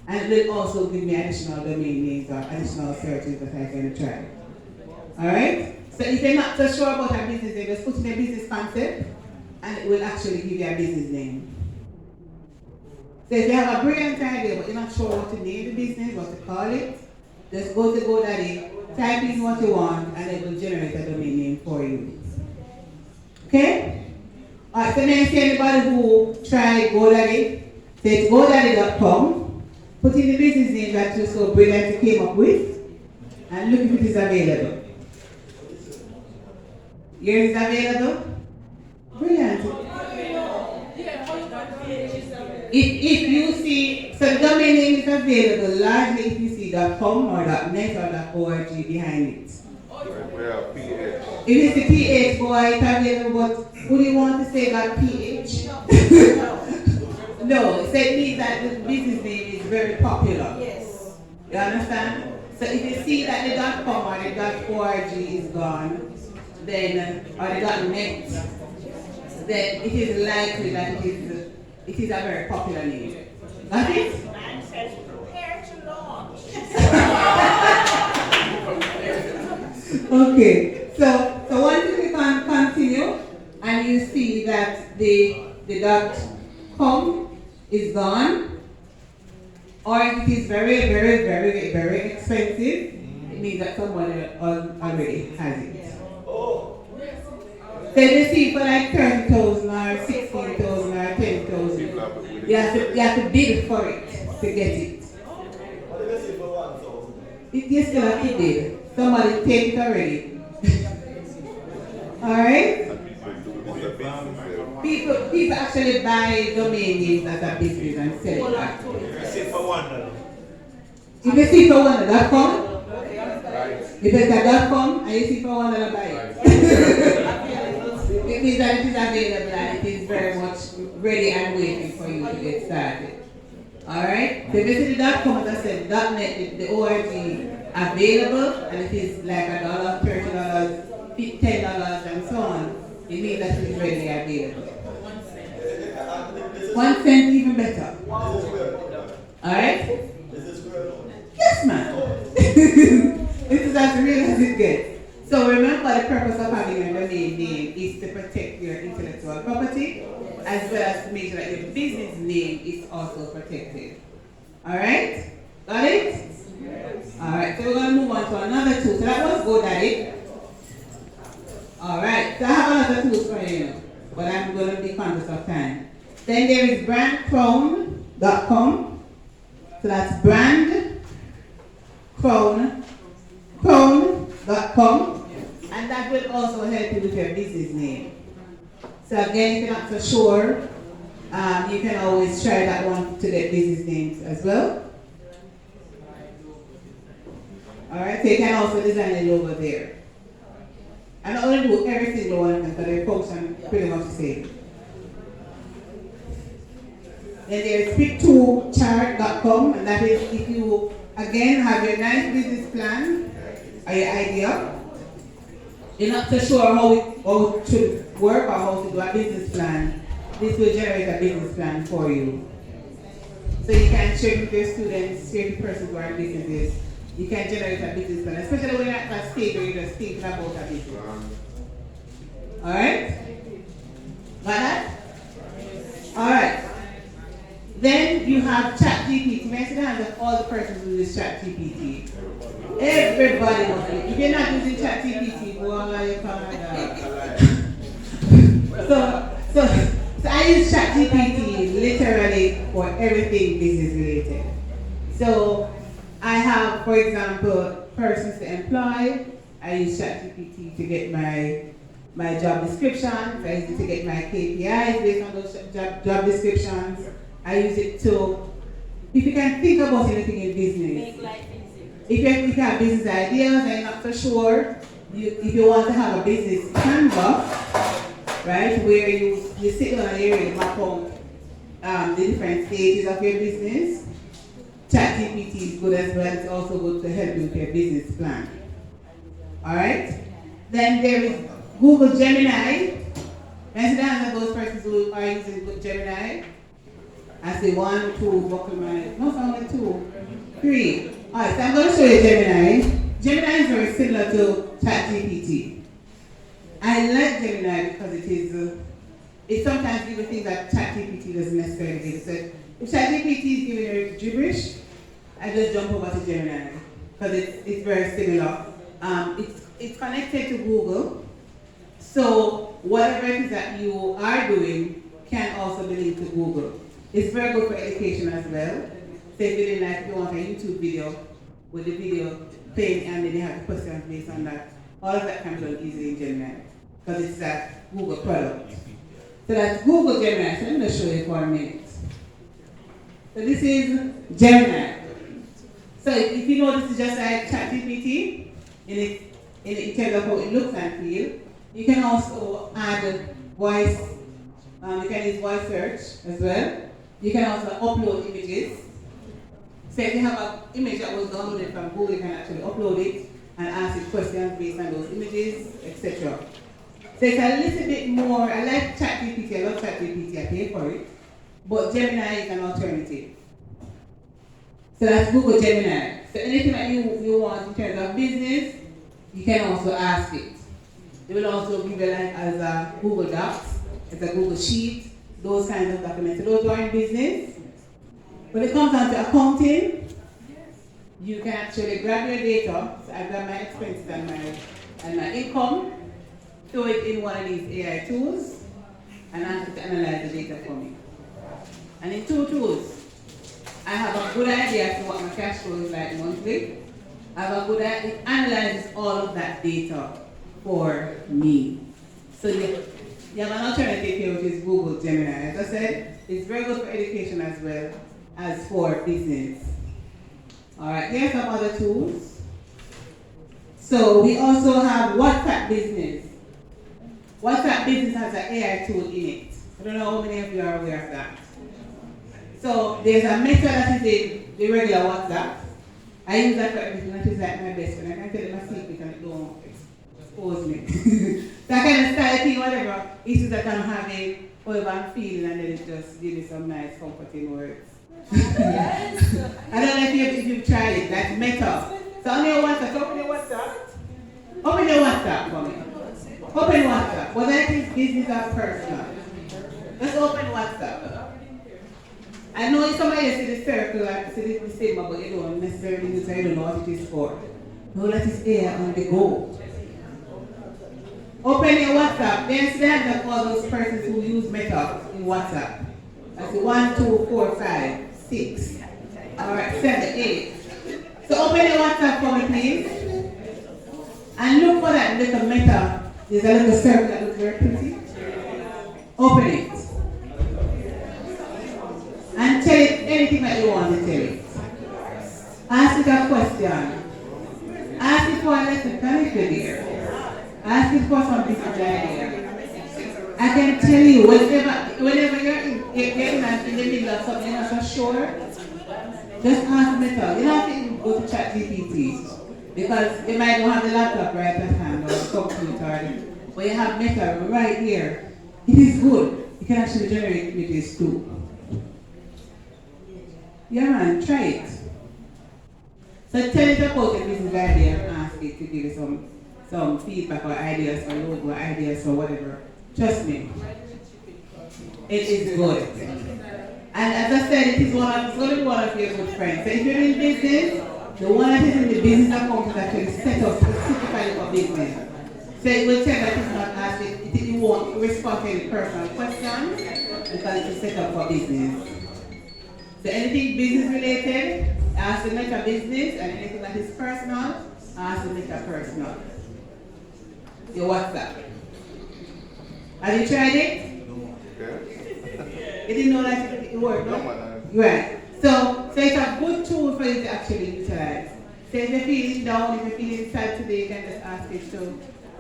and it will also give me additional domain names or additional searches that I can try. Alright? So if you're not so sure about a business name, just put in a business concept, and it will actually give you a business name. So if you have a brilliant idea, but you're not sure what to name the business, what to call it, just go to GoDaddy, type in what you want, and it will generate a domain name for you. Okay? Alright, so may I see anybody who tried GoDaddy? So it's GoDaddy.com. Put in the business name that you so brilliant you came up with, and look if it is available. Yours is available? Brilliant. If you see, so the domain name is available largely if you see .com or .net or .org behind it. If it's the PH, boy, it's available, but would you want to say .ph? No, so it means that the business name is very popular. Yes. You understand? So if you see that the .com or the .org is gone, then, or the .net, then it is likely that it is a very popular name. Got it? Man says, prepare to launch. Okay, so once you click on continue, and you see that the .com is gone, or if it is very, very, very, very expensive, it means that someone already has it. So if you see for like 30,000 or 16,000 or 10,000, you have to bid for it to get it. You're still a kid. Somebody take it already. Alright? People actually buy domain names as a business and sell it back. If you see for $1.com, if it's a .com and you see for $1, buy it. It means that it is available and it is very much ready and waiting for you to get started. Alright? So if you see the .com, as I said, .net, the ORG available, and it is like $1, $30, $10 and so on, it means that it is readily available. 1 cent even better. Alright? Yes, ma'am. This is as real as it gets. So remember, the purpose of having a domain name is to protect your intellectual property, as well as to make sure that your business name is also protected. Alright? Got it? Alright, so we're going to move on to another tool. So that was GoDaddy. Alright, so I have another tool for you, but I'm going to be conscious of time. Then there is brandcrown.com. So that's brandcrown.com. And that will also help you with your business name. So again, if you're not so sure, you can always try that one to get business names as well. Alright, so you can also design a logo there. I'm not going to do every single one of them, but they function pretty much the same. Then there's pick2chart.com, and that is if you, again, have your nice business plan or your idea, you're not so sure how it should work or how to do a business plan, this will generate a business plan for you. So you can share with your students, share with persons who are in businesses, you can generate a business plan, especially when you're at that stage where you're just thinking about a business. Alright? Got that? Alright. Then you have ChatGPT. May I see the hands of all the persons who use ChatGPT? Everybody knows it. If you're not using ChatGPT, well, you can't. So I use ChatGPT literally for everything business related. So I have, for example, persons to employ. I use ChatGPT to get my job descriptions. I use it to get my KPIs based on those job descriptions. I use it to, if you can think about anything in business, if you have business ideas and you're not so sure, if you want to have a business canvas, right, where you sit down an area and map out the different stages of your business, ChatGPT is good as well. It's also good to help you with your business plan. Alright? Then there is Google Gemini. And the hands of those persons who are using Google Gemini. I say 1, 2, buckle my, no, only 2, 3. Alright, so I'm going to show you Gemini. Gemini is very similar to ChatGPT. I like Gemini because it sometimes gives you things that ChatGPT doesn't necessarily give. So if ChatGPT is giving you gibberish, I just jump over to Gemini because it's very similar. It's connected to Google, so whatever it is that you are doing can also be linked to Google. It's very good for education as well. Say if you want a YouTube video with the video playing and then you have the questions based on that. All of that can be done easily in Gemini because it's a Google product. So that's Google Gemini. So let me show you for a minute. So this is Gemini. So if you know this is just like ChatGPT in terms of how it looks and feels, you can also add voice. You can use voice search as well. You can also upload images. So if you have an image that was downloaded from Google, you can actually upload it and ask it questions based on those images, etc. So it's a little bit more, I like ChatGPT, I love ChatGPT, I pay for it. But Gemini is an alternative. So that's Google Gemini. So anything that you want in terms of business, you can also ask it. It will also give you like as a Google Docs, as a Google Sheet, those kinds of documents. So those who are in business, when it comes down to accounting, you can actually grab your data. So I've got my expenses and my income, throw it in one of these AI tools, and ask it to analyze the data for me. And in 2 tools, I have a good idea as to what my cash flow is like monthly, have a good it analyzes all of that data for me. So you have an alternative here, which is Google Gemini. As I said, it's very good for education as well as for business. All right, here's some other tools. So we also have WhatsApp Business. WhatsApp Business has an AI tool in it. I don't know how many of you are aware of that. So there's a method that is in the regular WhatsApp. I use that for everything. That is like my best friend. I can tell them a secret and it don't expose me. So I kind of start thinking whatever issues that I'm having, whatever I'm feeling, and then it just gives me some nice comforting words. Yes. I don't know if you've tried it. That's Meta. So on your WhatsApp, open your WhatsApp. Open your WhatsApp for me. Open WhatsApp. Whether it is business or personal. Let's open WhatsApp. I know somebody see the circle, I see the same, but you don't necessarily use it, you don't know what it is for. No, that is AI on the go. Open your WhatsApp. Then they have all those persons who use Meta in WhatsApp. That's 1, 2, 4, 5, 6. Alright, 7, 8. So open your WhatsApp for me, please. And look for that little Meta. There's a little circle that looks very pretty. Open it. And tell it anything that you want to tell it. Ask it a question. Ask it for a lesson. Can it be there? Ask it for some business idea. I can tell you, whenever you're in the middle of something you're not so sure, just ask Meta. You don't have to go to ChatGPT because you might not have the laptop right at hand or the computer, but you have Meta right here. It is good. You can actually generate images too. Yeah man, try it. So tell it about your business idea and ask it to give you some feedback or ideas or logo ideas or whatever. Trust me. It is good. And as I said, it's going to be one of your good friends. So if you're in business, the one that is in the business account is actually set up specifically for business. So it will tell that it's not asked, it won't respond to any personal questions because it's set up for business. So anything business related, ask the Meta business, and anything that is personal, ask the Meta personal. Your WhatsApp. Have you tried it? No. You didn't know that it worked, no? Right. So it's a good tool for you to actually utilize. So if you're feeling down, if you're feeling sad today, you can just ask it to,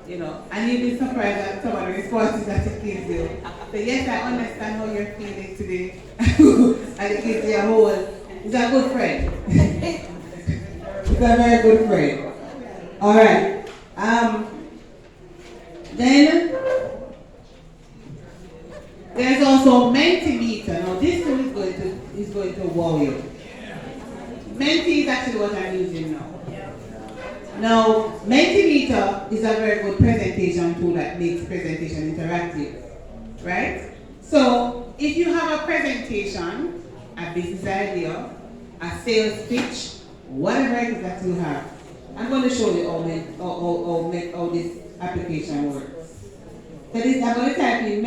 and you'll be surprised at some of the responses that it gives you. So yes, I understand how you're feeling today. And it gives you a whole, it's a good friend. It's a very good friend. All right. Then there's also Mentimeter. Now this tool is going to wow you. Menti is actually what I'm using now. Now, Mentimeter is a very good presentation tool that makes presentation interactive, right? So, if you have a presentation, a business idea, a sales pitch, whatever it is that you have, I'm going to show you how this application works. So I'm going to type in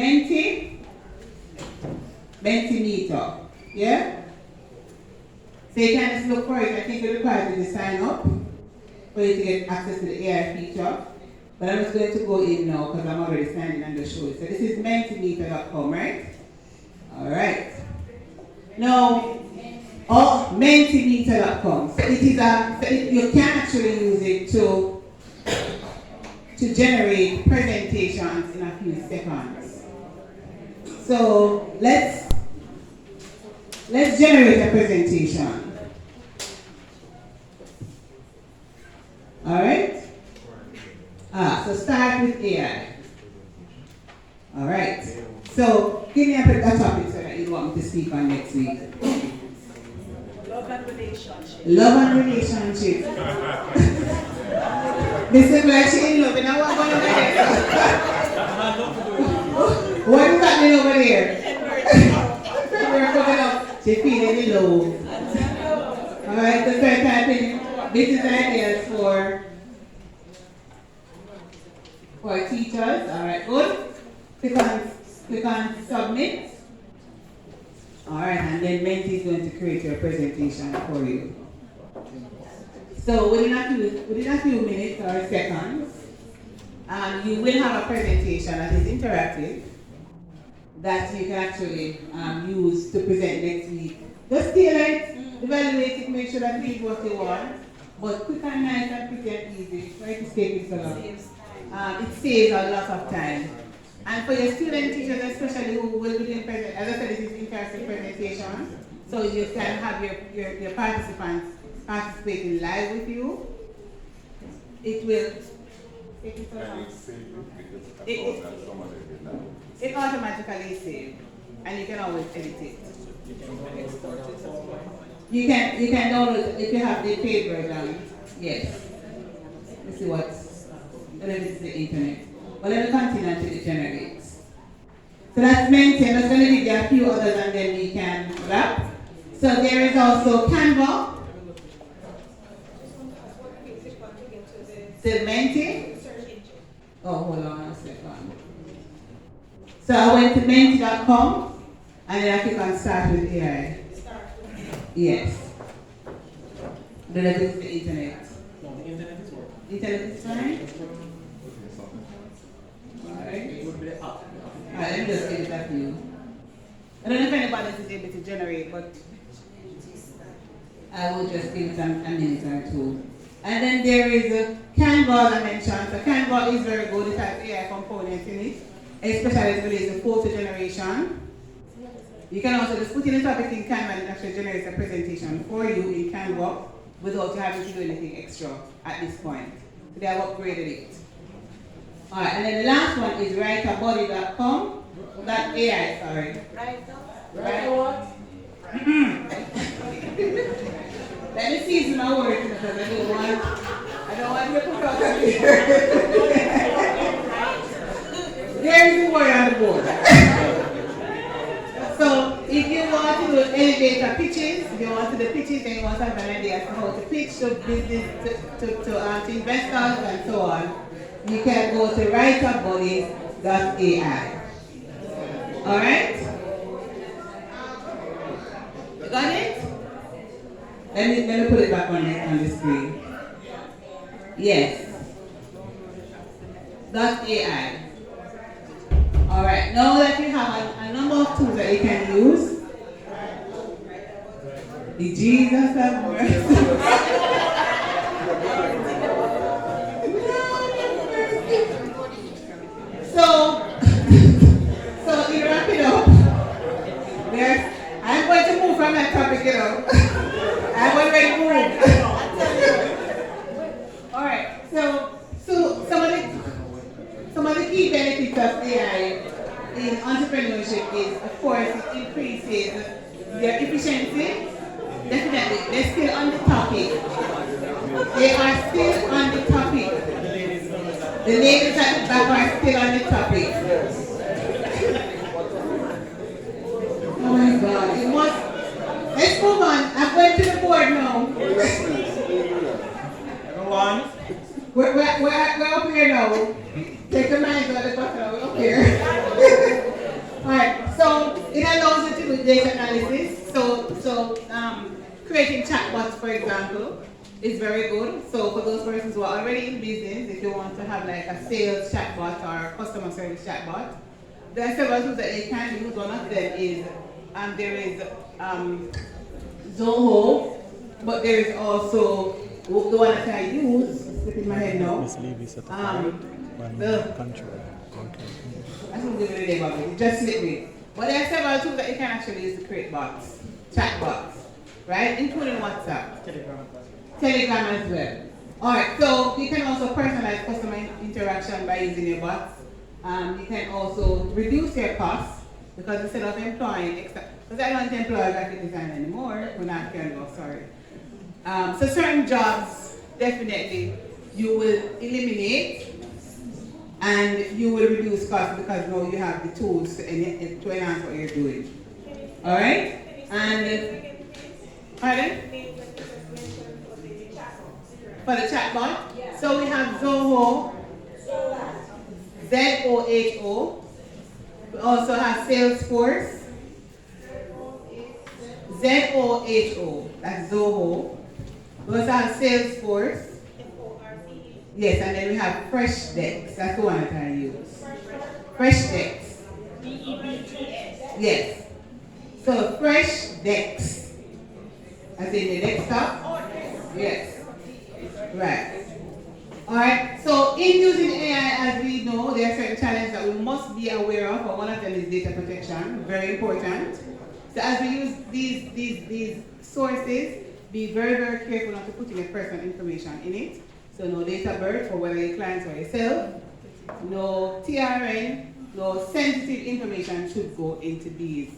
Mentimeter, yeah? So you can just look for it. I think it requires you to sign up for you to get access to the AI feature. But I'm just going to go in now because I'm already signed in and just show it. So this is Mentimeter.com, right? All right. Now, Mentimeter.com. So you can actually use it to generate presentations in a few seconds. So let's generate a presentation. All right? So start with AI. All right. So give me a topic so that you want me to speak on next week. Love and relationship. Love and relationship. This is like she in love, and I want to go over there. What is happening over there? We're coming up. She feeling the love. All right. So start typing business ideas for teachers. All right. Good. Click on submit. All right, and then Menti is going to create your presentation for you. So within a few minutes or seconds, you will have a presentation that is interactive that you can actually use to present next week. Just tailor it, evaluate it, make sure that it is what you want, but quick and nice and quick and easy. Try to take it so long. It saves a lot of time. And for your student teachers especially who will be doing as I said, it is interactive presentation, so you can have your participants participating live with you. It will take it so long. It automatically saves, and you can always edit it. You can download it if you have the paid version. Yes. Let's see what's. Let me see the internet. But let me continue until it generates. So that's maintained. There's going to be a few others, and then we can wrap. So there is also Canva. Still Menti. Oh, hold on a second. So I went to menti.com and then I click on start with AI. Yes. Then I go to the internet. No, the internet is working. Internet is fine? Alright. It would be the app. Alright, let me just give it back to you. I don't know if anybody is able to generate, but I will just give it a minute or two. And then there is Canva, I mentioned. So Canva is very good. It has AI components in it, especially as it relates to photo generation. You can also just put in a topic in Canva and it actually generates a presentation for you in Canva without you having to do anything extra at this point. So they have upgraded it. Alright, and then the last one is writeabody.com. .ai, sorry. Writer what? Let me season my words because I don't want to put out of here. There's the word on the board. So if you want to do elevator pitches, if you want to do pitches and you want to have an idea as to how to pitch to business, to investors and so on, you can go to writerbody.ai. Alright? You got it? Let me put it back on the screen. Yes. .ai. Alright, now that you have a number of tools that you can use, the Jesus have mercy. So to wrap it up, I'm going to move from that topic, you know. I'm already moved. Alright, so some of the key benefits of AI in entrepreneurship is, of course, it increases their efficiency. Definitely, they're still on the topic. They are still on the topic. The ladies at the back are still on the topic. Oh my God, it must. Let's move on. I'm going to the board now. Everyone? We're up here now. Take the minds out of the bucket. We're up here. Alright, so it allows you to do data analysis. So creating chatbots, for example, is very good. So for those persons who are already in business, if you want to have like a sales chatbot or a customer service chatbot, there are several tools that you can use. One of them is there is Zoho, but there is also the one that I use. It's in my head now. I don't give it a name of it. It just slipped me. But there are several tools that you can actually use to create bots, chat bots, right? Including WhatsApp, Telegram as well. Alright, so you can also personalize customer interaction by using your bots. You can also reduce your costs because instead of employing extra, because I don't employ graphic design anymore, we're not going to, sorry. So certain jobs, definitely, you will eliminate and you will reduce costs because now you have the tools to enhance what you're doing. Alright? And, pardon? For the chatbot? So we have Zoho, Z-O-H-O. We also have Salesforce, Z-O-H-O, that's Zoho. We also have Salesforce. Yes, and then we have Fresh Decks. That's the one that I use. Fresh Decks. Yes. So Fresh Decks. As in the desktop? Yes. Right. Alright, so in using AI, as we know, there are certain challenges that we must be aware of, and one of them is data protection, very important. So as we use these sources, be very, very careful not to put in your personal information in it. So no date of birth for whether your clients or yourself, no TRN, no sensitive information should go into these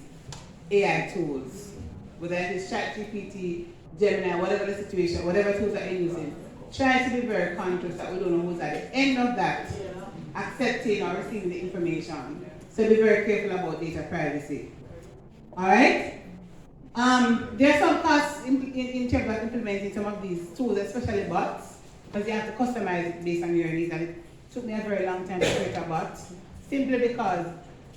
AI tools. Whether it is ChatGPT, Gemini, whatever the situation, whatever tools that you're using. Try to be very conscious that we don't know who's at the end of that accepting or receiving the information. So be very careful about data privacy. Alright? There are some costs in terms of implementing some of these tools, especially bots, because you have to customize it based on your needs, and it took me a very long time to create a bot, simply because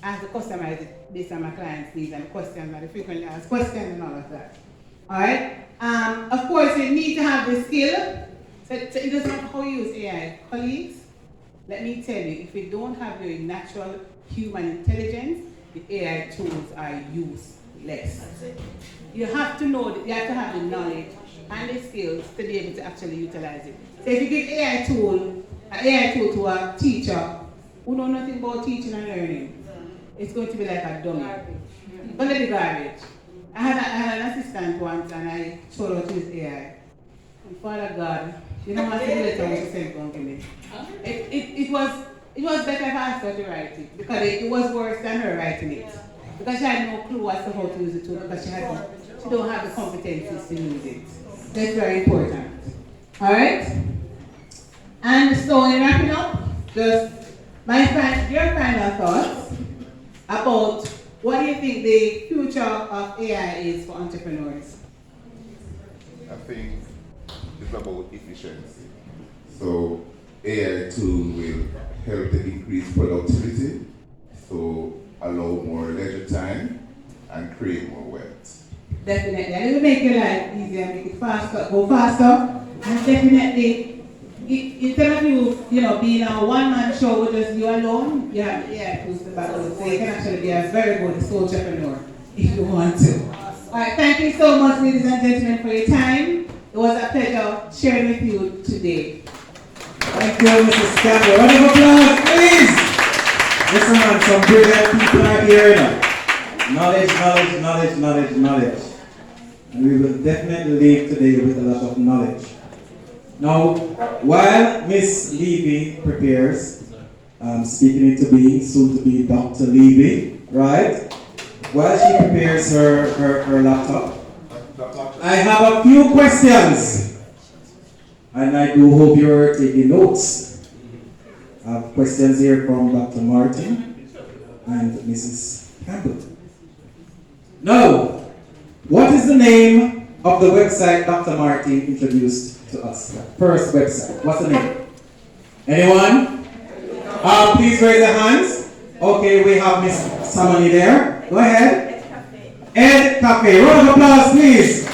I have to customize it based on my client's needs and the questions and the frequently asked questions and all of that. Alright? Of course, you need to have the skill. So it doesn't matter how you use AI. Colleagues, let me tell you, if you don't have your natural human intelligence, the AI tools are useless. You have to know, you have to have the knowledge and the skills to be able to actually utilize it. So if you give an AI tool to a teacher who knows nothing about teaching and learning, it's going to be like a dummy. Gonna be garbage. I had an assistant once and I showed her to use AI. And Father God, you know what the letter was sent to me? It was better if I asked her to write it, because it was worse than her writing it. Because she had no clue as to how to use the tool, because she don't have the competencies to use it. That's very important. Alright? And so in wrapping up, just your final thoughts about what do you think the future of AI is for entrepreneurs? I think it's about efficiency. So AI tool will help to increase productivity, so allow more leisure time and create more wealth. Definitely. And it will make your life easier, make it faster, go faster. And definitely, instead of you being a one-man show with just you alone, you have the AI tools to back up. So you can actually be a very good sole entrepreneur if you want to. Alright, thank you so much, ladies and gentlemen, for your time. It was a pleasure sharing with you today. Thank you, Mrs. Campbell. Round of applause, please. Listen, man, some brilliant people are here now. Knowledge. And we will definitely leave today with a lot of knowledge. Now, while Miss Levy prepares, speaking into being, soon to be Dr. Levy, right? While she prepares her laptop, I have a few questions. And I do hope you're taking notes. I have questions here from Dr. Martin and Mrs. Campbell. Now, what is the name of the website Dr. Martin introduced to us? The first website. What's the name? Anyone? Please raise your hands. Okay, we have Miss Samani there. Go ahead. Ed Cafe. Round of applause, please.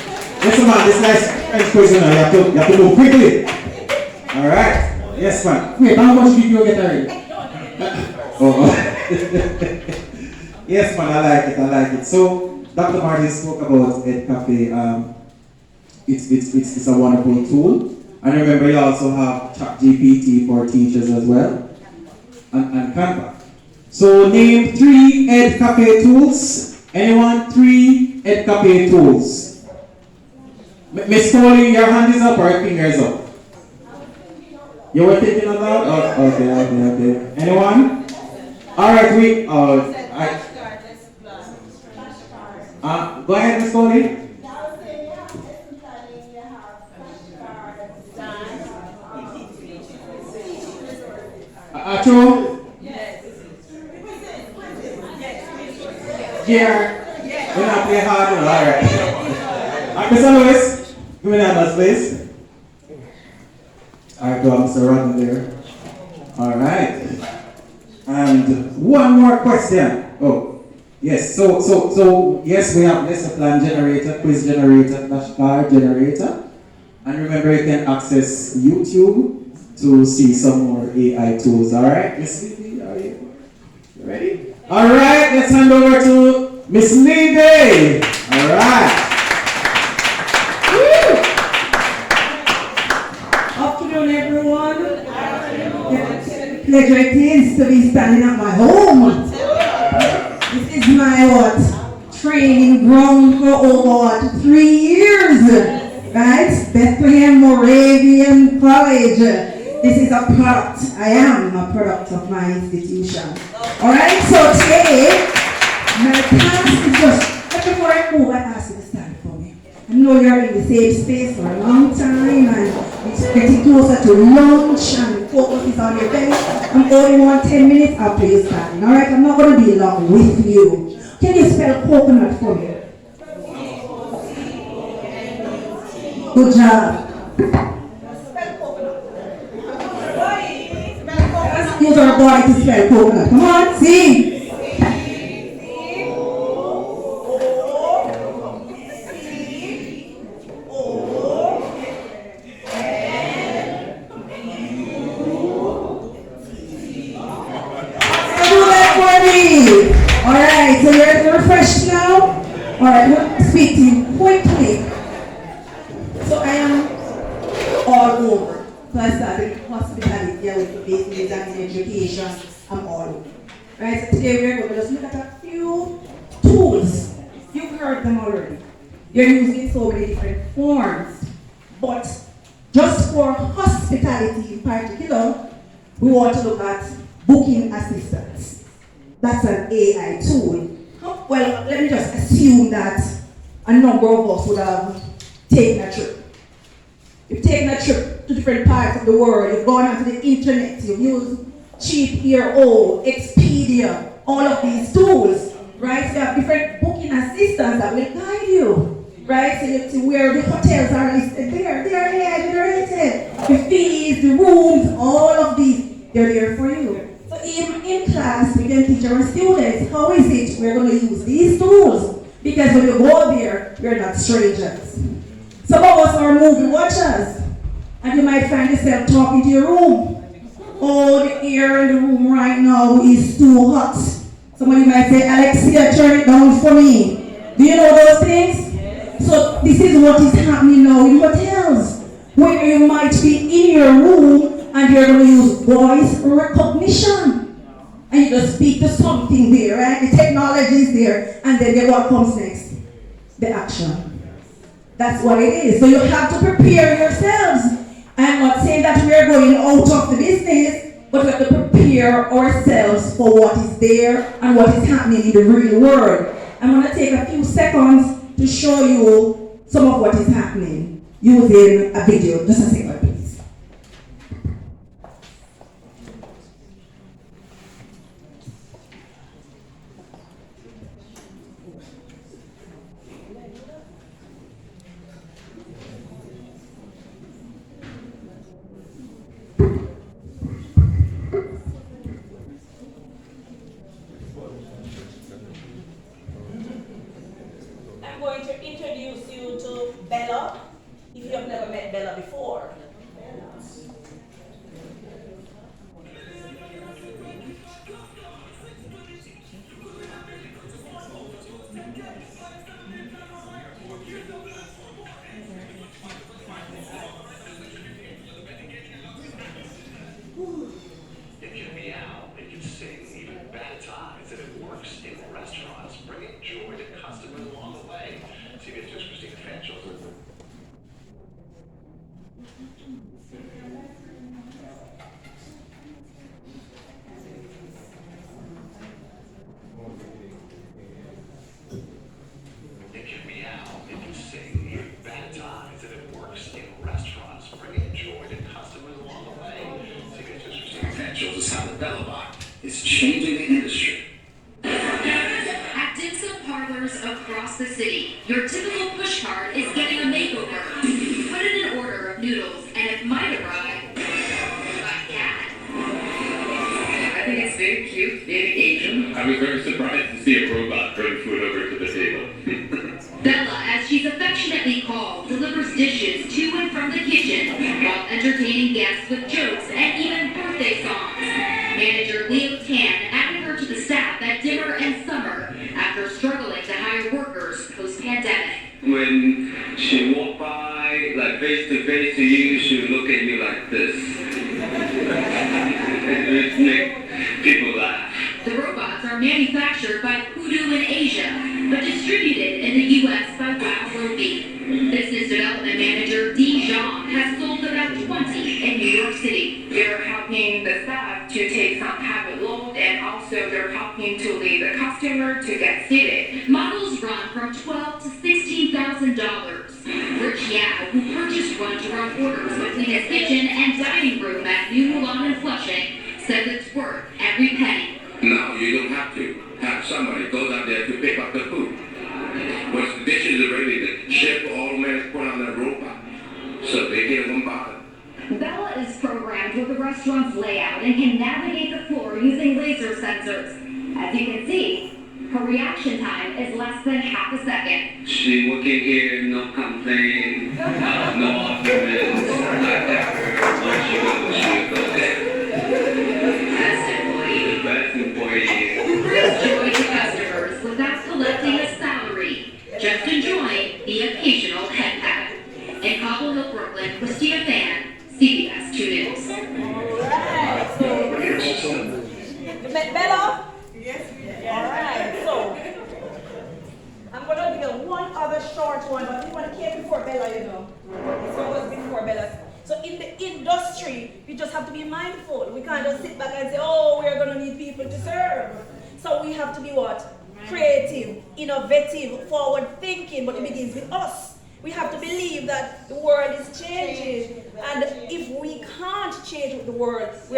Listen, man, this nice French question now. You have to move quickly. All right. Yes, man. Wait, how much did you get already? Yes, man, I like it. So, Dr. Martin spoke about Ed Cafe. It's a wonderful tool. And remember, you also have ChatGPT for teachers as well, and Canva. So, name 3 Ed Cafe tools. Anyone? 3 Ed Cafe tools. Miss Foley, your hand is up or your finger is up? You were thinking of that? Oh, okay. Anyone? Alright, go ahead, Miss Foley. True? Yeah. We're not playing hard, alright. Mr. Lewis, give me that much, please. Alright, go on, Mr. Rodden there. Alright. And one more question. Oh, yes. So yes, we have lesson plan generator, quiz generator, flashcard generator. And remember, you can access YouTube to see some more AI tools. All right, Miss Levy, are you ready? All right, let's hand over to Miss Levy. All right. Afternoon, everyone. Pleasure it is to be standing at my home. This is my training ground for over 3 years. Right? Bethlehem Moravian College. This is a product. I am a product of my institution. Alright, so today, my task is just, before I move, I ask you to stand for me. I know you're in the same space for a long time and it's getting closer to lunch and focus is on your belly. I'm only want 10 minutes after you stand. Alright, I'm not going to be long with you. Can you spell coconut for me? Good job. Let's use our body to spell coconut. Come on, sing. Alright, so you're refreshed now? Alright, we'll speak to you quickly. So I am all over. So I started hospitality, I went to business and education, I'm all over. Right, so today we're going to just look at a few tools. You've heard them already. You're using so many different forms. But just for hospitality in particular, we want to look at booking assistance. That's an AI tool. Well, let me just assume that a number of us would have taken a trip. You've taken a trip to different parts of the world, you've gone onto the internet, you've used Cheap Ear, Expedia, all of these tools, right? So you have different booking assistants that will guide you, right? So you see where the hotels are listed there, they are AI generated. The fees, the rooms, all of these, they're there for you. So even in class, we can teach our students how is it we're going to use these tools. Because when you go there, we're not strangers. Some of us are movie watchers. And you might find yourself talking to your room. Oh, the air in the room right now is too hot. Somebody might say, Alexia, turn it down for me. Do you know those things? Yes. So this is what is happening now in hotels. Where you might be in your room and you're going to use voice recognition. And you just speak to something there, right? The technology is there. And then what comes next? The action. That's what it is. So you have to prepare yourselves. I'm not saying that we're going out of the business, but we have to prepare ourselves for what is there and what is happening in the real world. I'm going to take a few seconds to show you some of what is happening using a video. Just a second, please. I'm going to introduce you to Bella, if you have never met Bella before. It can meow, it can sing, even bad times, and it works in restaurants, bringing joy to customers along the way. CBS News' Christina Fanshaw. It can meow, it can sing, even bad times, and it works in restaurants, bringing joy to customers along the way. CBS News' Christina Fanshaw is how the Bellabot is changing the industry. At dim sum parlors across the city, your typical push cart is getting a makeover. You put in an order of noodles, and it might arrive a cat. I think it's very cute, very Asian. I was very surprised to see a robot bring food over to the table. Bella, as she's affectionately affectionately called delivers dishes to and from the kitchen while entertaining guests with jokes and even birthday songs. Manager Leo Tan added her to the staff that dinner and summer after struggling to hire workers post-pandemic. When she walked by, like face to face to you, she would look at you like this. It would make people laugh. The robots are manufactured by Hoodoo in Asia, but distributed in the U.S. by Wow Roby. Business development manager Dee Zhang has sold about 20 in New York City. They're helping the staff to take some habit load, and also they're helping to lead the customer to get seated. Models run from $12,000 to $16,000. Rich Yao, who purchased one to run orders between his kitchen and dining room at New Milan and Flushing, says it's worth every penny. Now you don't have to have somebody go down there to pick up the food. Once the dishes are ready, the chef automatically put on that robot, so they get one bottle. Bella is programmed with the restaurant's layout and can navigate the floor using laser sensors. As you can see, her reaction time is less than half a second. She walk in here, no complaint, no arguments. I tell her where she goes, she'll go there. Best employee. Who brings joy to customers without collecting a salary, just enjoying the occasional head pat. In Cobble Hill, Brooklyn, Christina Fan, CBS 2 News. Bella? Yes. All right, so I'm going to do one other short one, but this one came before Bella, you know. This one was before Bella. So in the industry, we just have to be mindful. We can't just sit back and say, oh, we're going to need people to serve. So we have to be what? Creative, innovative, forward thinking, but it begins with us. We have to believe that the world is changing, and if we can't change with the world, we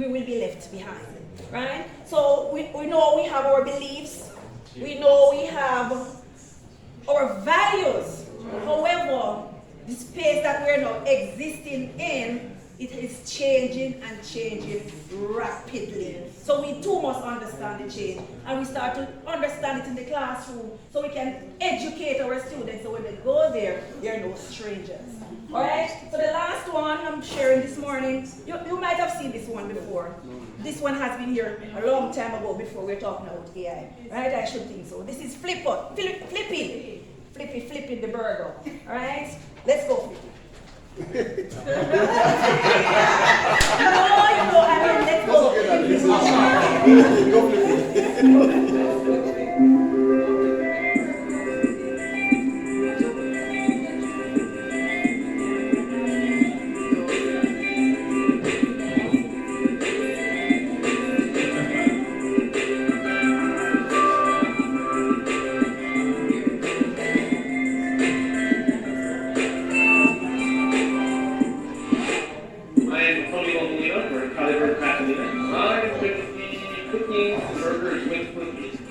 will be left behind, right? So we know we have our beliefs, we know we have our values. However, the space that we're now existing in, it is changing and changing rapidly. So we too must understand the change, and we start to understand it in the classroom so we can educate our students so when they go there, they're no strangers. All right, so the last one I'm sharing this morning, you might have seen this one before. This one has been here a long time ago before we're talking about AI, right? I should think so. This is flipping the burger, all right? Let's go flip it. Let's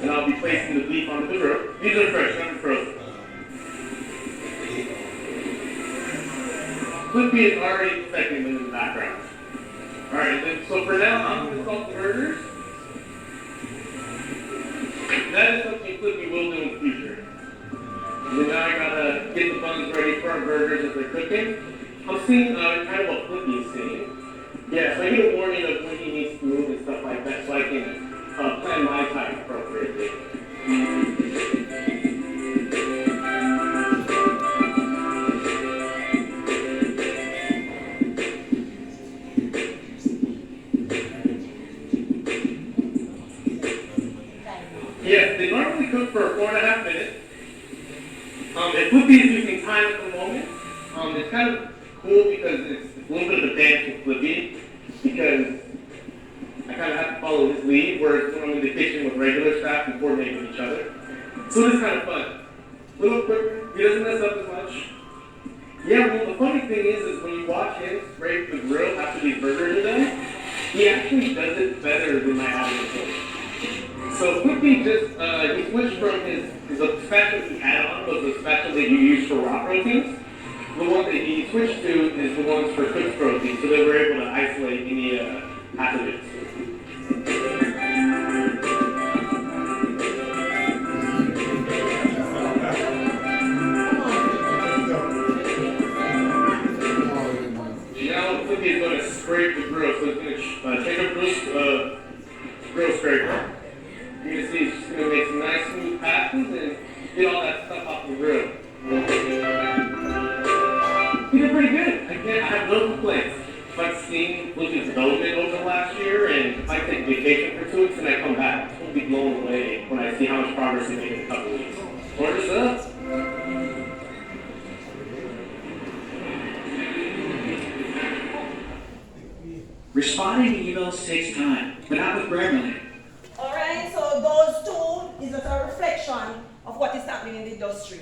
and I'll be placing the beef onto the grill. These are fresh, never frozen. Flippy is already expecting them in the background. Alright, so for now, I'm going to salt the burgers. That is something Flippy will do in the future. And then now I gotta get the buns ready for our burgers as they're cooking. I'm seeing kind of what Flippy is seeing. Yeah, so I get a warning of when he needs to move and stuff like that so I can plan my time appropriately. Yes, they normally cook for 4.5 minutes. If Flippy is using time at the moment, it's kind of cool because it's a little bit of a dance with Flippy because I kind of have to follow his lead, whereas when I'm in the kitchen with regular staff and coordinate with each other. So it's kind of fun. A little quicker, he doesn't mess up as much. Yeah, well, the funny thing is when you watch him scrape the grill after these burgers are done, he actually does it better than my average. So Flippy just, he switched from his spatula he had on was the spatula that you use for raw proteins. The one that he switched to is the ones for cooked protein, so they were able to isolate any pathogens. now Flippy is going to scrape the grill. So it's going to take a grill scraper. You're going to see it's just going to make some nice smooth passes and get all that stuff off the grill. You did pretty good. Again, I have no complaints. If I've seen Flippy's development over the last year, and if I take vacation for 2 weeks and I come back, I'm going to be blown away when I see how much progress he made in a couple weeks. Orders up. Responding to emails takes time, but not with Grammarly. Alright, so those two is just a reflection of what is happening in the industry.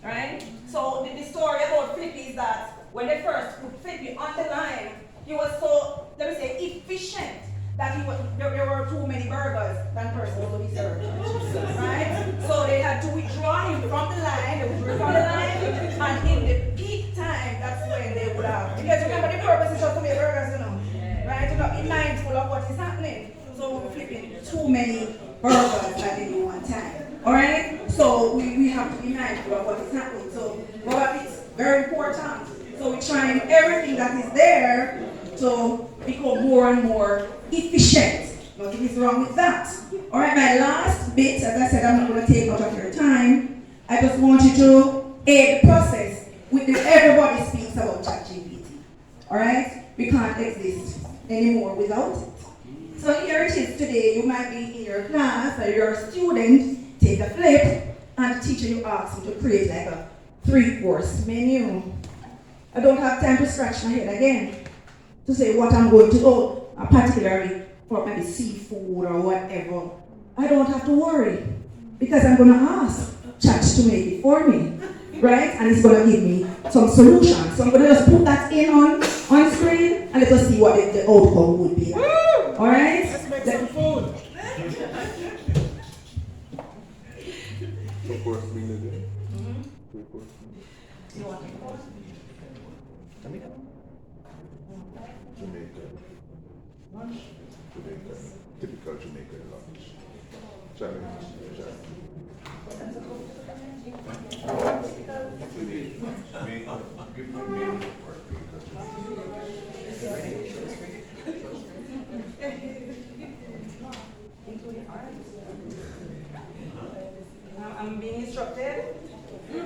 Right? So the story about Flippy is that when they first put Flippy on the line, he was so, let me say, efficient that there were too many burgers than persons to be served. Right? So they had to withdraw him from the line, and in the peak time, that's when they would have. Because remember, the purpose is just to make burgers, right? To not be mindful of what is happening. So we're flipping too many burgers at any one time. Alright? So we have to be mindful of what is happening. So Robert is very important. So we're trying everything that is there to become more and more efficient. Nothing is wrong with that. Alright, my last bit, as I said, I'm not going to take much of your time. I just want you to aid the process with everybody speaks about ChatGPT. Alright? We can't exist anymore without it. So here it is today. You might be in your class or you're a student, take a flip, and the teacher you ask you to create like a 3-course menu. I don't have time to scratch my head again to say what I'm going to do, particularly for maybe seafood or whatever. I don't have to worry because I'm going to ask Chat to make it for me, right? And it's going to give me some solutions. So I'm going to just put that in on screen and let us see what the outcome would be. All right? Let's make some food. Jamaican lunch. Typical Jamaican lunch. Challenge. I'm being instructed. The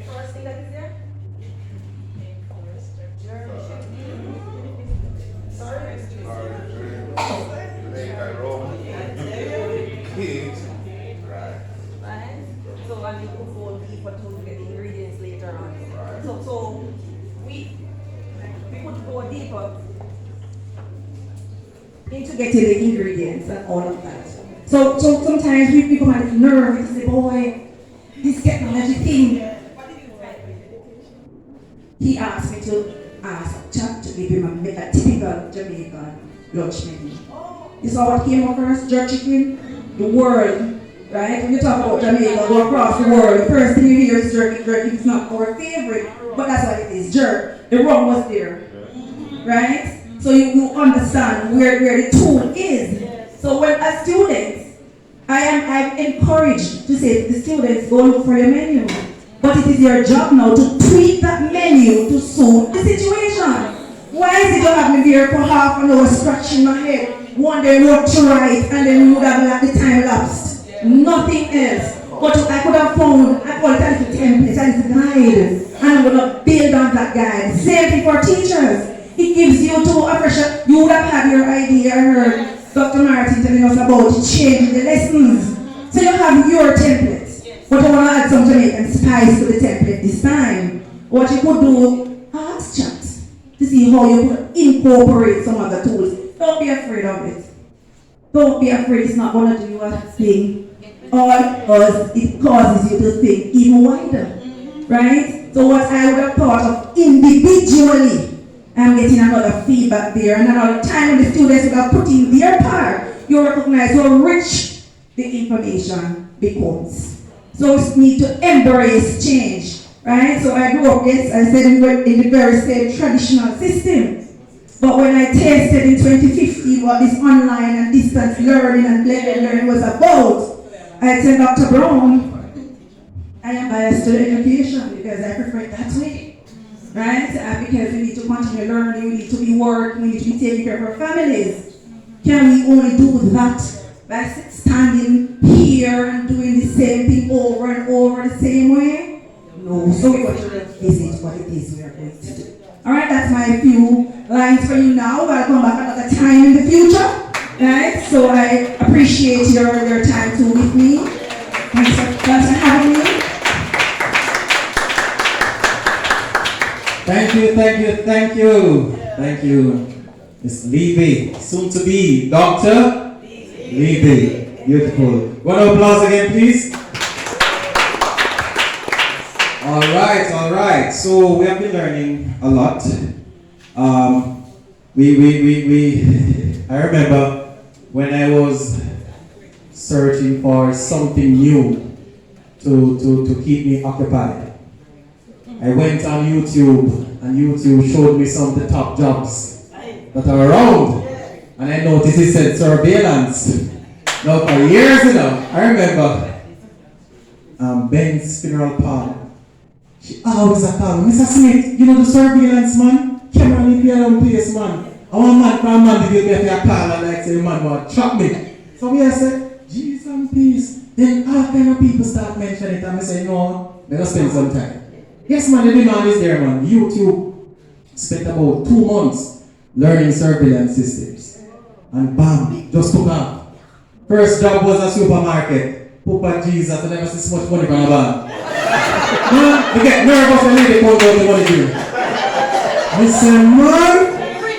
first thing that is there? Sorry? Right? So I need to go deeper to get the ingredients later on. So we could go deeper into getting the ingredients and all of that. So sometimes we become a little nervous and say, boy, this technology thing. He asked me to ask Chat to give him a typical Jamaican lunch menu. You saw what came up first? Jerk chicken? The world, right? When you talk about Jamaica, go across the world, the first thing you hear is jerk. Jerk is not our favorite, but that's what it is, jerk. The rum was there, right? So you understand where the tool is. So when as students, I'm encouraged to say to the students, go look for your menu. But it is your job now to tweak that menu to suit the situation. Why is it you have me there for half an hour scratching my head, wondering what to write, and then you would have let the time lapsed? Nothing else. But I could have found, I call it a little template, a little guide, and I'm going to build on that guide. Same thing for teachers. It gives you to a fresh, you would have had your idea, I heard Dr. Martin telling us about changing the lessons. So you have your template. But I want to add some Jamaican spice to the template this time. What you could do, ask Chat to see how you could incorporate some other tools. Don't be afraid of it. Don't be afraid, it's not going to do you a thing. All it causes you to think even wider. Right? So what I would have thought of individually, I'm getting another feedback there, and another time when the students would have put in their part, you recognize how rich the information becomes. So we need to embrace change, right? So I grew up, yes, I said in the very same traditional system. But when I tasted in 2015 what this online and distance learning and blended learning was about, I said, Dr. Brown, I am biased to education because I prefer it that way, right? Because we need to continue learning, we need to be working, we need to be taking care of our families. Can we only do that by standing here and doing the same thing over and over the same way? No, so we're going to revisit what it is we are going to do. All right, that's my few lines for you now. I'll come back another time in the future, right? So I appreciate your time too with me. Thanks for having me. Thank you, Miss Levy, soon to be Dr. Levy. Beautiful. One applause again, please. All right. So we have been learning a lot. I remember when I was searching for something new to keep me occupied. I went on YouTube, and YouTube showed me some of the top jobs that are around. And I noticed it said surveillance. Now for years, I remember Ben's funeral parlor. She always call me, Mr. Smith, you know the surveillance man? Camera in the around place, man. I want man from man to give me a call and like say, man, want to trap me. So we said, Jesus and peace. Then all kind of people start mentioning it, and I say, no, let us spend some time. Yes, man, the demand is there, man. YouTube spent about 2 months learning surveillance systems. And bam, just took off. First job was a supermarket. Papa Jesus, I never see so much money from a van. Man, I get nervous when they come out the money here. I said, man.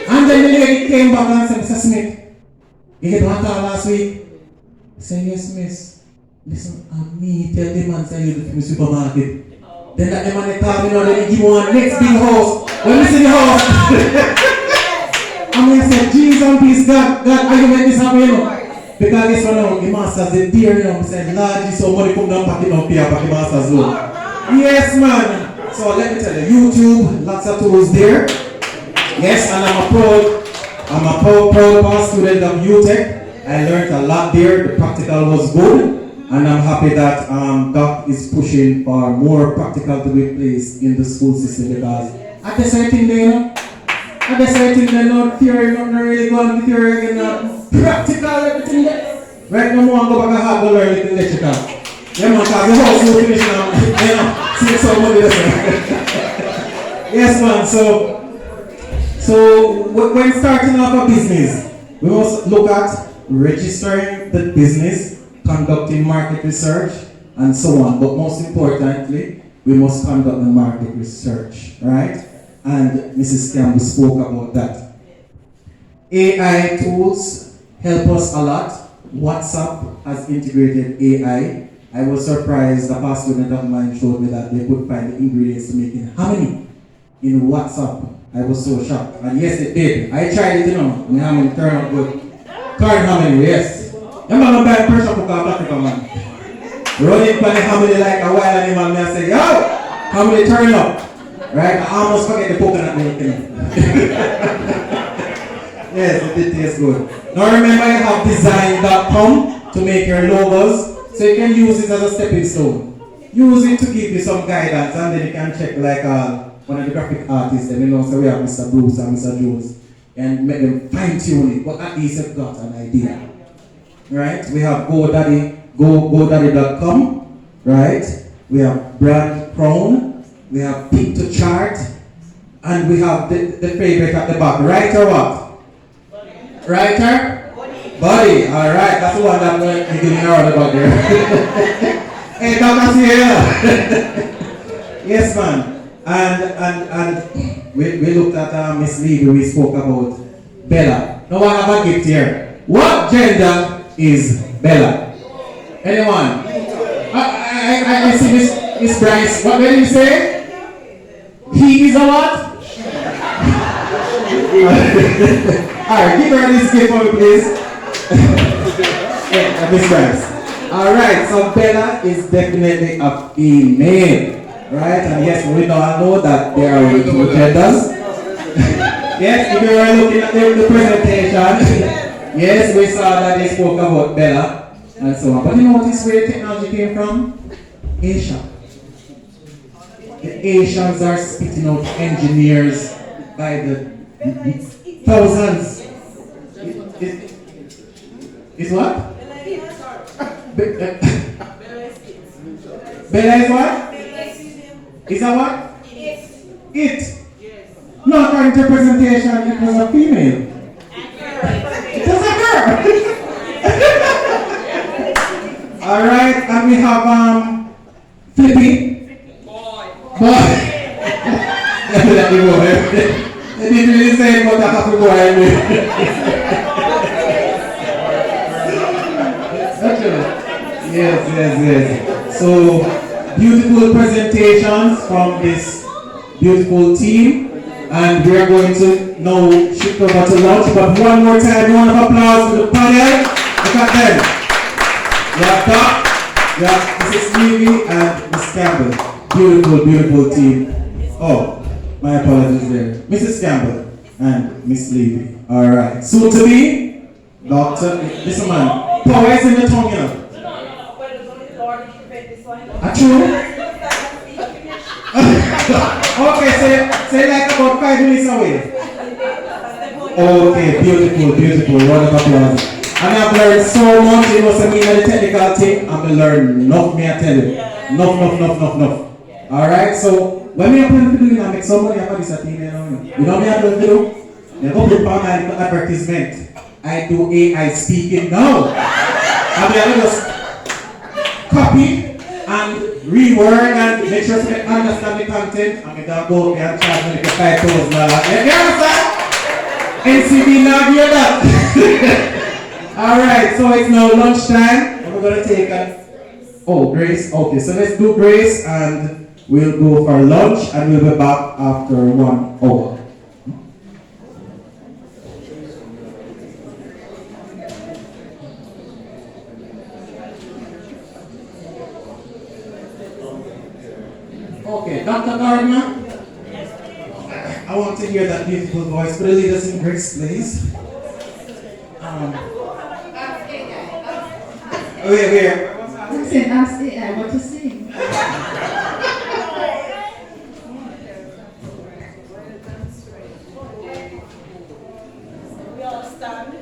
And then the lady came back and said, Mr. Smith, you get one call last week? I said, yes, miss. Listen, me tell the man say you the supermarket. Then that the man call me now, then he give one next big house. When we see the house, and I said, Jesus and peace, God, how you make this happen, you know? Because this one now, the masters, they dear, you know, I said, Lord, so money come down, pack it down, pay up, pack the masters loan. Yes, man. So let me tell you, YouTube, lots of tools there. Yes, and I'm a proud student of UTech. I learned a lot there. The practical was good. And I'm happy that Doc is pushing for more practical to be placed in the school system because at the same thing they not theory, not really going to theory again, practical everything there. Right now, I'm going to go back and have to learn it electrical. Yeah, man, because the house will finish now. See somebody yes, man, so when starting off a business, we must look at registering the business, conducting market research, and so on. But most importantly, we must conduct the market research, right? And Mrs. Campbell spoke about that. AI tools help us a lot. WhatsApp has integrated AI. I was surprised, a past student of mine showed me that they could find the ingredients to making honey in WhatsApp. I was so shocked. And yes, it did. I tried it, you know, and honey turned out good. Turned honey, yes. I'm not buy pressure cooker in Africa, man. Running for the family like a wild animal, and I say, yo, family turn up. Right? I almost forget the coconut milk, you know. Yes, it did taste good. Now remember, you have design.com to make your logos, so you can use it as a stepping stone. Use it to give you some guidance, and then you can check like one of the graphic artists, and you know, so we have Mr. Bruce and Mr. Jones, and make them fine tune it, but at least you've got an idea. Right? We have GoDaddy.com, right? We have Brand Crown, we have Pick to Chart, and we have the favorite at the back. Writer what? Writer? Body. Alright, that's the one that we're giving around about there. Hey, Dr. Sierra. Yes, man. And we looked at Miss Lee, we spoke about Bella. Now I have a gift here. What gender is Bella? Anyone? I see Miss Bryce. What did you say? He is a what? Alright, give her this gift for me, please. Yeah, Miss Bryce. Alright, so Bella is definitely a female. Right? And yes, we all know that there are two genders. Yes, if you were looking at the presentation, yes, we saw that they spoke about Bella and so on. But you notice where technology came from? Asia. The Asians are spitting out engineers by the thousands. Is what? Bella is what? Is that what? It. No, according to presentation, it was a female. It was a girl. Alright, and we have Flippy. Boy. Definitely boy. They didn't really say about the happy boy. Yes. So, beautiful presentations from this beautiful team. And we are going to now shift over to lunch. But one more time, round of applause to the panel. Look at them. You have Doc, you have Mrs. Levy, and Ms. Campbell. Beautiful team. Oh, my apologies there. Mrs. Campbell and Miss Levy. Alright. Soon to be, Doctor. Listen, man. Power is in the tongue, you know. True. Okay, say like about 5 minutes away. Okay, beautiful. Round of applause. And I've learned so much, you know, so me the technical thing, I'm going to learn enough, me I tell you. Enough. Alright, so when we are planning to do, I make some money after this team, you know. You know me I don't do? You go to my advertisement. I do AI speaking now. I mean, I just copy and reword and make sure to understand the content. I mean, that go up and charge me $5,000. You understand? NCB now hear that. Alright, so it's now lunchtime. And we're going to take Grace. Okay, so let's do Grace and we'll go for lunch and we'll be back after 1 hour. Okay, Dr. Gardner, I want to hear that beautiful voice. Could you lead us in grace, please? Where? I said, ask AI what to sing. We all stand.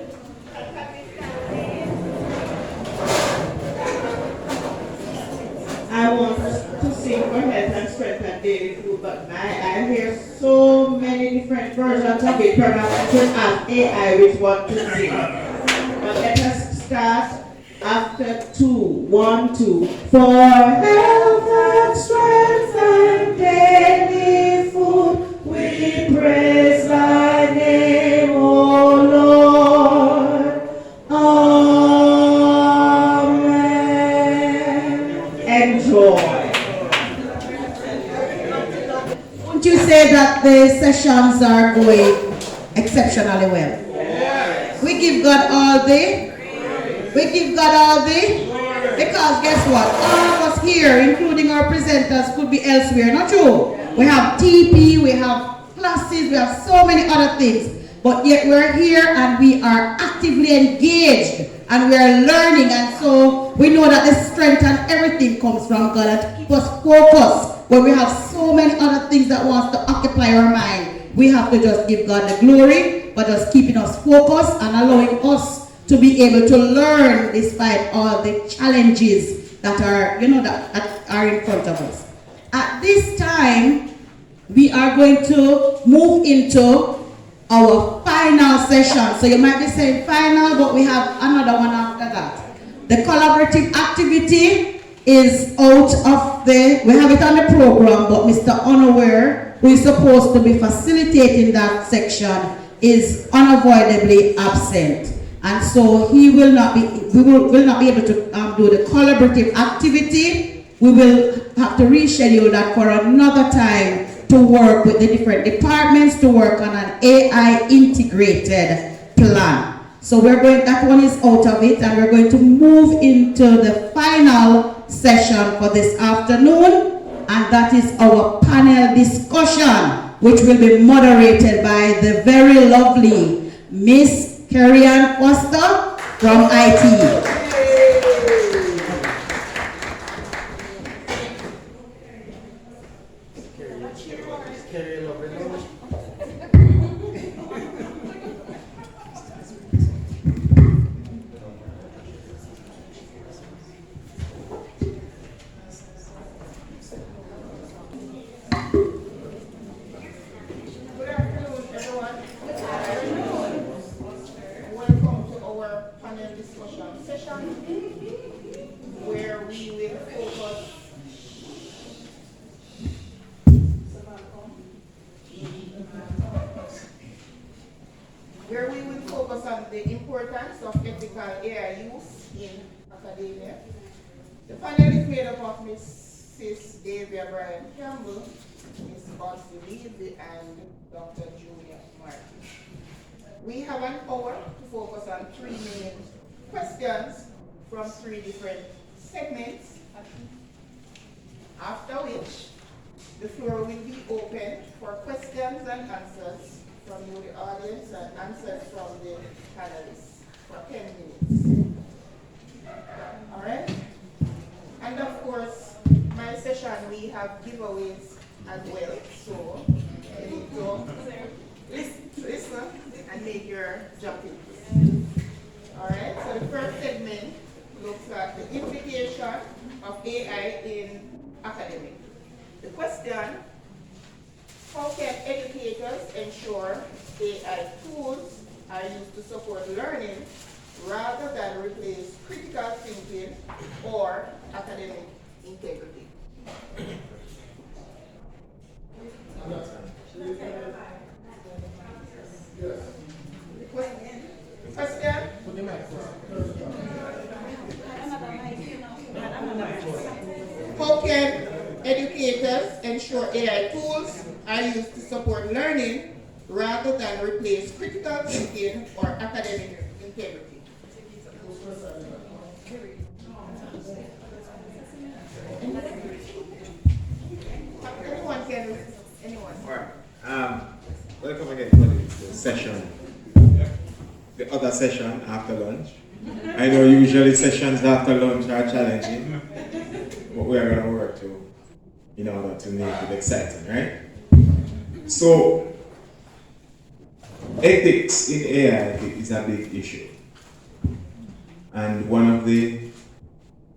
I want to sing for health and strength and daily food, but I hear so many different versions of it. Perhaps I should ask AI which one to sing. But let us start after 2. 1, 2. For health and strength and daily food, we praise thy name, O Lord. Amen. Enjoy. Wouldn't you say that the sessions are going exceptionally well? Yes. We give God all the. Because guess what? All of us here, including our presenters, could be elsewhere, not true? We have TP, we have classes, we have so many other things. But yet we're here and we are actively engaged and we are learning, and so we know that the strength and everything comes from God, and to keep us focused when we have so many other things that wants to occupy our mind. We have to just give God the glory, but just keeping us focused and allowing us to be able to learn despite all the challenges that are, that are in front of us. At this time, we are going to move into our final session. So you might be saying final, but we have another one after that. The collaborative activity is out of we have it on the program, but Mr. Unaware, who is supposed to be facilitating that section, is unavoidably absent. And so we will not be able to do the collaborative activity. We will have to reschedule that for another time to work with the different departments to work on an AI integrated plan. So that one is out of it, and we're going to move into the final session for this afternoon, and that is our panel discussion, which will be moderated by the very lovely Miss Kerry-Ann Foster from IT. Where we will focus on the importance of ethical AI use in academia. The panel is made up of Mrs. Davia Bryan Campbell, Ms. Bonsi Levy, and Dr. Julia Martin. We have an hour to focus on 3 main questions from 3 different segments, after which the floor will be open for questions and answers from you, the audience, and answers from the panelists for 10 minutes. All right? And of course, my session, we have giveaways as well, so you need to listen and make your jumping. All right, so the first segment looks at the implication of AI in academic. The question: how can educators ensure AI tools are used to support learning rather than replace critical thinking or academic integrity? Question? How can educators ensure AI tools are used to support learning rather than replace critical thinking or academic integrity? Anyone? All right. Welcome again to the session, the other session after lunch. I know usually sessions after lunch are challenging, but we are going to work in order to make it exciting, right? So, ethics in AI is a big issue. And one of the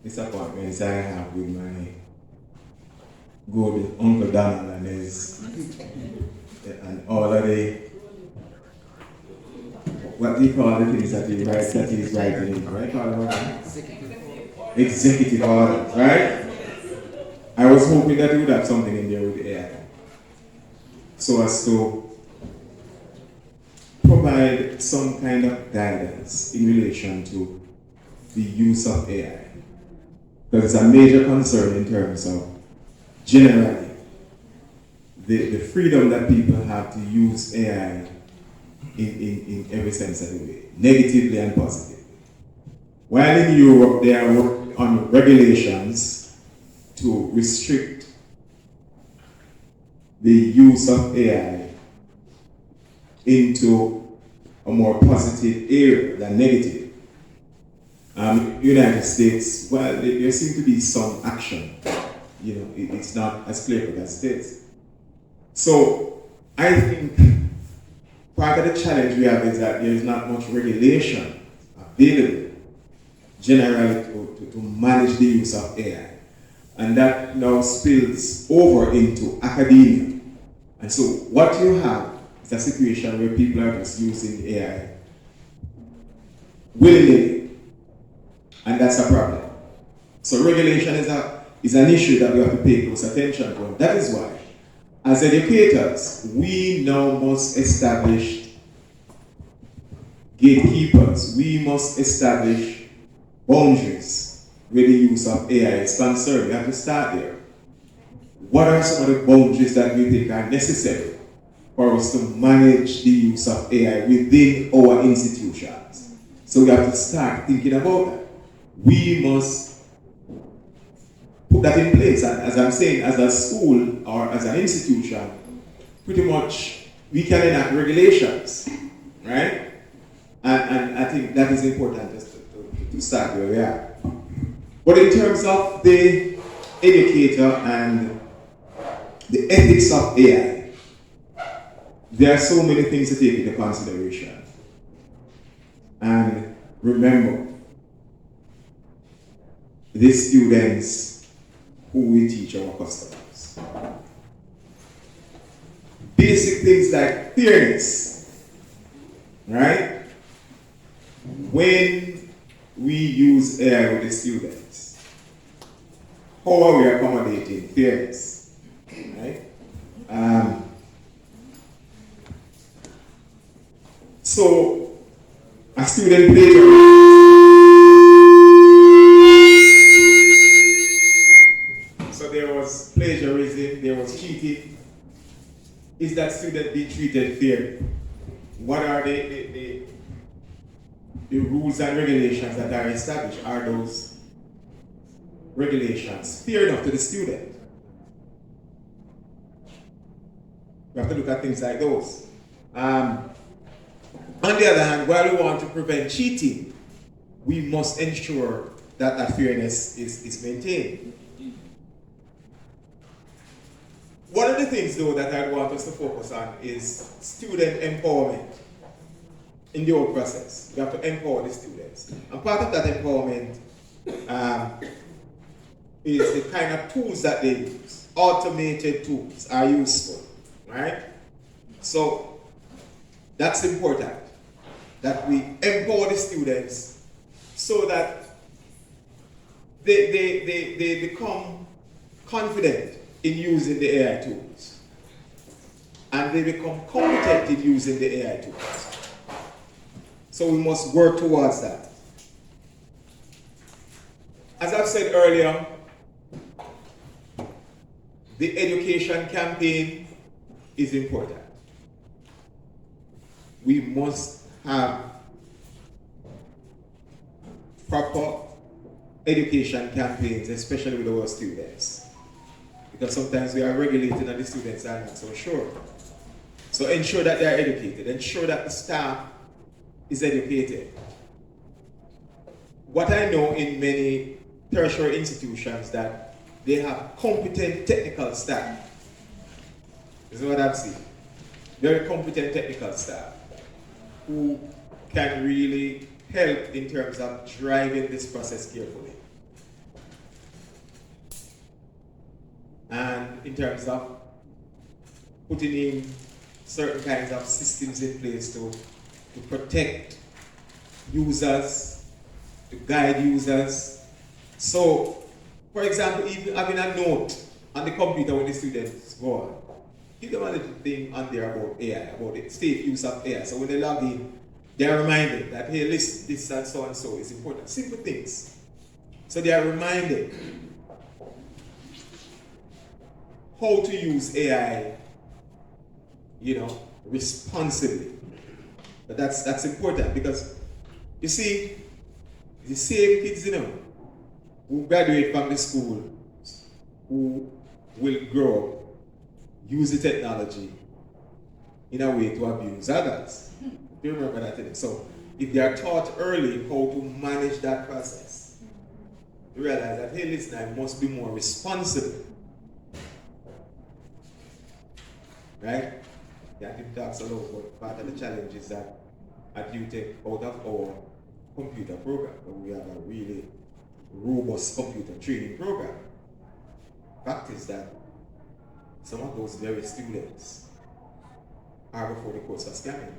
disappointments I have with my good Uncle Donald and all of the, what do you call the things that he writes, that he's writing in, right? Executive orders, right? I was hoping that he would have something in there with AI, so as to provide some kind of guidance in relation to the use of AI. Because it's a major concern in terms of generally the freedom that people have to use AI in every sense of the way, negatively and positively. While in Europe they are working on regulations to restrict the use of AI into a more positive area than negative. United States, well, there seems to be some action. It's not as clear as it is. So I think part of the challenge we have is that there is not much regulation available generally to manage the use of AI. And that now spills over into academia. And so what you have is a situation where people are just using AI willy-nilly. And that's a problem. So regulation is an issue that we have to pay close attention to. And that is why, as educators, we now must establish gatekeepers. We must establish boundaries where the use of AI is concerned. We have to start there. What are some of the boundaries that we think are necessary for us to manage the use of AI within our institutions? So we have to start thinking about that. We must put that in place. And as I'm saying, as a school or as an institution, pretty much we can enact regulations, right? And I think that is important just to start where we are. But in terms of the educator and the ethics of AI, there are so many things to take into consideration. And remember, the students who we teach our customers. Basic things like fairness, right? When we use AI with the students, how are we accommodating fairness, right? So, a student plagiarizes. So there was plagiarism, there was cheating. Is that student being treated fairly? What are the rules and regulations that are established? Are those regulations fair enough to the student? We have to look at things like those. On the other hand, while we want to prevent cheating, we must ensure that that fairness is maintained. One of the things, though, that I want us to focus on is student empowerment in the whole process. We have to empower the students. And part of that empowerment is the kind of tools that they use. Automated tools are useful, right? So that's important, that we empower the students so that they become confident in using the AI tools. And they become competent in using the AI tools. So we must work towards that. As I've said earlier, the education campaign is important. We must have proper education campaigns, especially with our students. Because sometimes we are regulating and the students are not so sure. So ensure that they are educated, ensure that the staff is educated. What I know in many tertiary institutions that they have competent technical staff. This is what I've seen. Very competent technical staff who can really help in terms of driving this process carefully. And in terms of putting in certain kinds of systems in place to protect users, to guide users. So, for example, even having a note on the computer when the students go on, give them a little thing on there about AI, about the safe use of AI. So when they log in, they are reminded that, hey, listen, this and so is important. Simple things. So they are reminded how to use AI, responsibly. But that's important because, you see, the same kids, who graduate from the school, who will grow up, use the technology in a way to abuse others. Do you remember that? So, if they are taught early how to manage that process, you realize that, hey, listen, I must be more responsible. Right? Yeah, it talks a lot about part of the challenge is that at UTech, out of our computer program, we have a really robust computer training program. Fact is that some of those very students are before the course of scamming.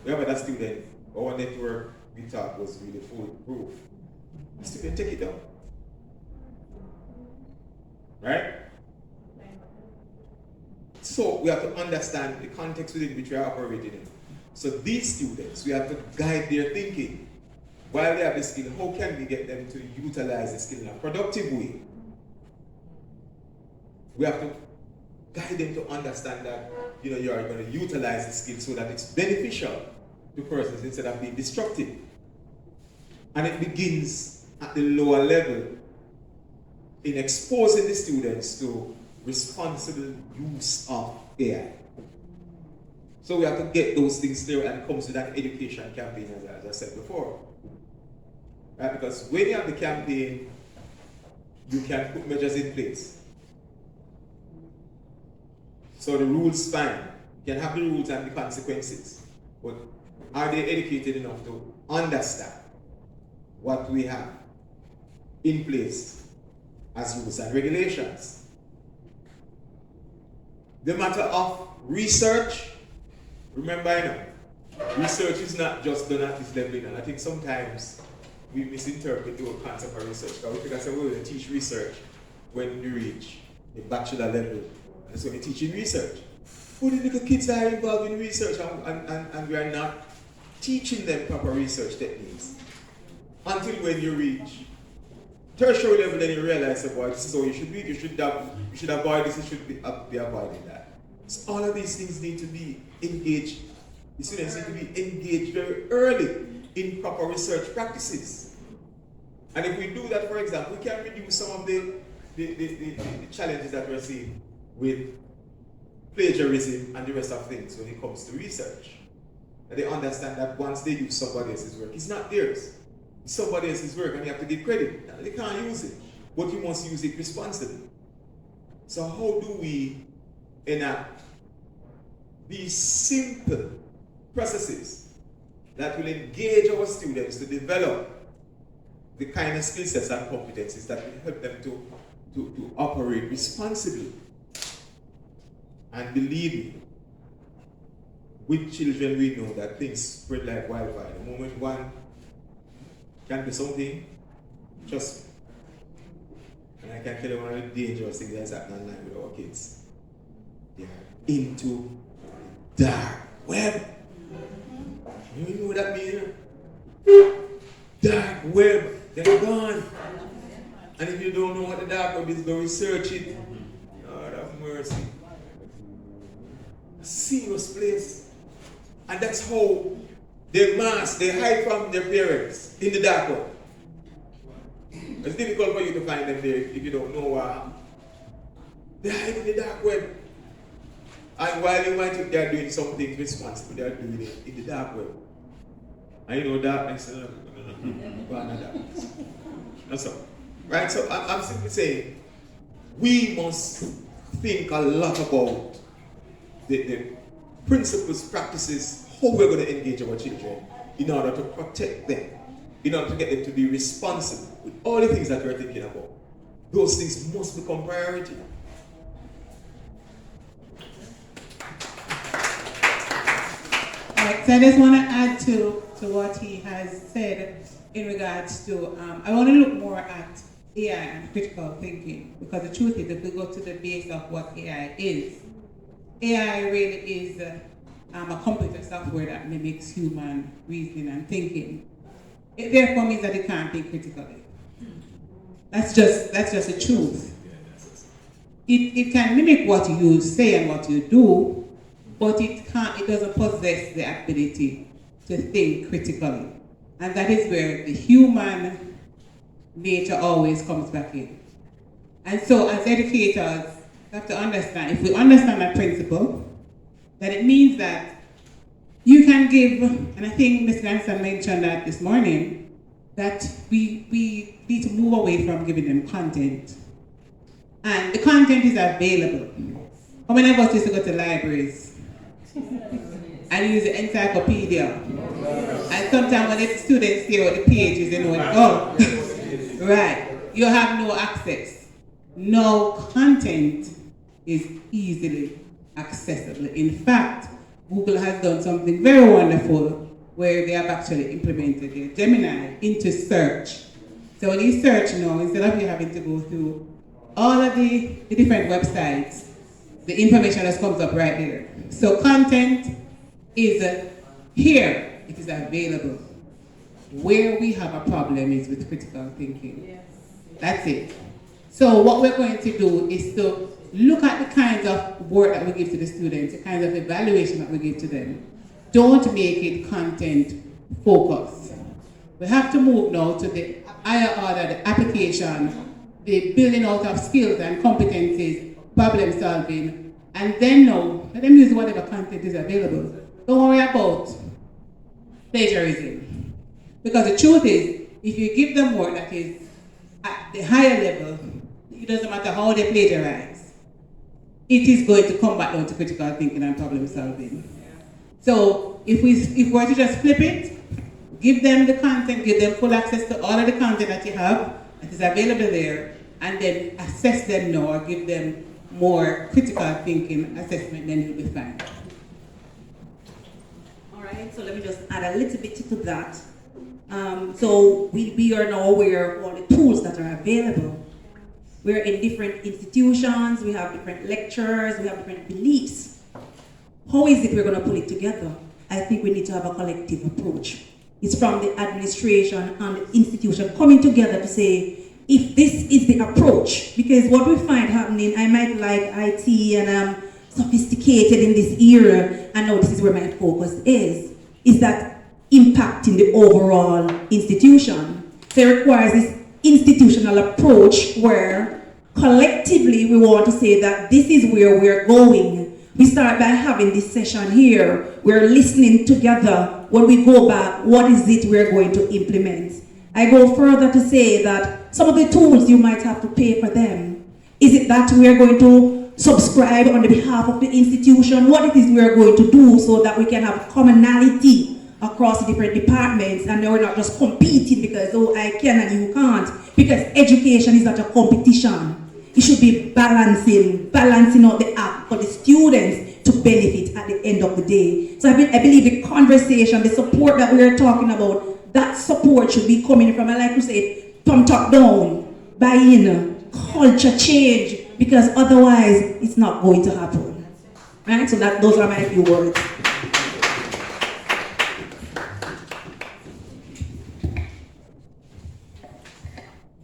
We have a student, our network we thought was really foolproof. The student take it down. Right? So we have to understand the context within which we are operating in. So these students, we have to guide their thinking. While they have the skill, how can we get them to utilize the skill in a productive way? We have to guide them to understand that you are going to utilize the skill so that it's beneficial to persons instead of being destructive. And it begins at the lower level in exposing the students to responsible use of AI. So we have to get those things clear, and it comes with an education campaign, as I said before. Right? Because when you have the campaign, you can put measures in place. So the rules, fine. You can have the rules and the consequences. But are they educated enough to understand what we have in place as rules and regulations? The matter of research, remember, research is not just done at this level. And I think sometimes we misinterpret the whole concept of research. Because we think that's we're going to teach research when we reach the bachelor level. And so we're teaching research. But the little kids are involved in research, and we are not teaching them proper research techniques. Until when you reach tertiary level, then you realize, boy, this is how you should read. You should avoid this, you should be avoiding that. So all of these things need to be engaged. The students need to be engaged very early in proper research practices. And if we do that, for example, we can reduce some of the challenges that we're seeing with plagiarism and the rest of things when it comes to research. And they understand that once they use somebody else's work, it's not theirs. It's somebody else's work, and you have to give credit. They can't use it, but you must use it responsibly. So how do we enact these simple processes that will engage our students to develop the kind of skill sets and competencies that will help them to operate responsibly? And believe me, with children we know that things spread like wildfire. The moment one can do something, trust me. And I can tell you one of the dangerous things that's happening online with our kids. They are into the dark web. You know what that means? Dark web, they're gone. And if you don't know what the dark web is, go research it. God have mercy. A serious place. And that's how they mask, they hide from their parents in the dark web. It's difficult for you to find them there if you don't know why. They hide in the dark web. And while you might think they are doing something responsible, they are doing it in the dark web. And you know darkness, darkness. That's all. Right? So I'm simply saying, we must think a lot about the principles, practices, how we're going to engage our children in order to protect them, in order to get them to be responsible with all the things that we're thinking about. Those things must become priority. Right, so I just want to add to what he has said in regards to, I want to look more at AI and critical thinking, because the truth is, if we go to the base of what AI is really is a computer software that mimics human reasoning and thinking. It therefore means that it can't think critically. That's just the truth. It can mimic what you say and what you do, but it doesn't possess the ability to think critically. And that is where the human nature always comes back in. And so as educators, we have to understand, if we understand that principle, that it means that you can give, and I think Ms. Lanston mentioned that this morning, that we need to move away from giving them content. And the content is available. How many of us used to go to libraries and use the encyclopedia? And sometimes when the students see what the pages, they know it. Oh, right. You have no access. No content is easily accessible. In fact, Google has done something very wonderful where they have actually implemented their Gemini into search. So when you search now, instead of you having to go through all of the different websites, the information just comes up right there. So content is here, it is available. Where we have a problem is with critical thinking. Yes. That's it. So what we're going to do is to look at the kinds of work that we give to the students, the kinds of evaluation that we give to them. Don't make it content focused. We have to move now to the higher order, the application, the building out of skills and competencies, problem solving, and then now, let them use whatever content is available. Don't worry about plagiarism. Because the truth is, if you give them work that is at the higher level, it doesn't matter how they plagiarize, it is going to come back down to critical thinking and problem solving. So if we were to just flip it, give them the content, give them full access to all of the content that you have that is available there, and then assess them now or give them more critical thinking assessment, then you'll be fine. All right, so let me just add a little bit to that. So we are now aware of all the tools that are available. We're in different institutions, we have different lectures, we have different beliefs. How is it we're going to pull it together? I think we need to have a collective approach. It's from the administration and the institution coming together to say, if this is the approach, because what we find happening, I might like IT and I'm sophisticated in this area, and now this is where my focus is that impacting the overall institution. So it requires this institutional approach where collectively we want to say that this is where we're going. We start by having this session here. We're listening together. When we go back, what is it we're going to implement? I go further to say that some of the tools you might have to pay for them. Is it that we're going to subscribe on the behalf of the institution? What it is we're going to do so that we can have commonality across the different departments, and we're not just competing because, oh, I can and you can't, because education is not a competition. It should be balancing out the act for the students to benefit at the end of the day. So I believe the conversation, the support that we are talking about, that support should be coming from, I like to say, from top down, buy-in, culture change, because otherwise it's not going to happen. Right? So those are my few words.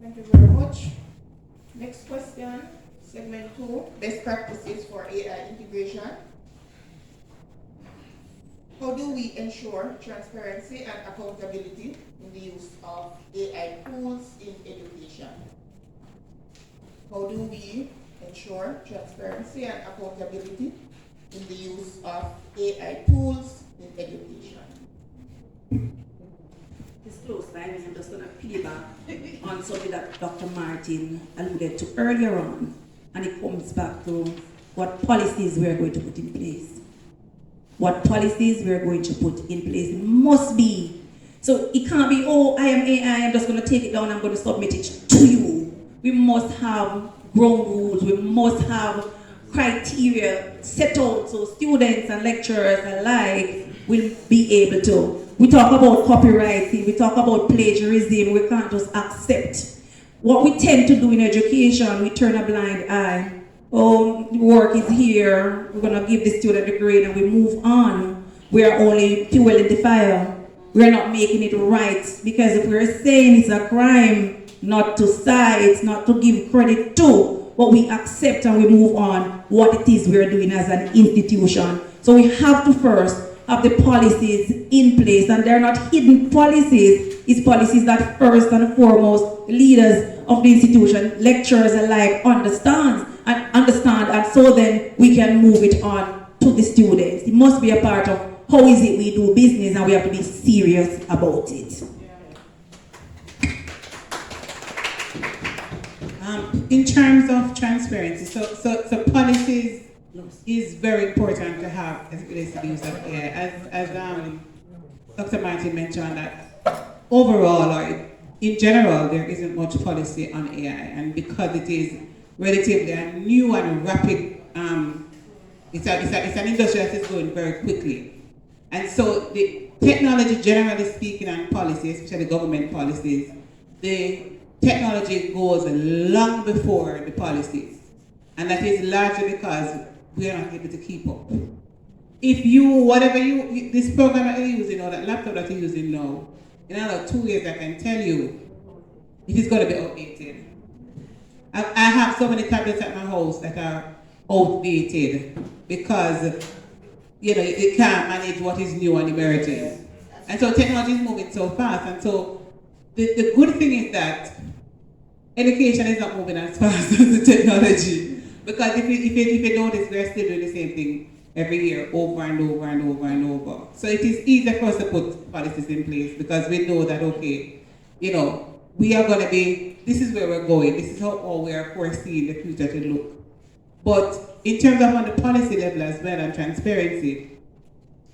Thank you very much. Next question, segment 2, best practices for AI integration. How do we ensure transparency and accountability in the use of AI tools in education? How do we ensure transparency and accountability in the use of AI tools in education? It's close by, and I'm just going to piggyback on something that Dr. Martin alluded to earlier on, and it comes back to what policies we are going to put in place. What policies we are going to put in place must be, so it can't be, oh, I am AI, I'm just going to take it down, I'm going to submit it to you. We must have ground rules, we must have criteria set out so students and lecturers alike will be able to. We talk about copywriting, we talk about plagiarism, we can't just accept. What we tend to do in education, we turn a blind eye. Oh, the work is here, we're gonna give the student the grade and we move on. We are only fueling the fire. We're not making it right, because if we're saying it's a crime not to cite, not to give credit to, but we accept and we move on what it is we're doing as an institution. So we have to first have the policies in place, and they're not hidden policies. It's policies that first and foremost leaders of the institution, lecturers alike, understand, and so then we can move it on to the students. It must be a part of how is it we do business, and we have to be serious about it. In terms of transparency, so policies is very important to have as it relates to the use of AI. As Dr. Martin mentioned, that overall or in general there isn't much policy on AI, and because it is relatively a new and rapid, it's an industry that is going very quickly, and so the technology, generally speaking, and policy, especially government policies, the technology goes long before the policies, and that is largely because we are not able to keep up. If this program that you're using or that laptop that you're using now, in another 2 years I can tell you it is going to be outdated. I have so many tablets at my house that are outdated because it can't manage what is new and emerging. And so technology is moving so fast. And so the good thing is that education is not moving as fast as the technology. Because if you notice, we're still doing the same thing every year, over and over and over and over. So it is easier for us to put policies in place because we know that, okay, we are going to be, this is where we're going, this is how we are foreseeing the future to look. But in terms of on the policy level as well and transparency,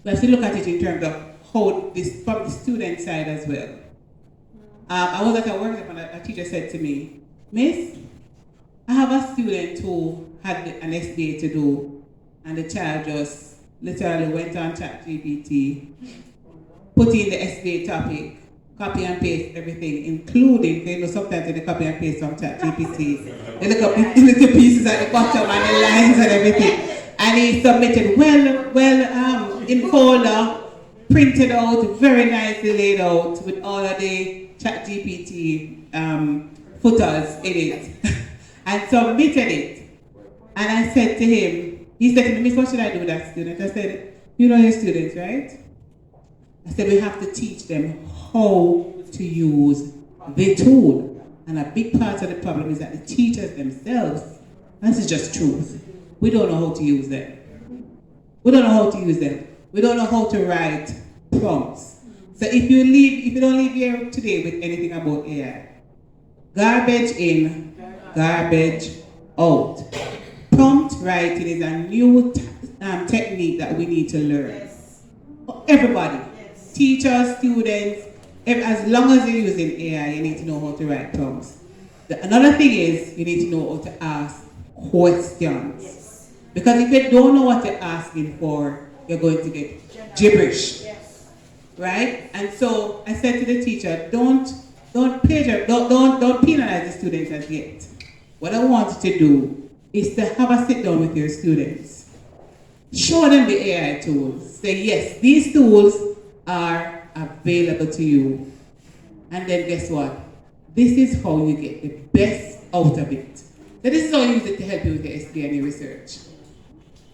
we have to look at it in terms of how this, from the student side as well. I was at a workshop and a teacher said to me, Miss, I have a student who had an SBA to do, and the child just literally went on ChatGPT, put in the SBA topic, copy and paste everything, including, sometimes in the copy and paste from ChatGPT, they look up the little pieces at the bottom and the lines and everything. And he submitted in folder, printed out, very nicely laid out with all of the ChatGPT footers in it, and submitted it. And I said to him, he said to me, Miss, what should I do with that student? I said, you know your students, right? I said, we have to teach them how to use the tool. And a big part of the problem is that the teachers themselves, this is just truth, we don't know how to use them. We don't know how to use them. We don't know how to write prompts. So if you don't leave here today with anything about AI, garbage in, garbage out. Prompt writing is a new technique that we need to learn. Yes. Everybody, yes. Teachers, students, as long as you're using AI, you need to know how to write prompts. Another thing is you need to know how to ask questions. Yes. Because if you don't know what you're asking for, you're going to get gibberish. Yes. Right? And so I said to the teacher, don't penalize the students as yet. What I want you to do is to have a sit down with your students. Show them the AI tools. Say, yes, these tools are available to you. And then guess what? This is how you get the best out of it. So this is how you use it to help you with your SBA and your research.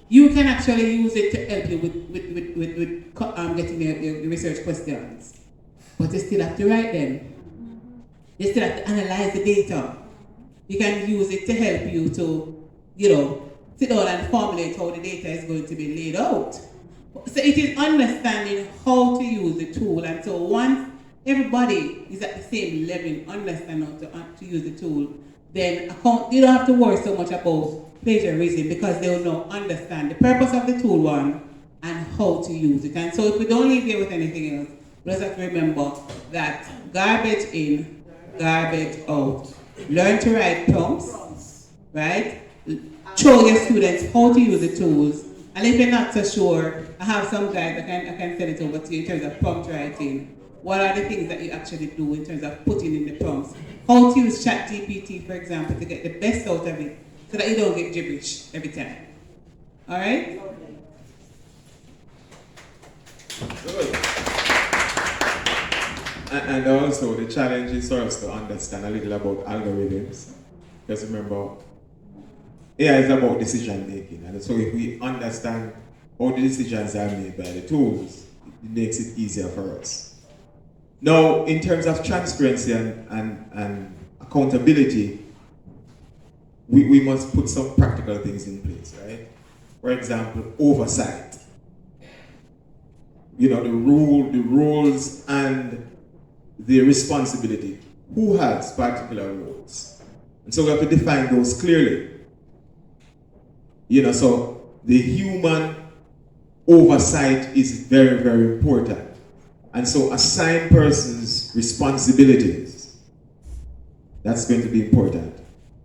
You can actually use it to help you with getting your research questions. But you still have to write them. You still have to analyze the data. You can use it to help you to, sit down and formulate how the data is going to be laid out. So it is understanding how to use the tool. And so once everybody is at the same level, understand how to use the tool, then you don't have to worry so much about plagiarism because they will now understand the purpose of the tool one and how to use it. And so if we don't leave here with anything else, we just have to remember that garbage in, garbage out. Learn to write prompts, right? Show your students how to use the tools. And if you're not so sure, I have some guides I can send it over to you in terms of prompt writing. What are the things that you actually do in terms of putting in the prompts? How to use ChatGPT, for example, to get the best out of it so that you don't get gibberish every time. All right? Good. And also the challenge is for us to understand a little about algorithms. Because remember, AI is about decision making. And so if we understand how the decisions are made by the tools, it makes it easier for us. Now, in terms of transparency and accountability, we must put some practical things in place, right? For example, oversight. The rules and the responsibility. Who has particular roles? And so we have to define those clearly. So the human oversight is very, very important. And so assign persons responsibilities. That's going to be important.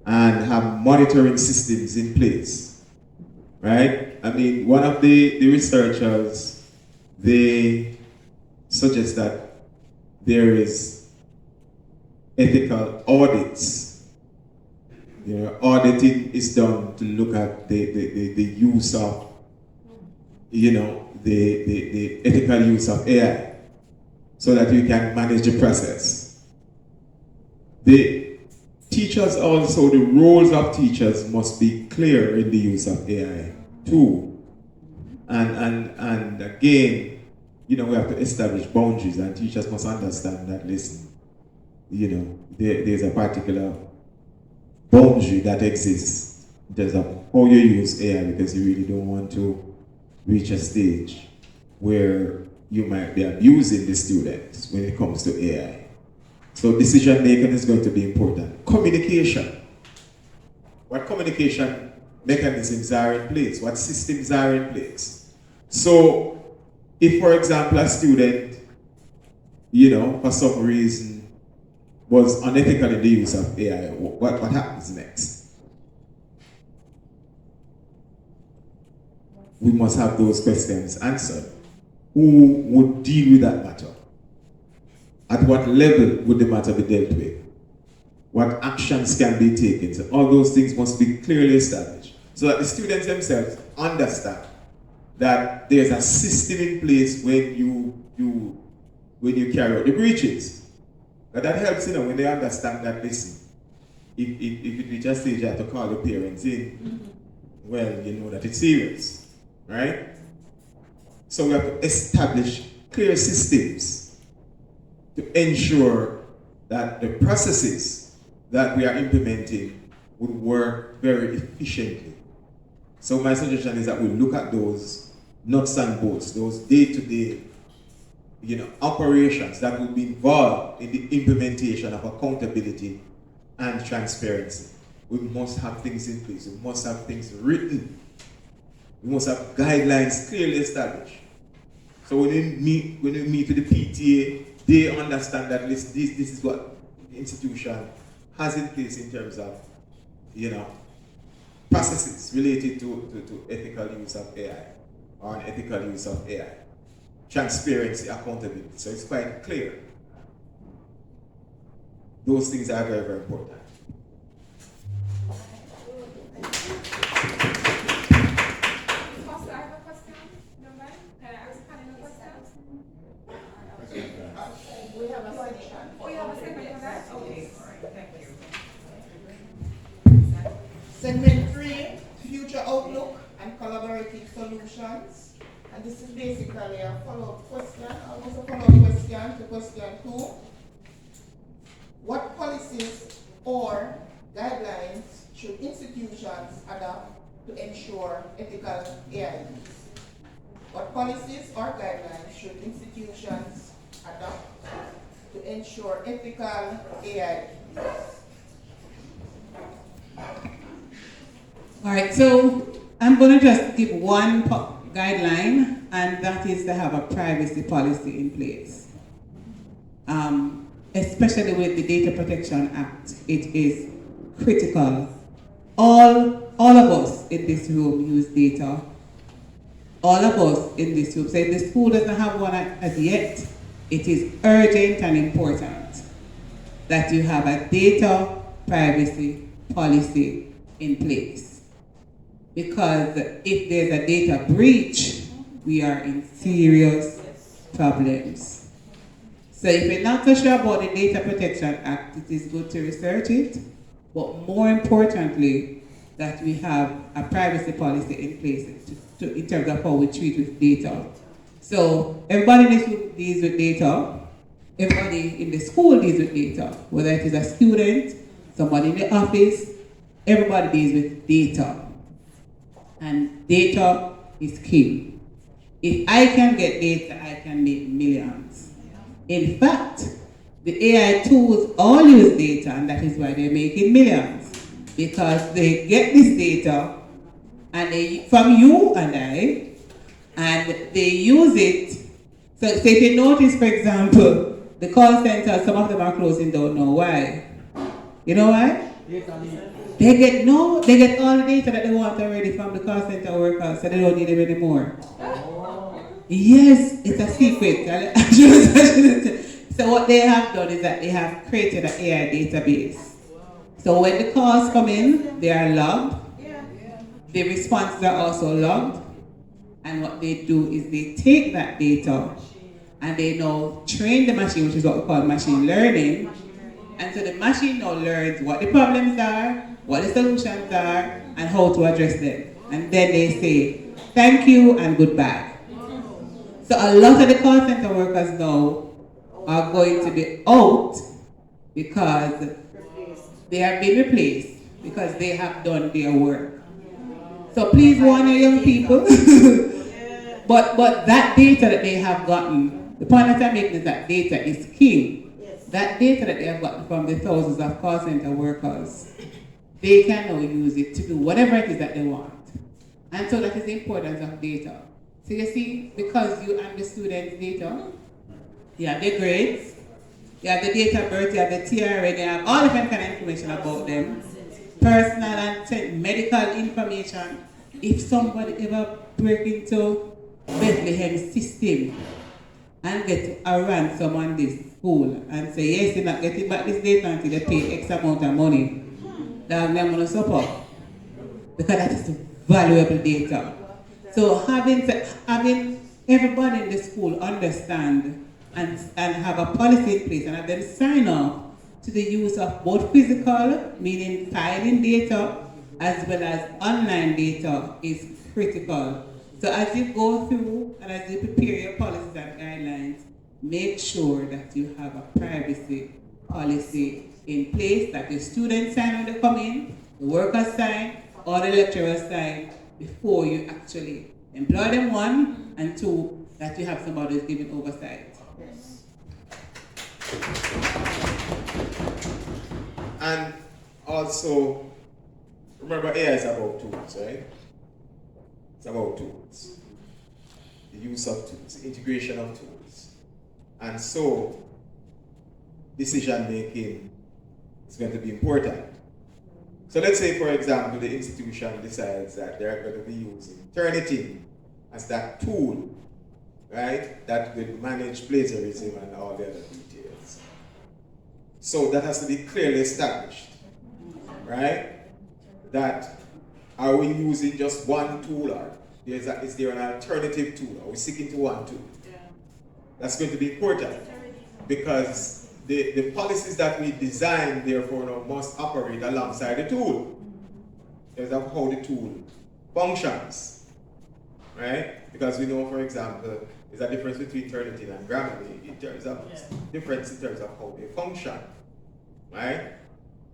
And have monitoring systems in place. Right? I mean, one of the researchers, they suggest that there is ethical audits. Auditing is done to look at the use of, the ethical use of AI so that you can manage the process. The teachers also, the roles of teachers must be clear in the use of AI too. And again, we have to establish boundaries, and teachers must understand that, listen, there's a particular boundary that exists in terms of how you use AI, because you really don't want to reach a stage where you might be abusing the students when it comes to AI. So decision making is going to be important. Communication. What communication mechanisms are in place? What systems are in place? So if, for example, a student, for some reason was unethical in the use of AI, what happens next? We must have those questions answered. Who would deal with that matter? At what level would the matter be dealt with? What actions can be taken? So all those things must be clearly established so that the students themselves understand that there's a system in place when you carry out the breaches. But that helps, when they understand that, listen, if it reaches a stage you have to call the parents in, well, you know that it's serious, right? So we have to establish clear systems to ensure that the processes that we are implementing would work very efficiently. So my suggestion is that we look at those nuts and bolts, those day-to-day operations that will be involved in the implementation of accountability and transparency. We must have things in place. We must have things written. We must have guidelines clearly established. So when we meet with the PTA, they understand that this is what the institution has in place in terms of, processes related to ethical use of AI or unethical use of AI. Transparency, accountability. So it's quite clear. Those things are very, very important. We have a section. Oh, you have a segment for that? Okay, all right, thank you. Segment 3, Future Outlook and Collaborative Solutions. And this is basically a follow-up question, almost a follow-up question to question 2. What policies or guidelines should institutions adopt to ensure ethical AI use? What policies or guidelines should institutions adopt to ensure ethical AI use? All right, so I'm going to just give one guideline, and that is to have a privacy policy in place. Especially with the Data Protection Act, it is critical. All of us in this room use data. All of us in this room. So if the school doesn't have one as yet, it is urgent and important that you have a data privacy policy in place. Because if there's a data breach, we are in serious problems. So if you're not so sure about the Data Protection Act, it is good to research it. But more importantly, that we have a privacy policy in place in terms of how we treat with data. So everybody in this room deals with data. Everybody in the school deals with data. Whether it is a student, somebody in the office, everybody deals with data. And data is key. If I can get data, I can make millions. In fact, the AI tools all use data, and that is why they're making millions. Because they get this data and from you and I, and they use it. So if you notice, for example, the call centers, some of them are closing down now. Why? You know why? They get all the data that they want already from the call center workers, so they don't need them anymore. Yes, it's a secret. So what they have done is that they have created an AI database. So when the calls come in, they are logged. The responses are also logged. And what they do is they take that data and they now train the machine, which is what we call machine learning, And so the machine now learns what the problems are, what the solutions are, and how to address them. And then they say, thank you and goodbye. So a lot of the call center workers now are going to be out because they have been replaced because they have done their work. So please warn your young people. but that data that they have gotten, the point that I'm making is that data is king. That data that they have gotten from the thousands of call center workers, they can now use it to do whatever it is that they want. And so that is the importance of data. So you see, because you have the students' data, you have their grades, you have the date of birth, you have the TRN, you have all different kind of information about them, personal and medical information. If somebody ever break into Bethlehem's system and get a ransom on this school and say, yes, you're not getting back this data until they pay X amount of money, then they're going to suffer. Because that is valuable data. So having everybody in the school understand and have a policy in place and have them sign off to the use of both physical, meaning filing data, as well as online data is critical. So as you go through and as you prepare your policies and guidelines, make sure that you have a privacy policy in place, that the students sign when they come in, the workers sign, or the lecturers sign before you actually employ them, one, and two, that you have somebody who's giving oversight. Yes. And also, remember AI is about tools, right? It's about tools. The use of tools, the integration of tools. And so, decision making is going to be important. So let's say, for example, the institution decides that they're going to be using Turnitin as that tool, right, that will manage plagiarism and all the other details. So that has to be clearly established, right? That are we using just one tool, or is there an alternative tool? Are we sticking to one tool? That's going to be important because the policies that we design, therefore, now must operate alongside the tool. Because of how the tool functions, right? Because we know, for example, there's a difference between Turnitin and Grammarly in terms of difference in terms of how they function, right?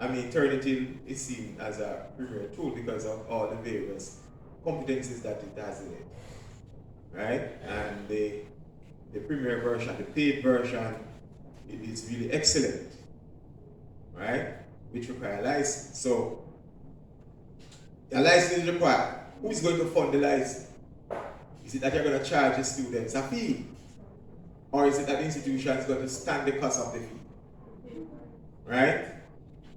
I mean, Turnitin is seen as a premier tool because of all the various competencies that it has in it, right? And the premier version, the paid version, it is really excellent, right? Which require a license. So, a license is required. Who is going to fund the license? Is it that you're going to charge the students a fee? Or is it that the institution is going to stand the cost of the fee? Right?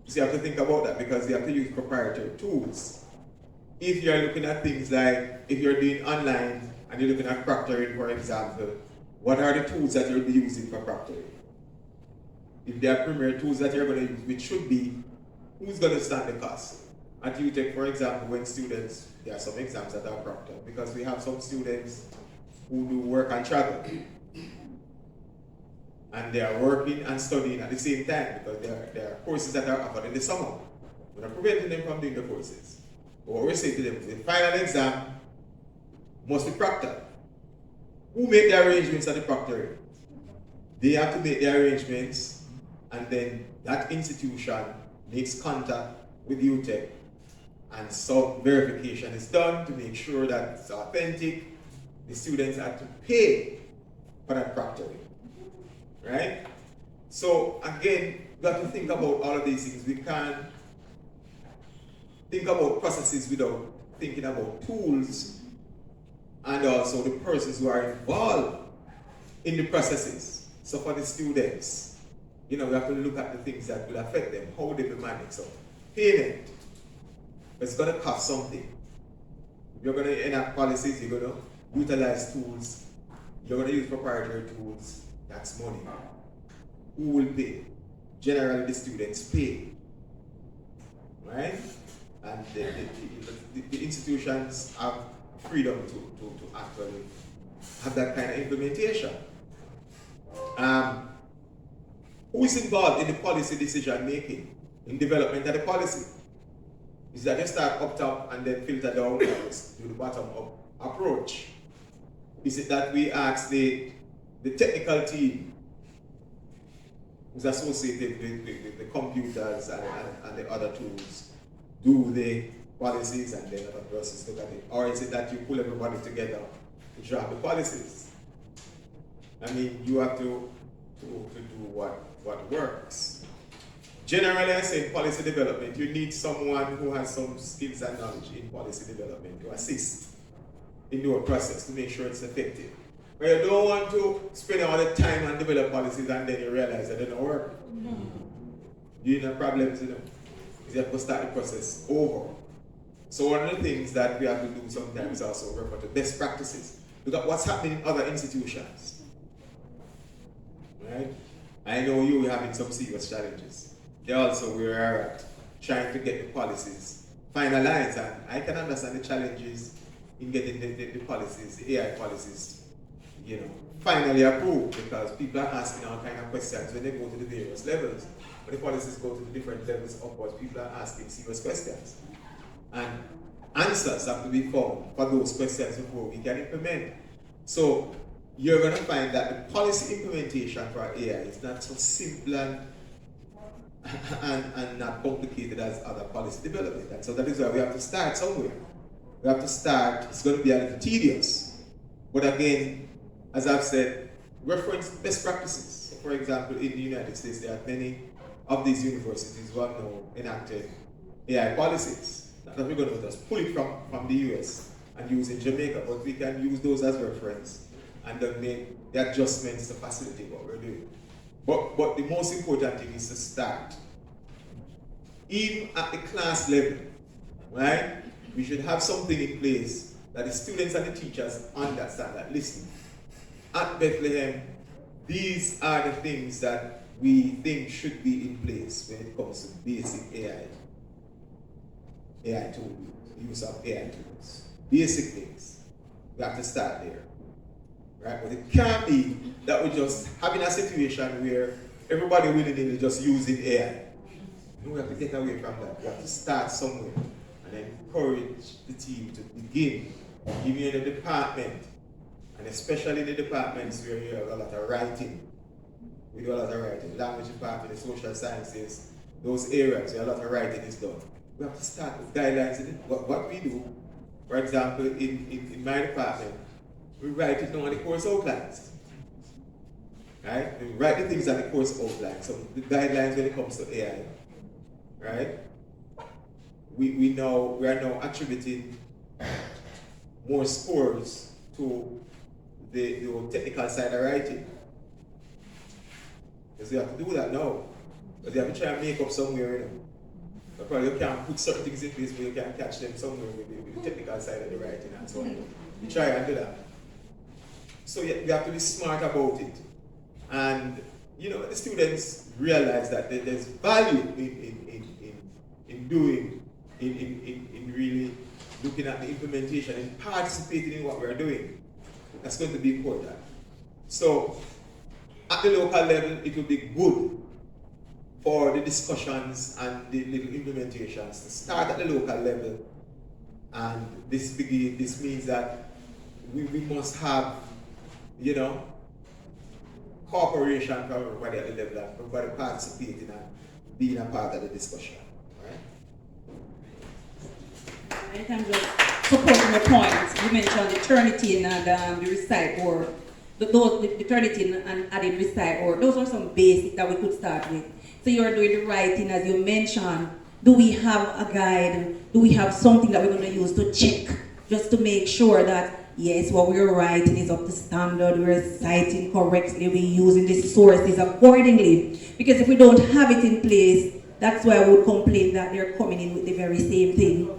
So you have to think about that because you have to use proprietary tools. If you're looking at things like, if you're doing online and you're looking at proctoring, for example, what are the tools that you'll be using for proctoring? If there are premier tools that you're going to use, which should be, who's going to stand the cost? At UTech, for example, when students, there are some exams that are proctored, because we have some students who do work and travel. And they are working and studying at the same time because there are courses that are offered in the summer. We're not preventing them from doing the courses. But what we say to them, the final exam must be proctored. Who make the arrangements at the proctoring? They have to make the arrangements, and then that institution makes contact with UTech, and some verification is done to make sure that it's authentic. The students have to pay for that proctoring, right? So again, we have to think about all of these things. We can't think about processes without thinking about tools and also the persons who are involved in the processes. So for the students, we have to look at the things that will affect them, how they will manage. So payment, it's going to cost something. If you're going to enact policies, you're going to utilize tools, you're going to use proprietary tools, that's money. Who will pay? Generally, the students pay, right? And the institutions have freedom to actually have that kind of implementation. who is involved in the policy decision making, in development of the policy? Is that you start up top and then filter down to the bottom up approach? Is it that we ask the technical team who's associated with the computers and the other tools do the policies and then other persons look at it? Or is it that you pull everybody together to draft the policies? I mean, you have to do what works. Generally, I say in policy development, you need someone who has some skills and knowledge in policy development to assist in your process to make sure it's effective. But you don't want to spend all the time and develop policies and then you realize that they don't work. You have problems, you know. You have to start the process over. So one of the things that we have to do sometimes is also refer to best practices. Look at what's happening in other institutions. Right? I know you're having some serious challenges. They also we are at trying to get the policies finalized, and I can understand the challenges in getting the policies, the AI policies, you know, finally approved, because people are asking all kind of questions when they go to the various levels. When the policies go to the different levels upwards, people are asking serious questions. And answers have to be found for those questions before we can implement. So you're going to find that the policy implementation for AI is not so simple and not complicated as other policy development. And so that is why we have to start somewhere. We have to start, it's going to be a little tedious. But again, as I've said, reference best practices. So for example, in the United States, there are many of these universities who have now enacted AI policies. Not that we're going to just pull it from the US and use in Jamaica, but we can use those as reference and then make the adjustments to facilitate what we're doing. But the most important thing is to start. Even at the class level, right? We should have something in place that the students and the teachers understand that, listen, at Bethlehem, these are the things that we think should be in place when it comes to basic AI tools, use of AI tools. Basic things. We have to start there. Right? But it can't be that we're just having a situation where everybody willingly just using AI. We have to get away from that. We have to start somewhere and encourage the team to begin, even in the department, and especially in the departments where you have a lot of writing. We do a lot of writing. Language department, the social sciences, those areas where a lot of writing is done. We have to start with guidelines in it. What we do, for example, in my department, we write it down on the course outlines. Right? We write the things on the course outlines. So the guidelines when it comes to AI. Right? We are now attributing more scores to the technical side of writing. Because you have to do that now. But you have to try and make up somewhere, you know. But probably you can put certain things in place where you can catch them somewhere with the technical side of the writing and so on. You try and do that. So you have to be smart about it. And you know, the students realize that there's value in doing, in really looking at the implementation and participating in what we're doing. That's going to be important. So at the local level, it will be good for the discussions and the little implementations to start at the local level. And this means that we must have, you know, cooperation from everybody at the level and everybody participating and being a part of the discussion. Right? In terms of supporting the points, you mentioned the Turnitin and the recite board. The Turnitin and adding recite board, those are some basics that we could start with. So you're doing the writing as you mentioned. Do we have a guide? Do we have something that we're going to use to check, just to make sure that yes, what we're writing is up to standard, we're citing correctly, we're using the sources accordingly. Because if we don't have it in place, that's why I would complain that they're coming in with the very same thing.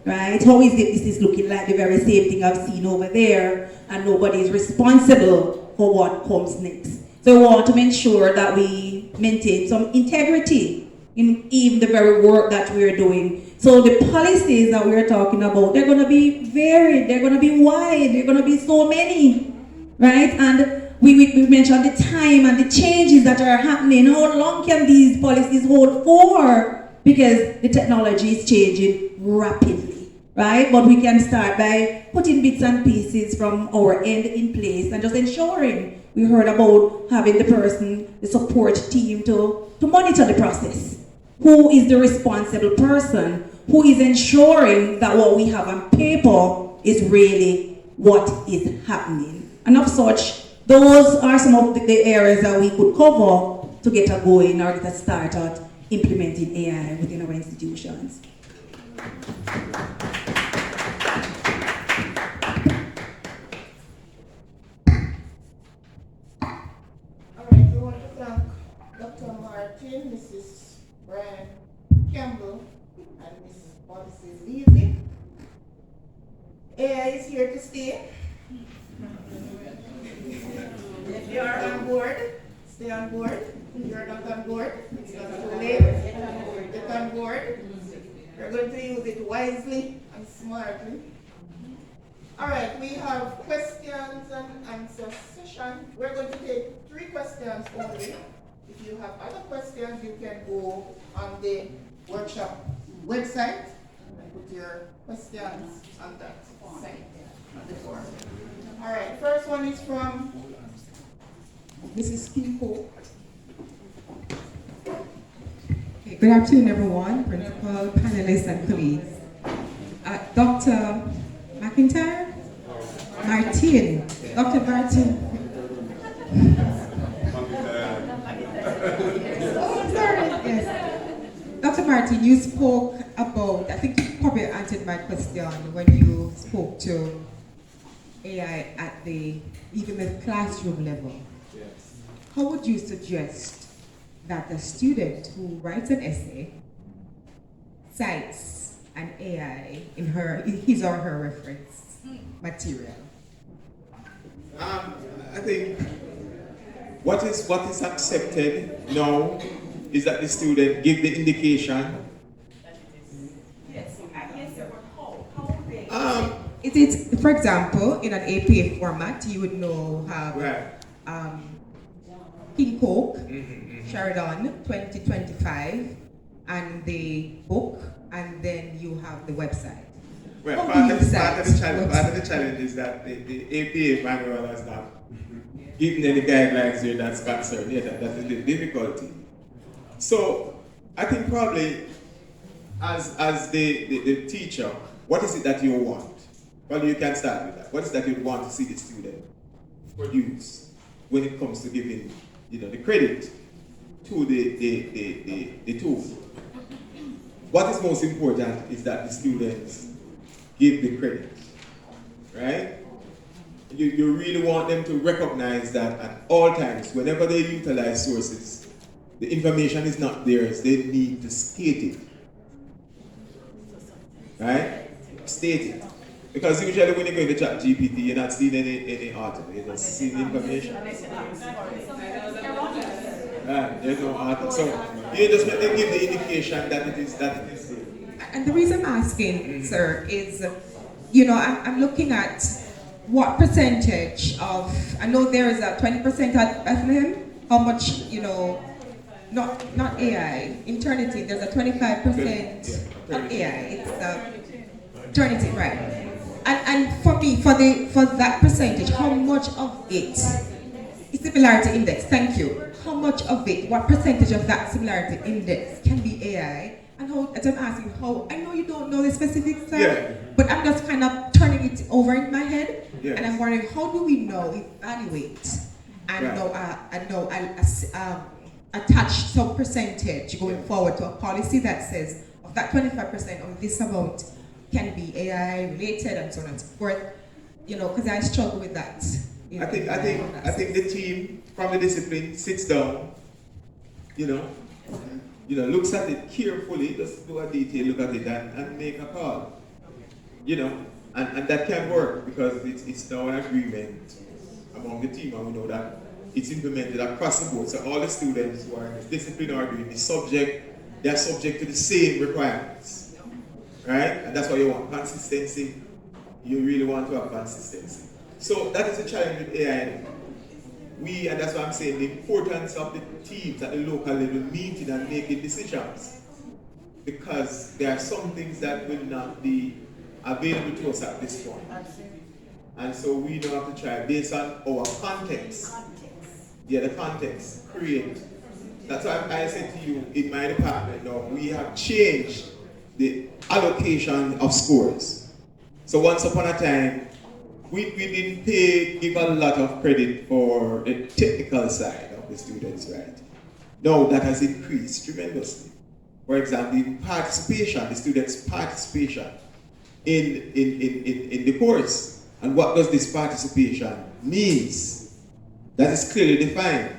Right? How is it this is looking like the very same thing I've seen over there and nobody is responsible for what comes next? So we want to make sure that we maintain some integrity in even the very work that we're doing. So the policies that we're talking about, they're going to be varied, they're going to be wide, they're going to be so many, right? And We mentioned the time and the changes that are happening. How long can these policies hold for? Because the technology is changing rapidly, right? But we can start by putting bits and pieces from our end in place and just ensuring. We heard about having the support team to monitor the process. Who is the responsible person? Who is ensuring that what we have on paper is really what is happening? And of such, those are some of the areas that we could cover to get a going or get a start at implementing AI within our institutions. Alright, we want to thank Dr. Martin, Mrs. Brian Campbell, and Mrs. Odyssey Levy. AI is here to stay. If you are on board, stay on board. If you are not on board, it's not too late. Get on board. You're going to use it wisely and smartly. Alright, we have questions and answer session. We're going to take 3 questions only. If you have other questions, you can go on the workshop website and put your questions on that site on the forum. Alright, first one is from Mrs. Kinko. Good afternoon, everyone, principal, panelists, and colleagues. Dr. McIntyre? Martin. Dr. Martin. Oh, sorry. Yes. Dr. Martin, you spoke about, I think you probably answered my question when you spoke to AI at even the classroom level. Yes. How would you suggest that a student who writes an essay cites an AI in his or her reference material? I think what is accepted now is that the student give the indication. It's, for example, in an APA format, you would know have King Coke, Sheridan 2025, and the book, and then you have the website. Well, part of the challenge is that the APA manual has not given any guidelines here that's concerned. Yeah, that is the difficulty. So I think probably as the teacher, what is it that you want? Well, you can start with that. What is that you want to see the student produce when it comes to giving, the credit to the tool? What is most important is that the students give the credit, right? You really want them to recognize that at all times, whenever they utilize sources, the information is not theirs. They need to state it, right? State it. Because usually when you go into ChatGPT, you're not seeing any author. You're just seeing information. Right, there's no author. So you just let them give the indication that it is there. And the reason I'm asking, sir, is, I'm looking at what percentage of, I know there is a 20% at Bethlehem, how much, not AI, in Trinity, there's a 25% of AI. It's Trinity, right? And for me, for that percentage, how much of it is similarity index? Thank you. How much of it, what percentage of that similarity index can be AI? And how, as I'm asking, how, I know you don't know the specifics, sir, but I'm just kind of turning it over in my head, and I'm wondering, how do we evaluate, and attach some percentage going forward to a policy that says, of that 25% of this amount can be AI related and so on and so forth, because I struggle with that. I think the team from the discipline sits down, looks at it carefully, just do a detailed look at it and make a call. And that can work because it's now an agreement among the team, and we know that it's implemented across the board. So all the students who are in this discipline are doing they're subject to the same requirements. Right? And that's why you want consistency. You really want to have consistency. So that is the challenge with AI. and that's why I'm saying the importance of the teams at the local level meeting and making decisions. Because there are some things that will not be available to us at this point. And so we don't have to try based on our context. Yeah, the context, create. That's why I said to you, in my department now, we have changed the allocation of scores. So once upon a time, we didn't give a lot of credit for the technical side of the students, right? Now that has increased tremendously. For example, participation, the students' participation in the course. And what does this participation means? That is clearly defined.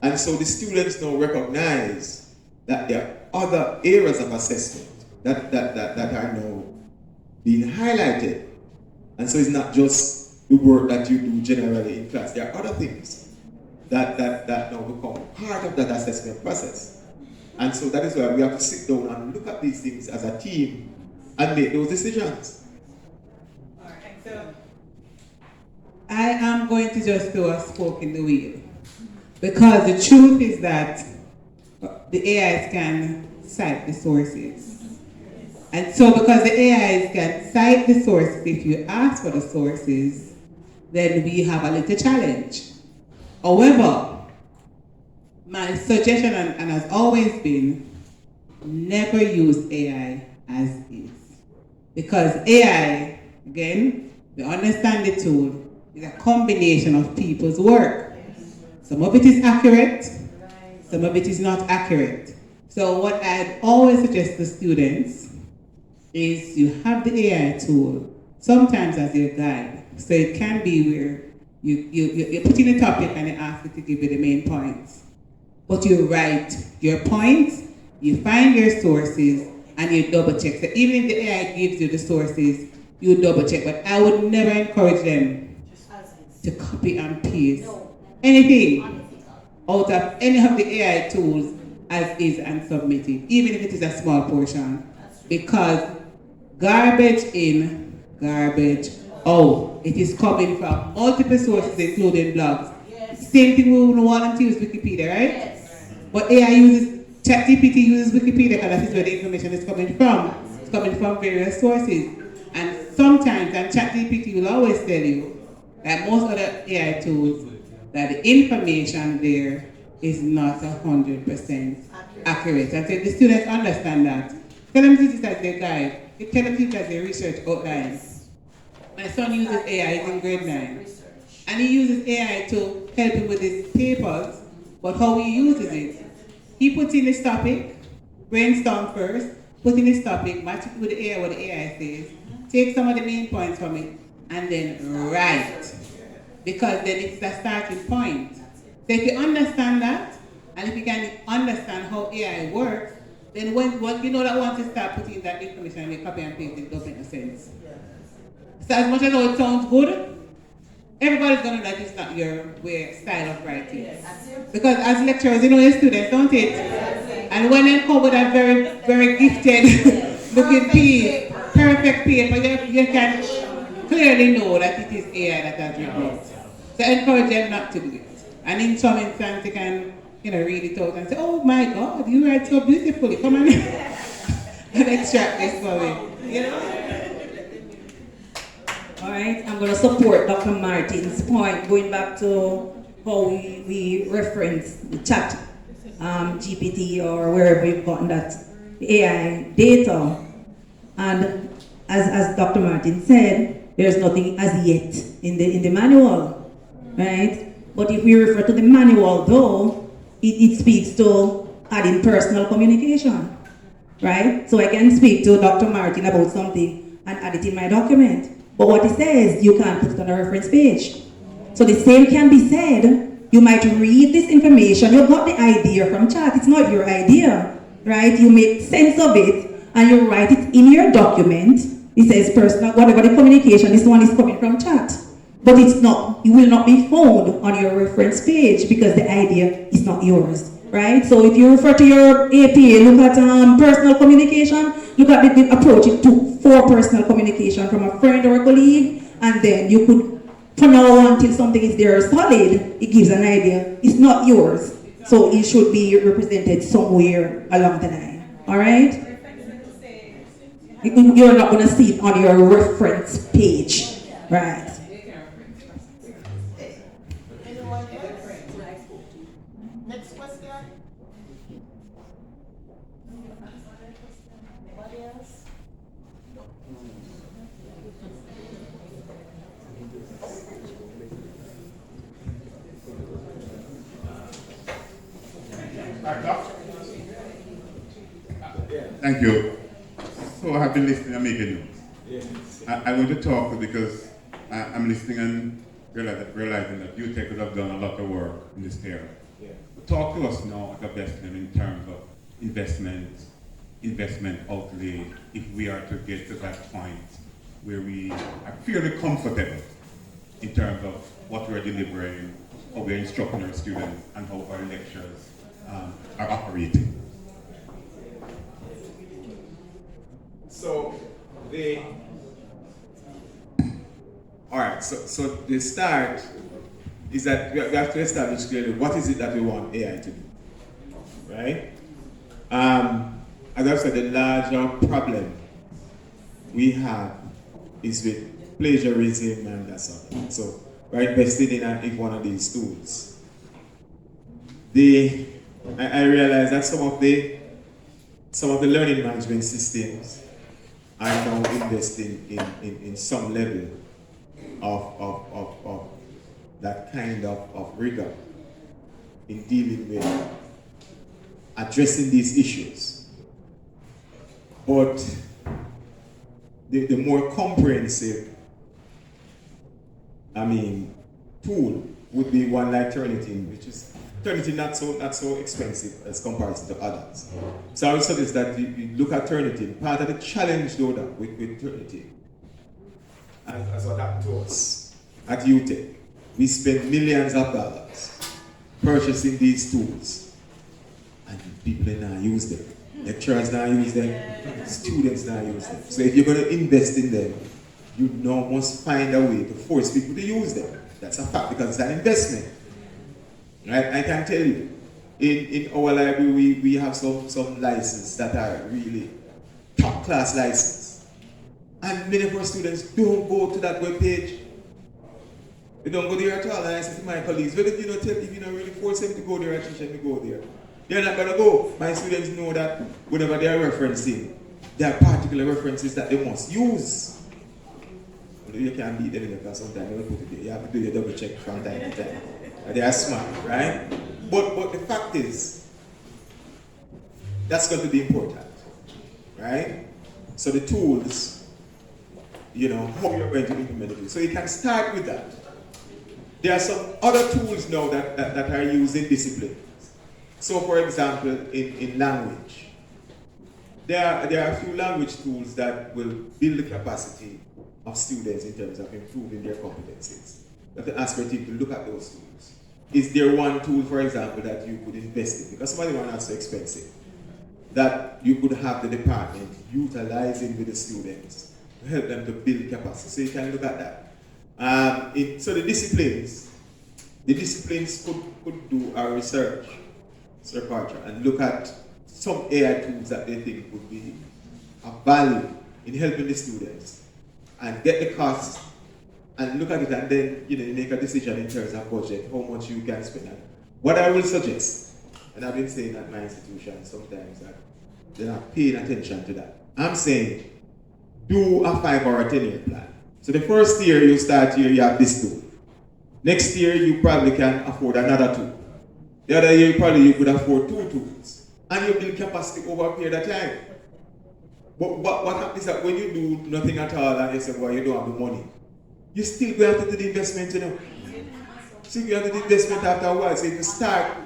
And so the students now recognize that there are other areas of assessment that are now being highlighted. And so it's not just the work that you do generally in class. There are other things that now become part of that assessment process. And so that is why we have to sit down and look at these things as a team and make those decisions. All right, so I am going to just do a spoke in the wheel. Because the truth is that the AIs can cite the sources. And so because the AIs can cite the sources, if you ask for the sources, then we have a little challenge. However, my suggestion and has always been, never use AI as is. Because AI, again, we understand the tool, is a combination of people's work. Some of it is accurate, some of it is not accurate. So what I'd always suggest to students is you have the AI tool sometimes as your guide. So it can be where you put in a topic and you ask it to give you the main points. But you write your points, you find your sources, and you double check. So even if the AI gives you the sources, you double check. But I would never encourage them to copy and paste anything out of any of the AI tools as is and submit it, even if it is a small portion. Because garbage in, garbage out. It is coming from multiple sources, including blogs. Same thing we would want to use Wikipedia, right? But AI uses, ChatGPT uses Wikipedia because that is where the information is coming from. It's coming from various sources. And sometimes, and ChatGPT will always tell you that most other AI tools, that the information there is not 100% accurate. And so the students understand that. Tell them to use it as their guide. You tell them to use it as their research outline. My son uses AI, he's in grade 9. And he uses AI to help him with his papers, but how he uses it, he puts in his topic, brainstorm first, put in his topic, match it with the AI, what the AI says, take some of the main points from it, and then write. Because then it's the starting point. So if you understand that, and if you can understand how AI works, then when you know that once you start putting that information in your copy and paste, it doesn't make no sense. So as much as it sounds good, everybody's going to know that it's not your style of writing. Because as lecturers, you know your students, don't it? And when they come with a very, very gifted looking piece, perfect paper, you can clearly know that it is AI that has written it. So encourage them not to do it. And in some instances, you can read it out and say, oh my God, you write so beautifully. Come on and extract this for me. All right, I'm going to support Dr. Martin's point, going back to how we reference the chat GPT or wherever we've gotten that AI data. And as Dr. Martin said, there's nothing as yet in the manual, right? But if we refer to the manual though, it speaks to adding personal communication, right? So I can speak to Dr. Martin about something and add it in my document. But what it says, you can't put it on a reference page. So the same can be said, you might read this information, you got the idea from chat, it's not your idea, right? You make sense of it and you write it in your document. It says personal, whatever the communication, this one is coming from chat. But it's not, it will not be found on your reference page because the idea is not yours, right? So if you refer to your APA, look at personal communication, look at the approach it took for personal communication from a friend or a colleague, and then you could from now on until something is there solid, it gives an idea. It's not yours. So it should be represented somewhere along the line. Alright? You're not going to see it on your reference page. Right. Anyone else? Next question. Anybody else? Thank you. So I have been listening and making notes. Yes. I want to talk because I'm listening and realizing that you could have done a lot of work in this area. Yeah. But talk to us now at the best in terms of investment outlay, if we are to get to that point where we are fairly comfortable in terms of what we're delivering, how we're instructing our students, and how our lectures are operating. So alright, so the start is that we have to establish clearly what is it that we want AI to do, right? As I've said, the larger problem we have is with plagiarism and that sort of thing. So we're investing in one of these tools. I realize that some of the learning management systems are now investing in some level of that kind of rigor in dealing with addressing these issues. But the more comprehensive, tool would be one like Turnitin, which is not so expensive as compared to others. So I would suggest that you look at Turnitin. Part of the challenge though that with Turnitin, as what happened to us at UTech, we spend millions of dollars purchasing these tools, and people now use them. Lecturers now use them, students now use them. So if you're going to invest in them, you now must find a way to force people to use them. That's a fact, because it's an investment. Right? I can tell you, in our library, we have some licenses that are really top class licenses. And many of our students don't go to that web page. They don't go there at all. And I say to my colleagues, well, if you don't really force them to go there, I should go there. They're not going to go. My students know that whenever they are referencing, there are particular references that they must use. You can't beat them because sometimes they don't put it there. You have to do your double check from time to time. They are smart, right? But the fact is, that's going to be important, right? So the tools, how you're going to implement it. So you can start with that. There are some other tools now that are used in discipline. So for example, in language, there are a few language tools that will build the capacity of students in terms of improving their competencies. You have to ask your team to look at those tools. Is there one tool, for example, that you could invest in? Because some of them are not so expensive. That you could have the department utilizing with the students to help them to build capacity. So you can look at that. So the disciplines could do a research and look at some AI tools that they think would be of value in helping the students, and get the cost and look at it, and then you make a decision in terms of budget, how much you can spend on. What I will suggest, and I've been saying at my institution sometimes that they're not paying attention to that. I'm saying do a 5 or a 10-year plan. So the first year you start here, you have this tool. Next year you probably can afford another tool. The other year you could afford 2 tools. And you build capacity over a period of time. But what happens is that when you do nothing at all and you say, well, you don't have the money, you still go have to do the investment, So you have to do the investment after a while. So if you start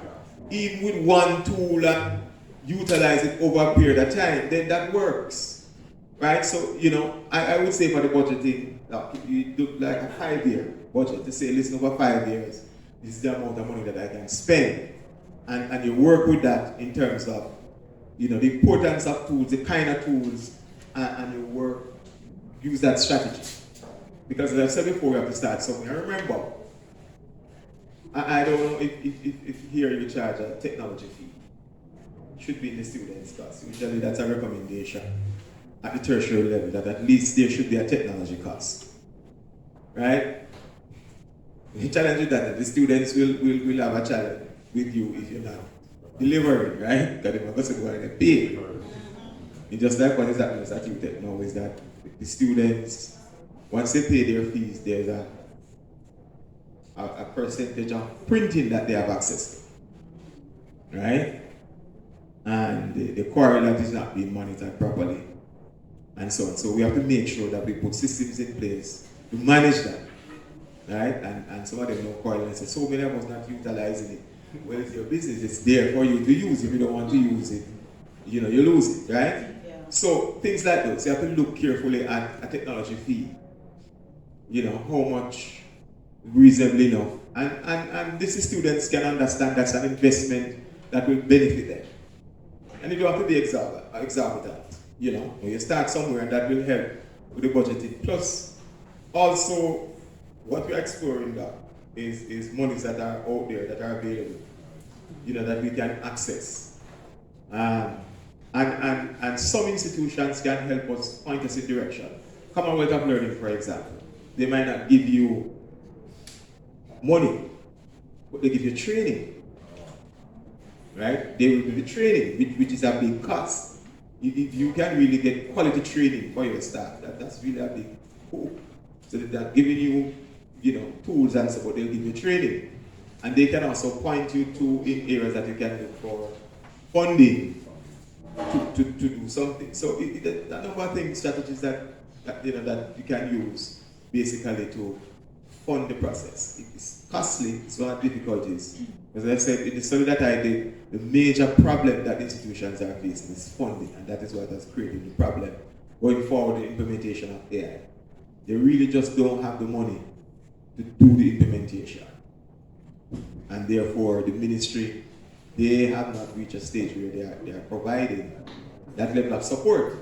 even with one tool and utilize it over a period of time, then that works. Right? So, I would say for the budgeting, you do like a 5-year budget to say, listen, over 5 years, this is the amount of money that I can spend. And you work with that in terms of, the importance of tools, the kind of tools, and you use that strategy. Because as I said before, we have to start somewhere. And remember, I don't know if here you charge a technology fee. It should be in the student's cost. Usually that's a recommendation at the tertiary level, that at least there should be a technology cost. Right? The challenge is that the students will have a challenge with you if you're not delivering, right? Because they're going to go and get paid. It's just like what is happening at UTech now is that the students, once they pay their fees, there's a percentage of printing that they have access to, right? And the quarry that is not being monitored properly, and so on. So we have to make sure that we put systems in place to manage that, right? And some of them know quarry and say, so many of us not utilizing it. Well, it's your business, it's there for you to use. If you don't want to use it, you lose it, right? Yeah. So things like those, you have to look carefully at a technology fee. How much reasonably enough. And these students can understand that's an investment that will benefit them. And you don't have to be exorbitant. You start somewhere and that will help with the budgeting. Plus, also, what we're exploring that is monies that are out there, that are available, that we can access. And some institutions can help us point us in direction. Commonwealth of Learning, for example. They might not give you money, but they give you training. Right? They will give you training, which is a big cost. If you can really get quality training for your staff, that's really a big hope. So they're giving you, tools and so, but they'll give you training. And they can also point you to in areas that you can look for funding to do something. So there are a number of things, strategies that you can use basically to fund the process. It's costly, it's one of the difficulties. As I said, in the study that I did, the major problem that institutions are facing is funding, and that is what has created the problem going forward the implementation of AI. They really just don't have the money to do the implementation. And therefore, the ministry, they have not reached a stage where they are providing that level of support.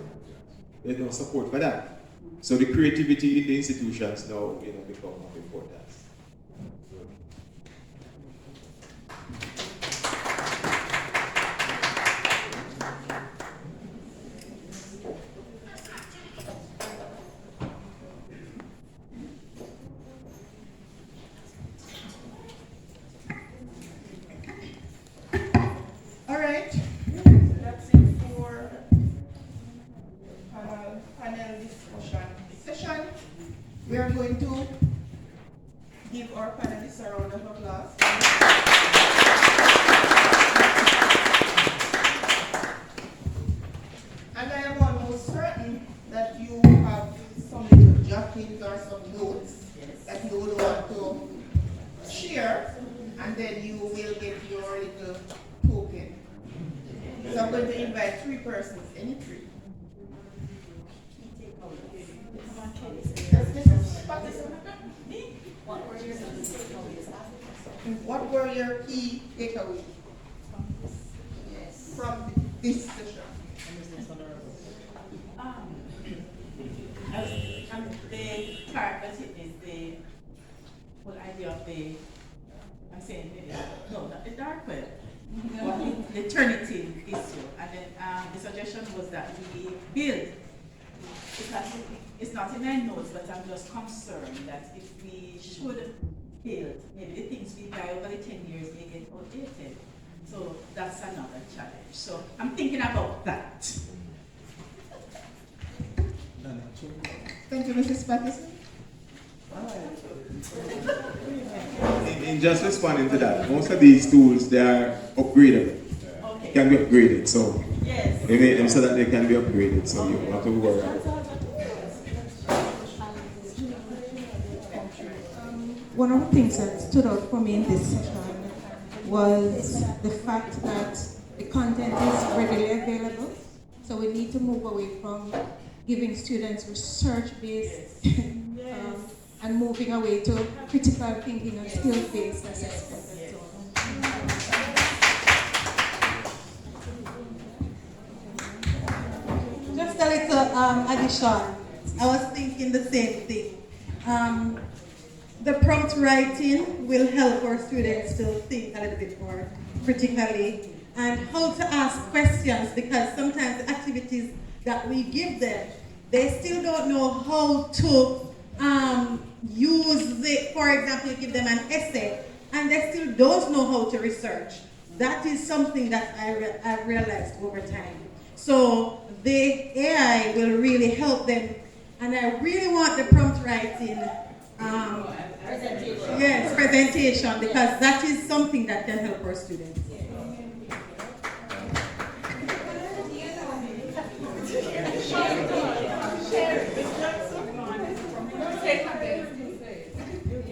There's no support for that. So the creativity in the institutions now, become of importance. All right, that's it for panel discussion session. We are going to give our panelists a round of applause. And I am almost certain that you have some little jottings or some notes that you would want to share, and then you will get your little token. So I'm going to invite 3 persons, any 3. What were your key takeaways from this session? The part that it is the whole idea of I'm saying, no, not the dark web, but the Trinity issue. And then the suggestion was that we build, because it's not in my notes, but I'm just concerned that if we should build, maybe the things we buy over the 10 years may get outdated. So that's another challenge. So I'm thinking about that. Thank you, Mrs. Patterson. In just responding to that, most of these tools, they are upgradable. Okay. Can be upgraded, so yes. They make them so that they can be upgraded, so you don't have to worry about it. One of the things that stood out for me in this session was the fact that the content is readily available. So we need to move away from giving students research-based and moving away to critical thinking and skill-based assessment and so on. Just a little addition. I was thinking the same thing. The prompt writing will help our students to think a little bit more critically and how to ask questions, because sometimes the activities that we give them, they still don't know how to use the, for example, you give them an essay and they still don't know how to research. That is something that I've realized over time. So the AI will really help them, and I really want the prompt writing presentation, because that is something that can help our students.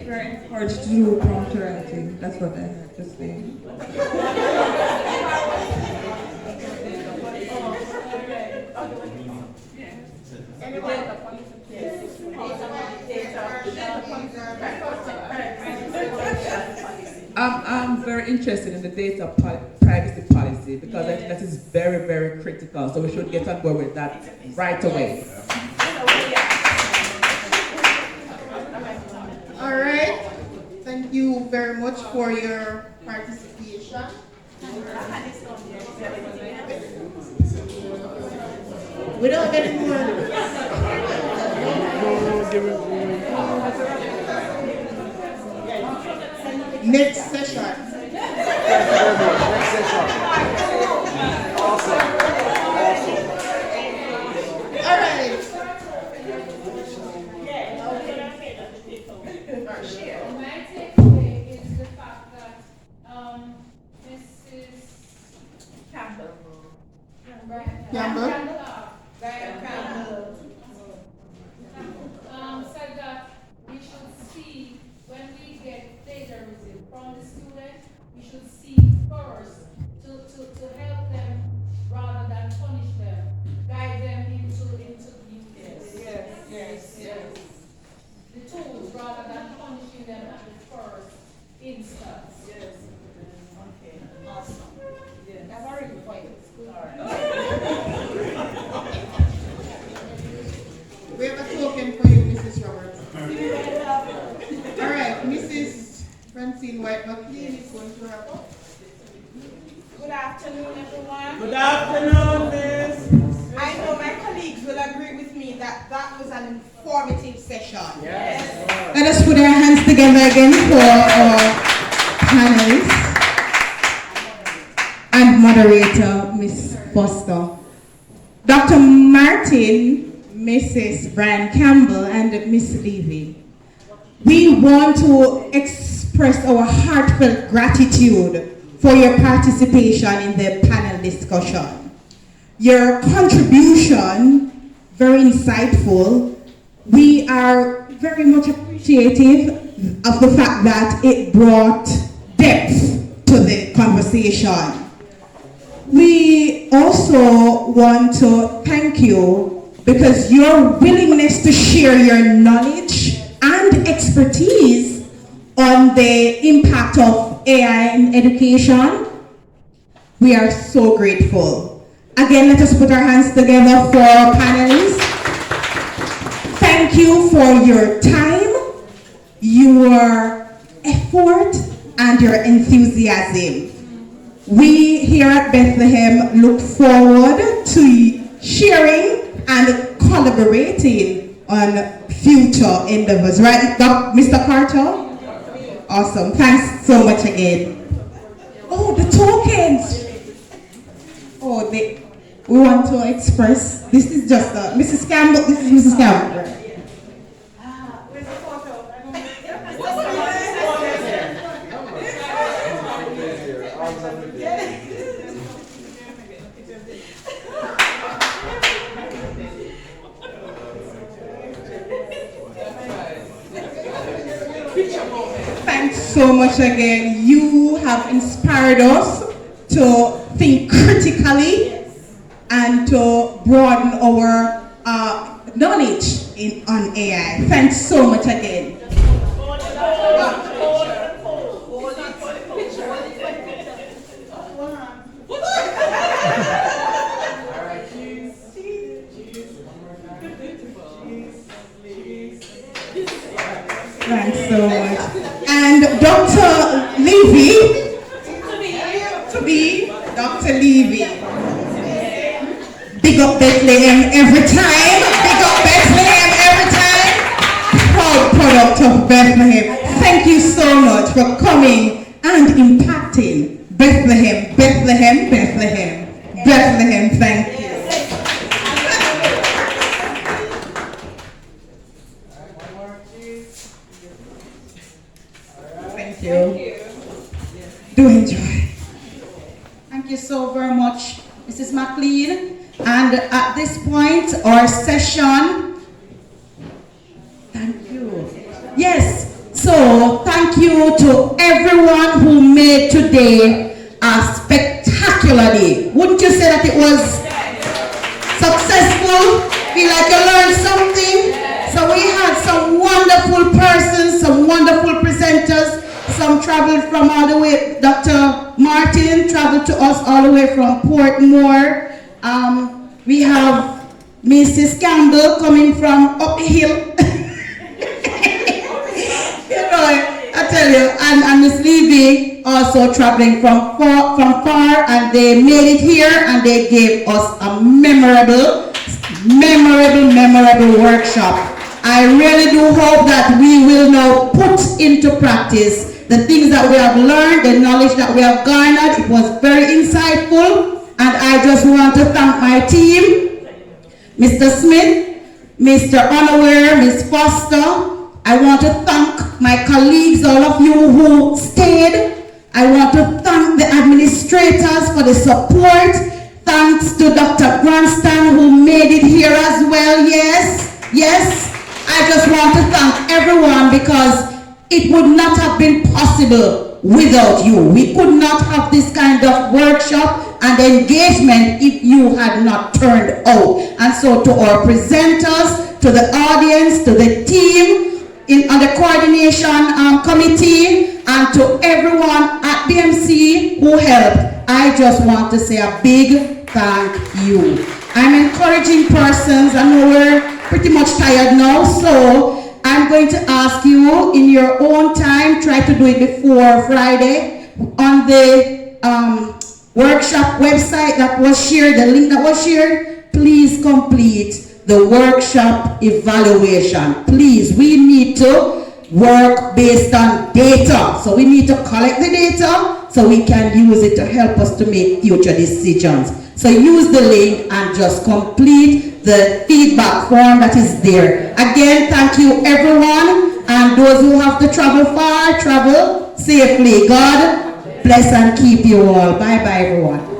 Very encouraged to do prompt writing. That's what I have to say. I'm very interested in the data privacy policy, because I think that is very, very critical. So we should get on board with that right away. All right. Thank you very much for your participation. Without getting more. Next session. Awesome. All right. My takeaway is the fact that Mrs. Campbell. Said that we should see, when we get plagiarism from the student, we should see first to help them rather than punish them, guide them into the the tools rather than punishing them at the first instance. Yes. Okay. Awesome. Yeah. I've already pointed. We have a token for you, Mrs. Roberts. All right, Mrs. Francine White McLean is going to wrap up. Good afternoon, everyone. Good afternoon, Miss. I know my colleagues will agree with me that that was an informative session. Yes. Let us put our hands together again for our panelists and moderator, Ms. Foster. Dr. Martin, Mrs. Brian Campbell, and Ms. Levy. We want to express our heartfelt gratitude for your participation in the panel discussion. Your contribution, very insightful. We are very much appreciative of the fact that it brought depth to the conversation. We also want to thank you because your willingness to share your knowledge and expertise on the impact of AI in education, we are so grateful. Again, let us put our hands together for our panelists. Thank you for your time, your effort, and your enthusiasm. We here at Bethlehem look forward to sharing and collaborating on future endeavors. Right, Mr. Carter? Awesome. Thanks so much again. Oh, the tokens. Oh, we want to express. This is just Mrs. Campbell. This is Mrs. Campbell. Where's the photo? Thanks so much again. You have inspired us to think critically and to broaden our knowledge on AI. Thanks so much again. Thanks so much. And Dr. Levy, to be Dr. Levy. Big up Bethlehem every time. Big up Bethlehem every time. Proud product of Bethlehem. Thank you so much for coming and impacting Bethlehem, Bethlehem, Bethlehem. Bethlehem, thank you. Thank you. Do enjoy. Thank you so very much, Mrs. McLean. And at this point, our session, thank you. Yes, so thank you to everyone who made today a spectacular day. Wouldn't you say that it was successful? Feel like you learned something? So we had some wonderful persons, some wonderful presenters. Some traveled from all the way, Dr. Martin traveled to us all the way from Portmore. We have Mrs. Campbell coming from up the hill. You know, I tell you, and Miss Levy also traveling from far, and they made it here, and they gave us a memorable workshop. I really do hope that we will now put into practice the things that we have learned, the knowledge that we have garnered. It was very insightful, and I just want to thank my team, Mr. Smith, Mr. Unaware, Ms. Foster. I want to thank my colleagues, all of you who stayed. I want to thank the administrators for the support. Thanks to Dr. Granston who made it here as well. Yes. I just want to thank everyone because it would not have been possible without you. We could not have this kind of workshop and engagement if you had not turned out. And so to our presenters, to the audience, to the team, on the coordination committee, and to everyone at BMC who helped, I just want to say a big thank you. I'm encouraging persons. I know we're pretty much tired now, so I'm going to ask you in your own time, try to do it before Friday, on the workshop website that was shared, the link that was shared, please complete the workshop evaluation. Please, we need to work based on data. So we need to collect the data so we can use it to help us to make future decisions. So use the link and just complete the feedback form that is there. Again, thank you everyone, and those who have to travel far, travel safely. God bless and keep you all. Bye bye everyone.